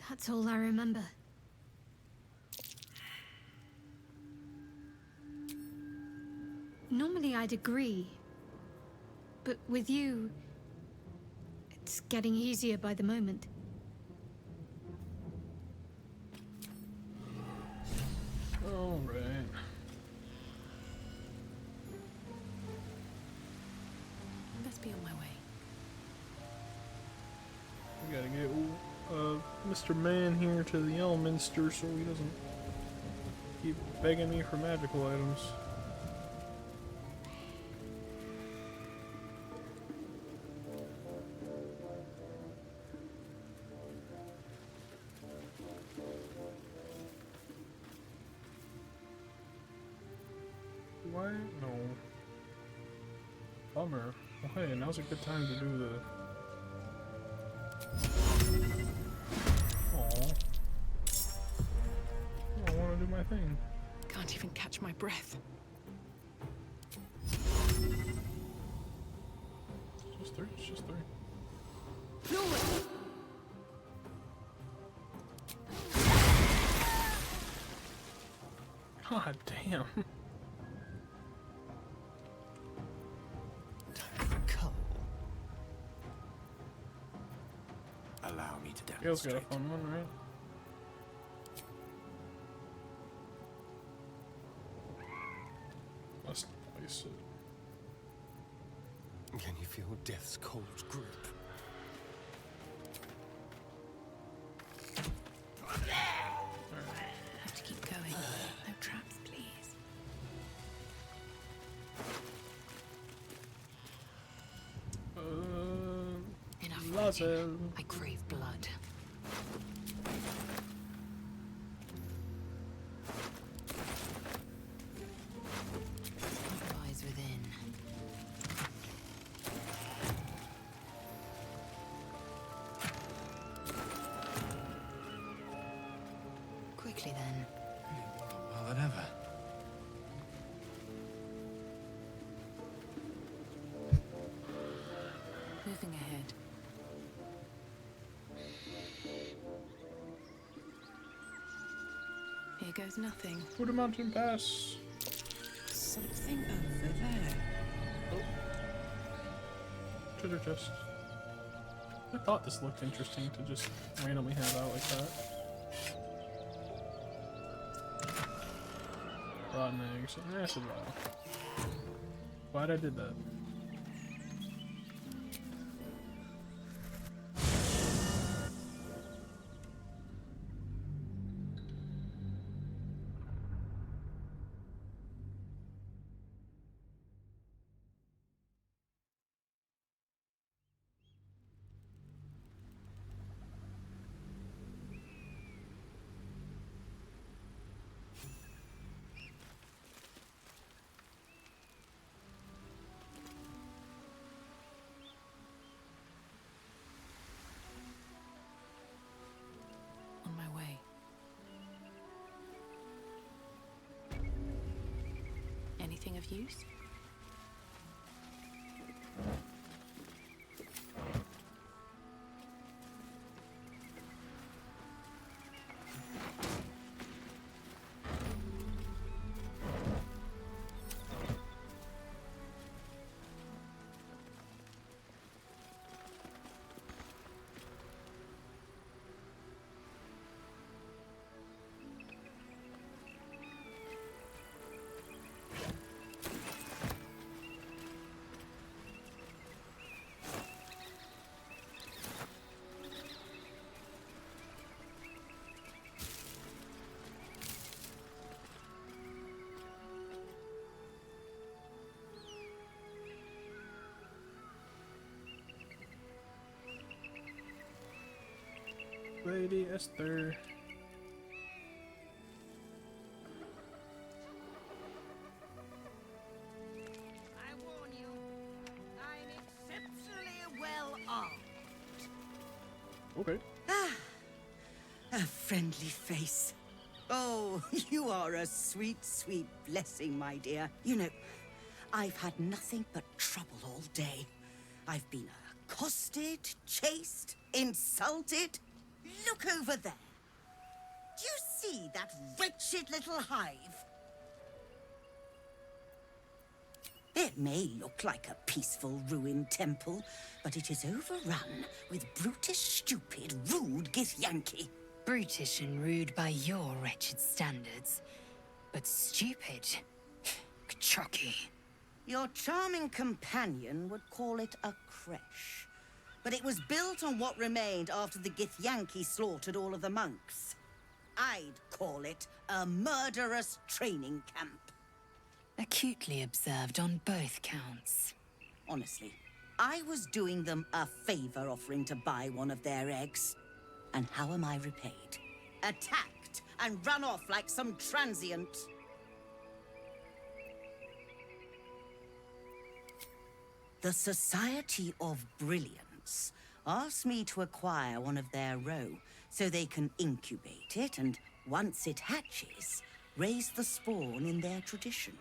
That's all I remember. Normally I'd agree, but with you, it's getting easier by the moment. All right. Best be on my way. We gotta get Mr. Man here to the Elminster so he doesn't keep begging me for magical items. Why? No. Bummer. Well, hey, now's a good time to do the... Aww. I want to do my thing. Can't even catch my breath. It's just three. It's just three. God damn. Allow me to demonstrate. Gail's got a fun one, right? Let's place it. Can you feel death's cold grip? Have to keep going. No traps, please. Enough. Lazo. I crave blood. What lies within? here goes nothing. Through the mountain pass. Something over there. Treasure chest. I thought this looked interesting to just randomly have out like that. Rotten eggs. Acid vial. Glad I did that. On my way. Anything of use? Lady Esther. I warn you, I'm exceptionally well armed. Okay. A friendly face. Oh, you are a sweet, sweet blessing, my dear. You know, I've had nothing but trouble all day. I've been accosted, chased, insulted. Look over there. Do you see that wretched little hive? It may look like a peaceful ruined temple, but it is overrun with brutish, stupid, rude Githyanki. Brutish and rude by your wretched standards, but stupid. Chucky. Your charming companion would call it a creche. But it was built on what remained after the Githyanki slaughtered all of the monks. I'd call it a murderous training camp. Acutely observed on both counts. Honestly, I was doing them a favor offering to buy one of their eggs. And how am I repaid? Attacked and run off like some transient. The Society of Brilliance asked me to acquire one of their roe so they can incubate it and, once it hatches, raise the spawn in their tradition.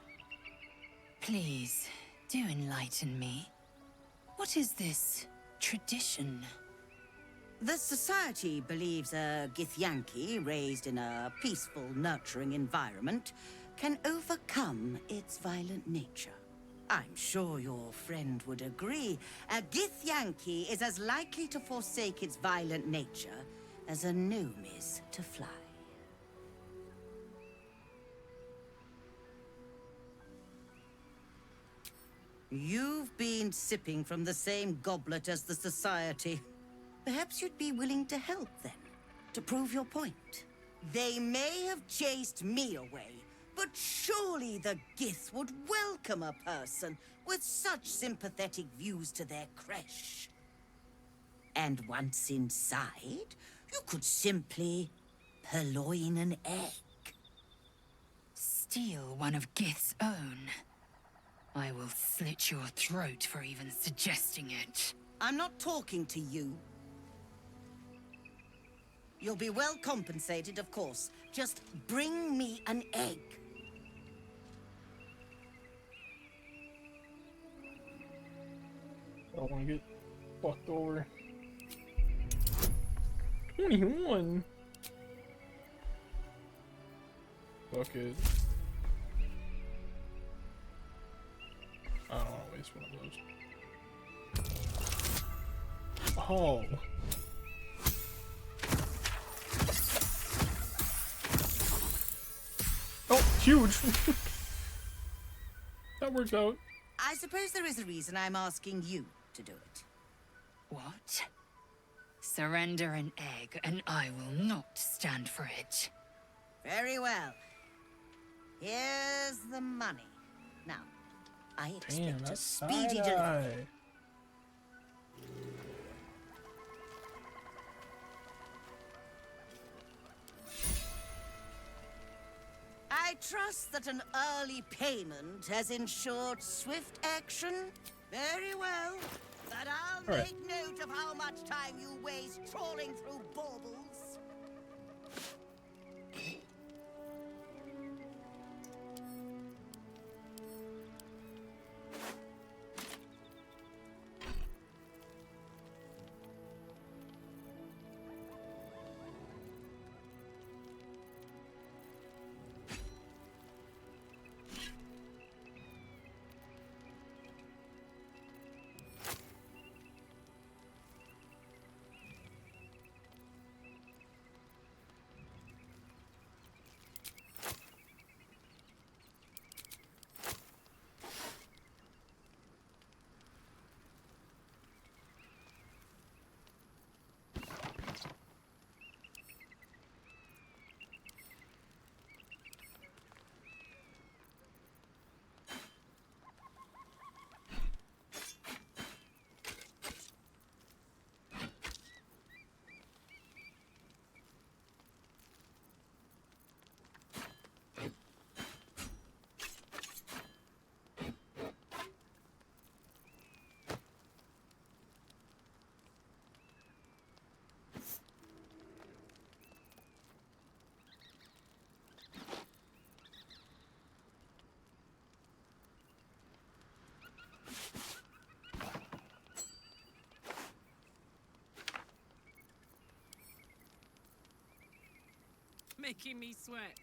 Please, do enlighten me. What is this tradition? The Society believes a Githyanki raised in a peaceful, nurturing environment can overcome its violent nature. I'm sure your friend would agree. A Githyanki is as likely to forsake its violent nature as a gnome is to fly. You've been sipping from the same goblet as the Society. Perhaps you'd be willing to help then, to prove your point. They may have chased me away, but surely the Gith would welcome a person with such sympathetic views to their creche. And once inside, you could simply purloin an egg. Steal one of Gith's own. I will slit your throat for even suggesting it. I'm not talking to you. You'll be well compensated, of course. Just bring me an egg. I don't want to get fucked over. 21. Book it. I don't want to waste one of those. Oh. Oh, huge. That worked out. I suppose there is a reason I'm asking you to do it. What? Surrender an egg, and I will not stand for it. Very well. Here's the money. Now, I expect a that's speedy side-eye. delivery. I trust that an early payment has ensured swift action. Very well. But I'll All right. make note of how much time you waste trawling through baubles. Making me sweat.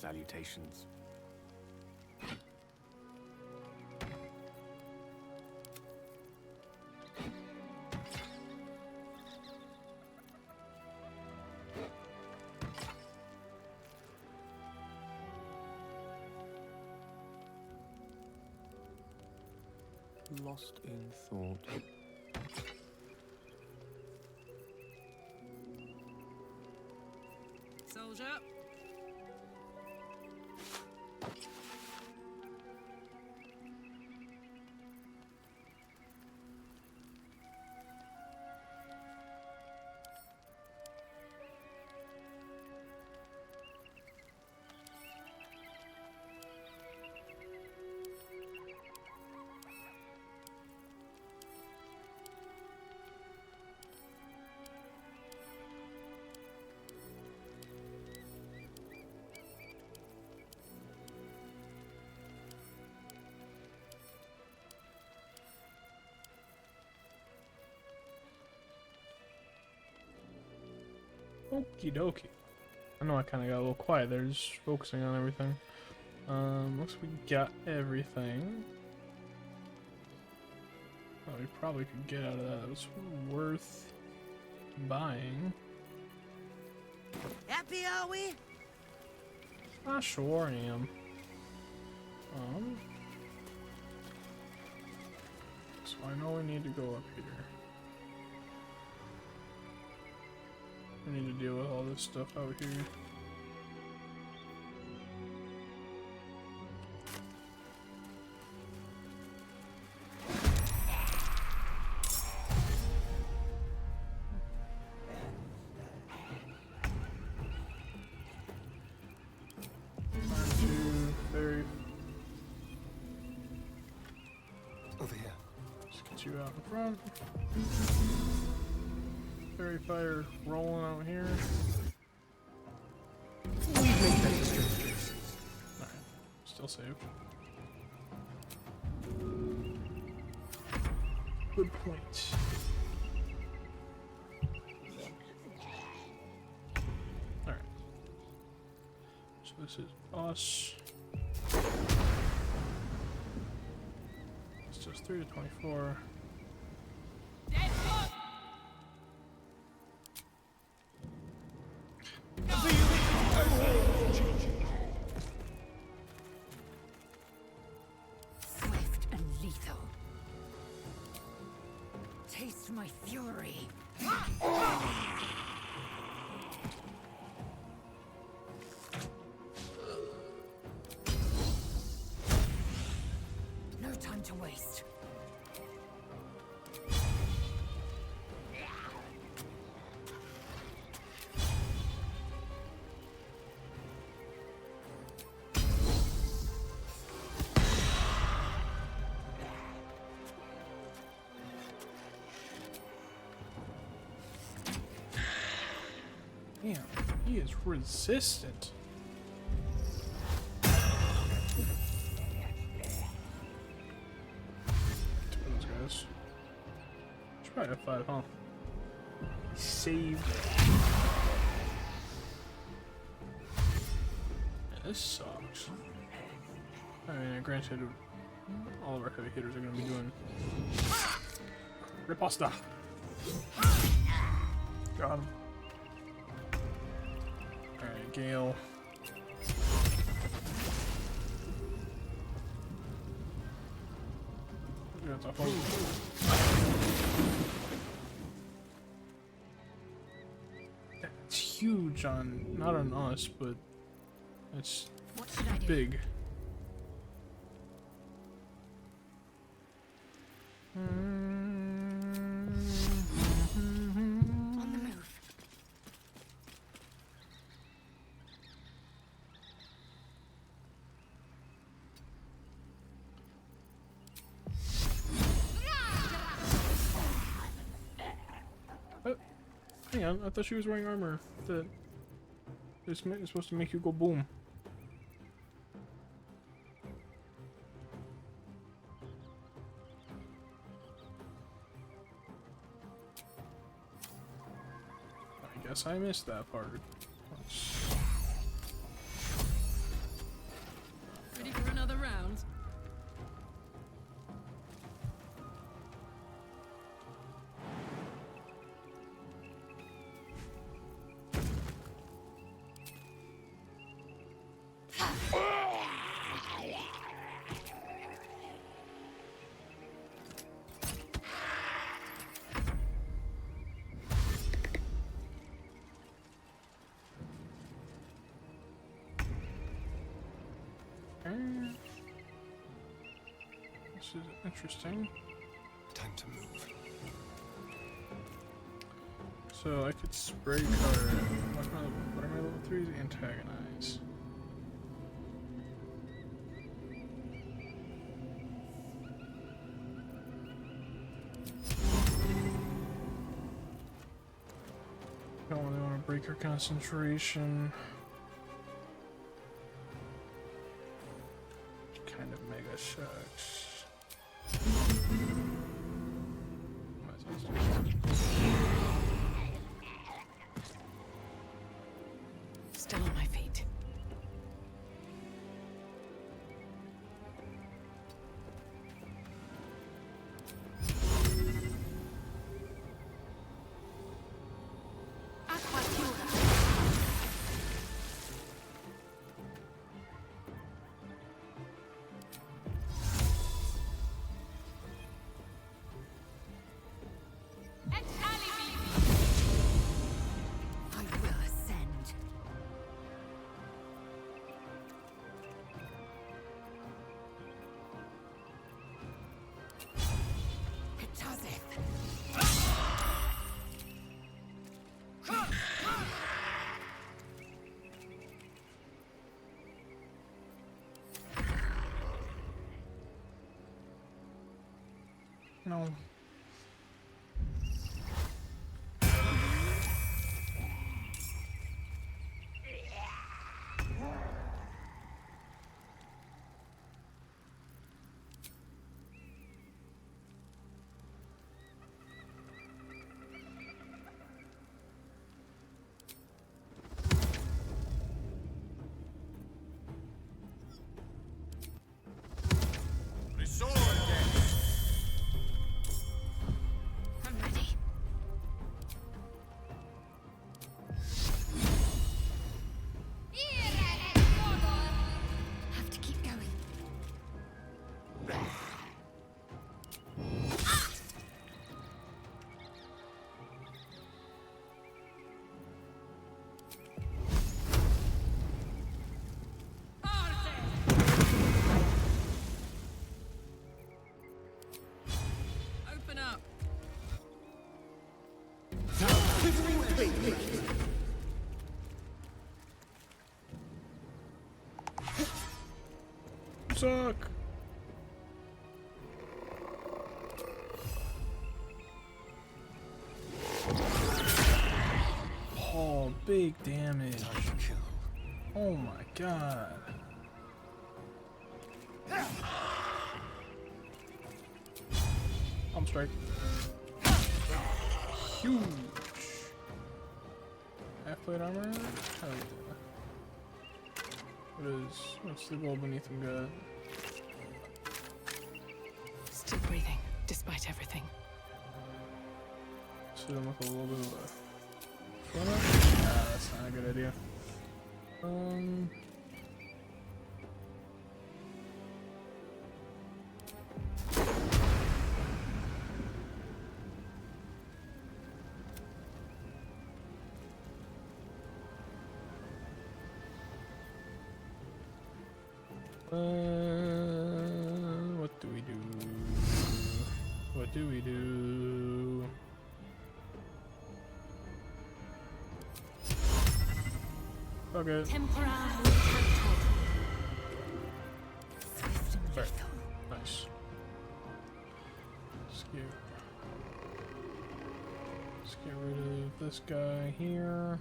salutations. Lost in thought. Soldier. Okie dokie. I know I kind of got a little quiet there, just focusing on everything. Looks like we got everything. Well, we probably could get out of that. It was worth buying. Happy, are we? I sure am. So I know we need to go up here. We need to deal with all this stuff out here. Over here. Just get you out in front. Fairy fire rolling out here. Alright, still saved. Good point. Alright. So this is us. It's just 3 to 24. Swift and lethal. Taste my fury. No time to waste. Damn, he is resistant. Two of those guys. Should probably have 5, huh? Saved. Yeah, this sucks. I mean, granted, all of our heavy hitters are going to be doing riposta. Got him. Alright, Gale. That's a whole... It's huge on, not on us, but it's big. On the move. Oh, hang on, I thought she was wearing armor. That is supposed to make you go boom. I guess I missed that part. This is interesting. Time to move. So I could spray color. What are my level 3s? Antagonize. Don't really want to break her concentration. Kind of mega sucks. Might as well Still on my feet. I will ascend. No. I'm ready. Have to keep going. Open up. Suck. Oh, big damage. Oh my god. I'm straight. Huge. Half plate armor? Hell yeah. What's the goal beneath him got? Still breathing, despite everything. Shoot him with a little bit of a front up? Nah, that's not a good idea. What do we do? What do we do? Okay. Sorry. Nice. Let's get rid of this guy here.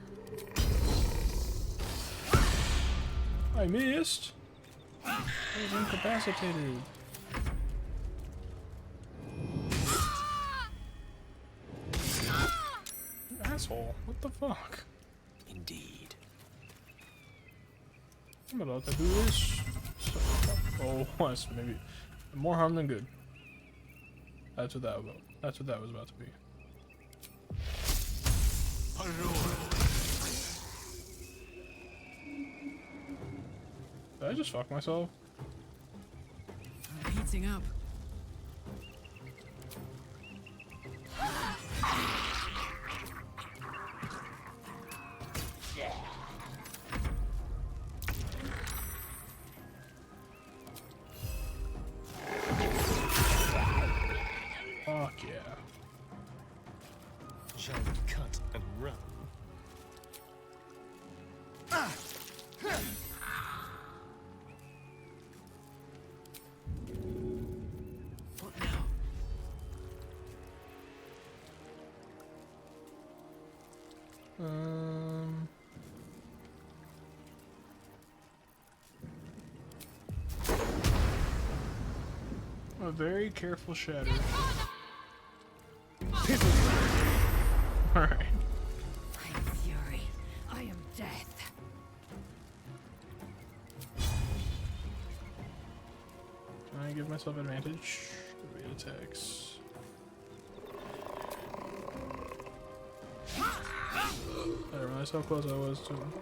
I missed. I was incapacitated. You asshole. What the fuck? Indeed. I'm about to do this. Oh, that's maybe more harm than good. That's what that was. That's what that was about to be. Did I just fuck myself? I'm heating up. Fuck yeah. Shall we cut and run? What now? A very careful shatter. Alright. I am fury. I am death. Can I give myself advantage? Great attacks. I didn't realize how close I was to him.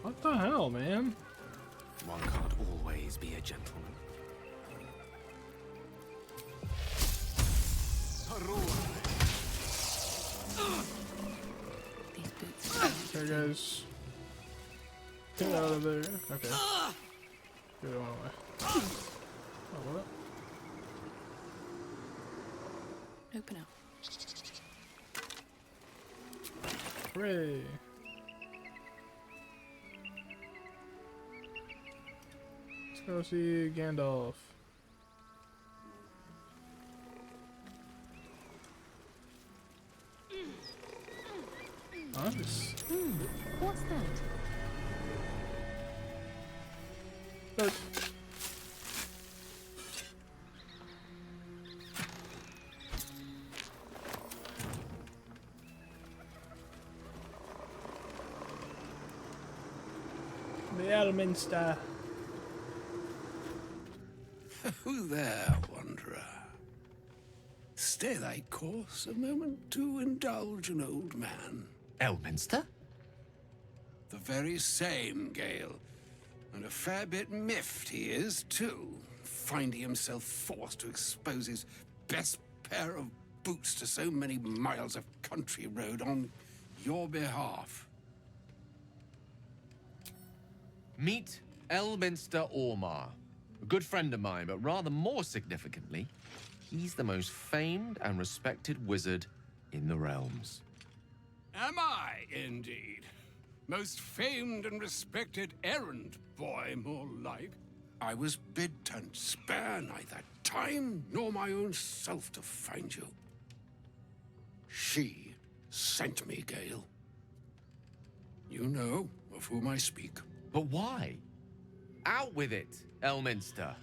What the hell, man? One can't always be a gentleman. There, guys. Get out of there. Okay. Get it one away. Oh, what? Open up. Hooray! Let's go see Gandalf. Nice. What's that? Good. The Elminster. Who there, wanderer? Stay thy course a moment to indulge an old man. Elminster? The very same, Gale. And a fair bit miffed he is, too, finding himself forced to expose his best pair of boots to so many miles of country road on your behalf. Meet Elminster Ormar. A good friend of mine, but rather more significantly, he's the most famed and respected wizard in the realms. Am I, indeed? Most famed and respected errand boy, more like. I was bid to spare neither time nor my own self to find you. She sent me, Gale. You know of whom I speak. But why? Out with it, Elminster.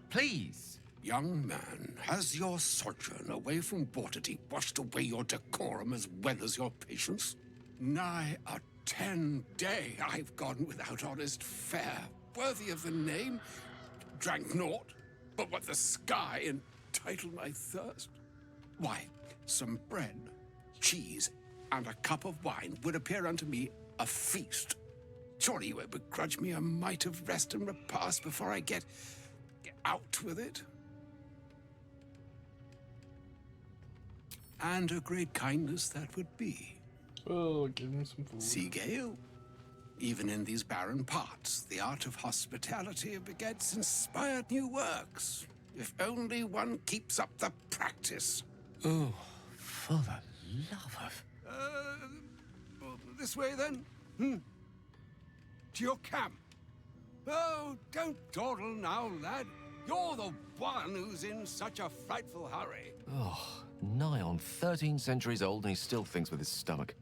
Please. Young man, has your sojourn away from Waterdeep washed away your decorum as well as your patience? Nigh a 10-day I've gone without honest fare, worthy of the name. Drank naught but what the sky entitled my thirst. Why, some bread, cheese, and a cup of wine would appear unto me a feast. Surely you would begrudge me a mite of rest and repast before I get out with it? And a great kindness that would be. Oh, give him some food. See, Gale? Even in these barren parts, the art of hospitality begets inspired new works. If only one keeps up the practice. Oh, for the love of... This way, then? To your camp. Oh, don't dawdle now, lad. You're the one who's in such a frightful hurry. Oh, nigh on 13 centuries old and he still thinks with his stomach.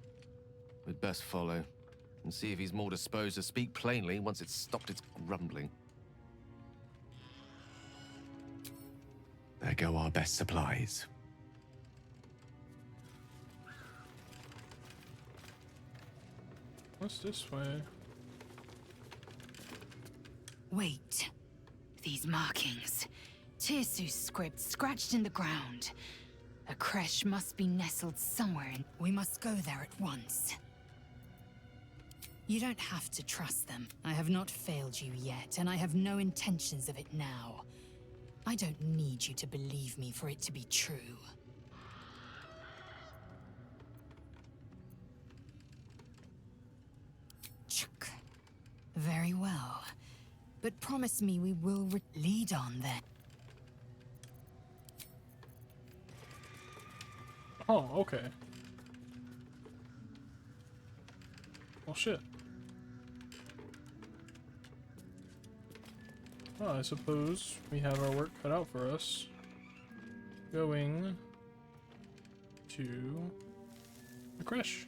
We'd best follow and see if he's more disposed to speak plainly once it's stopped its grumbling. There go our best supplies. What's this way? Wait. These markings. Tirsu's script scratched in the ground. A creche must be nestled somewhere in... We must go there at once. You don't have to trust them. I have not failed you yet, and I have no intentions of it now. I don't need you to believe me for it to be true. Chuk. Very well. But promise me we will lead on then. Oh, okay. Well, shit. Well, I suppose we have our work cut out for us. Going to the crash.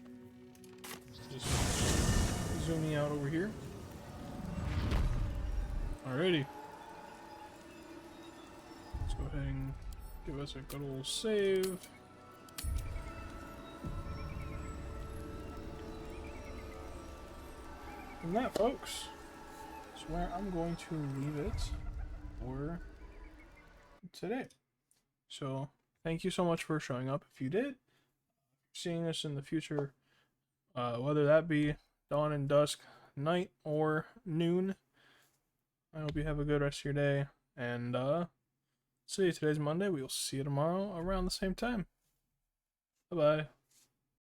Just zooming out over here. Alrighty. Let's go ahead and give us a good old save. And that, folks, is where I'm going to leave it for today. So, thank you so much for showing up. If you did, seeing us in the future, whether that be dawn and dusk, night, or noon, I hope you have a good rest of your day. And, see you. Today's Monday. We will see you tomorrow around the same time. Bye-bye.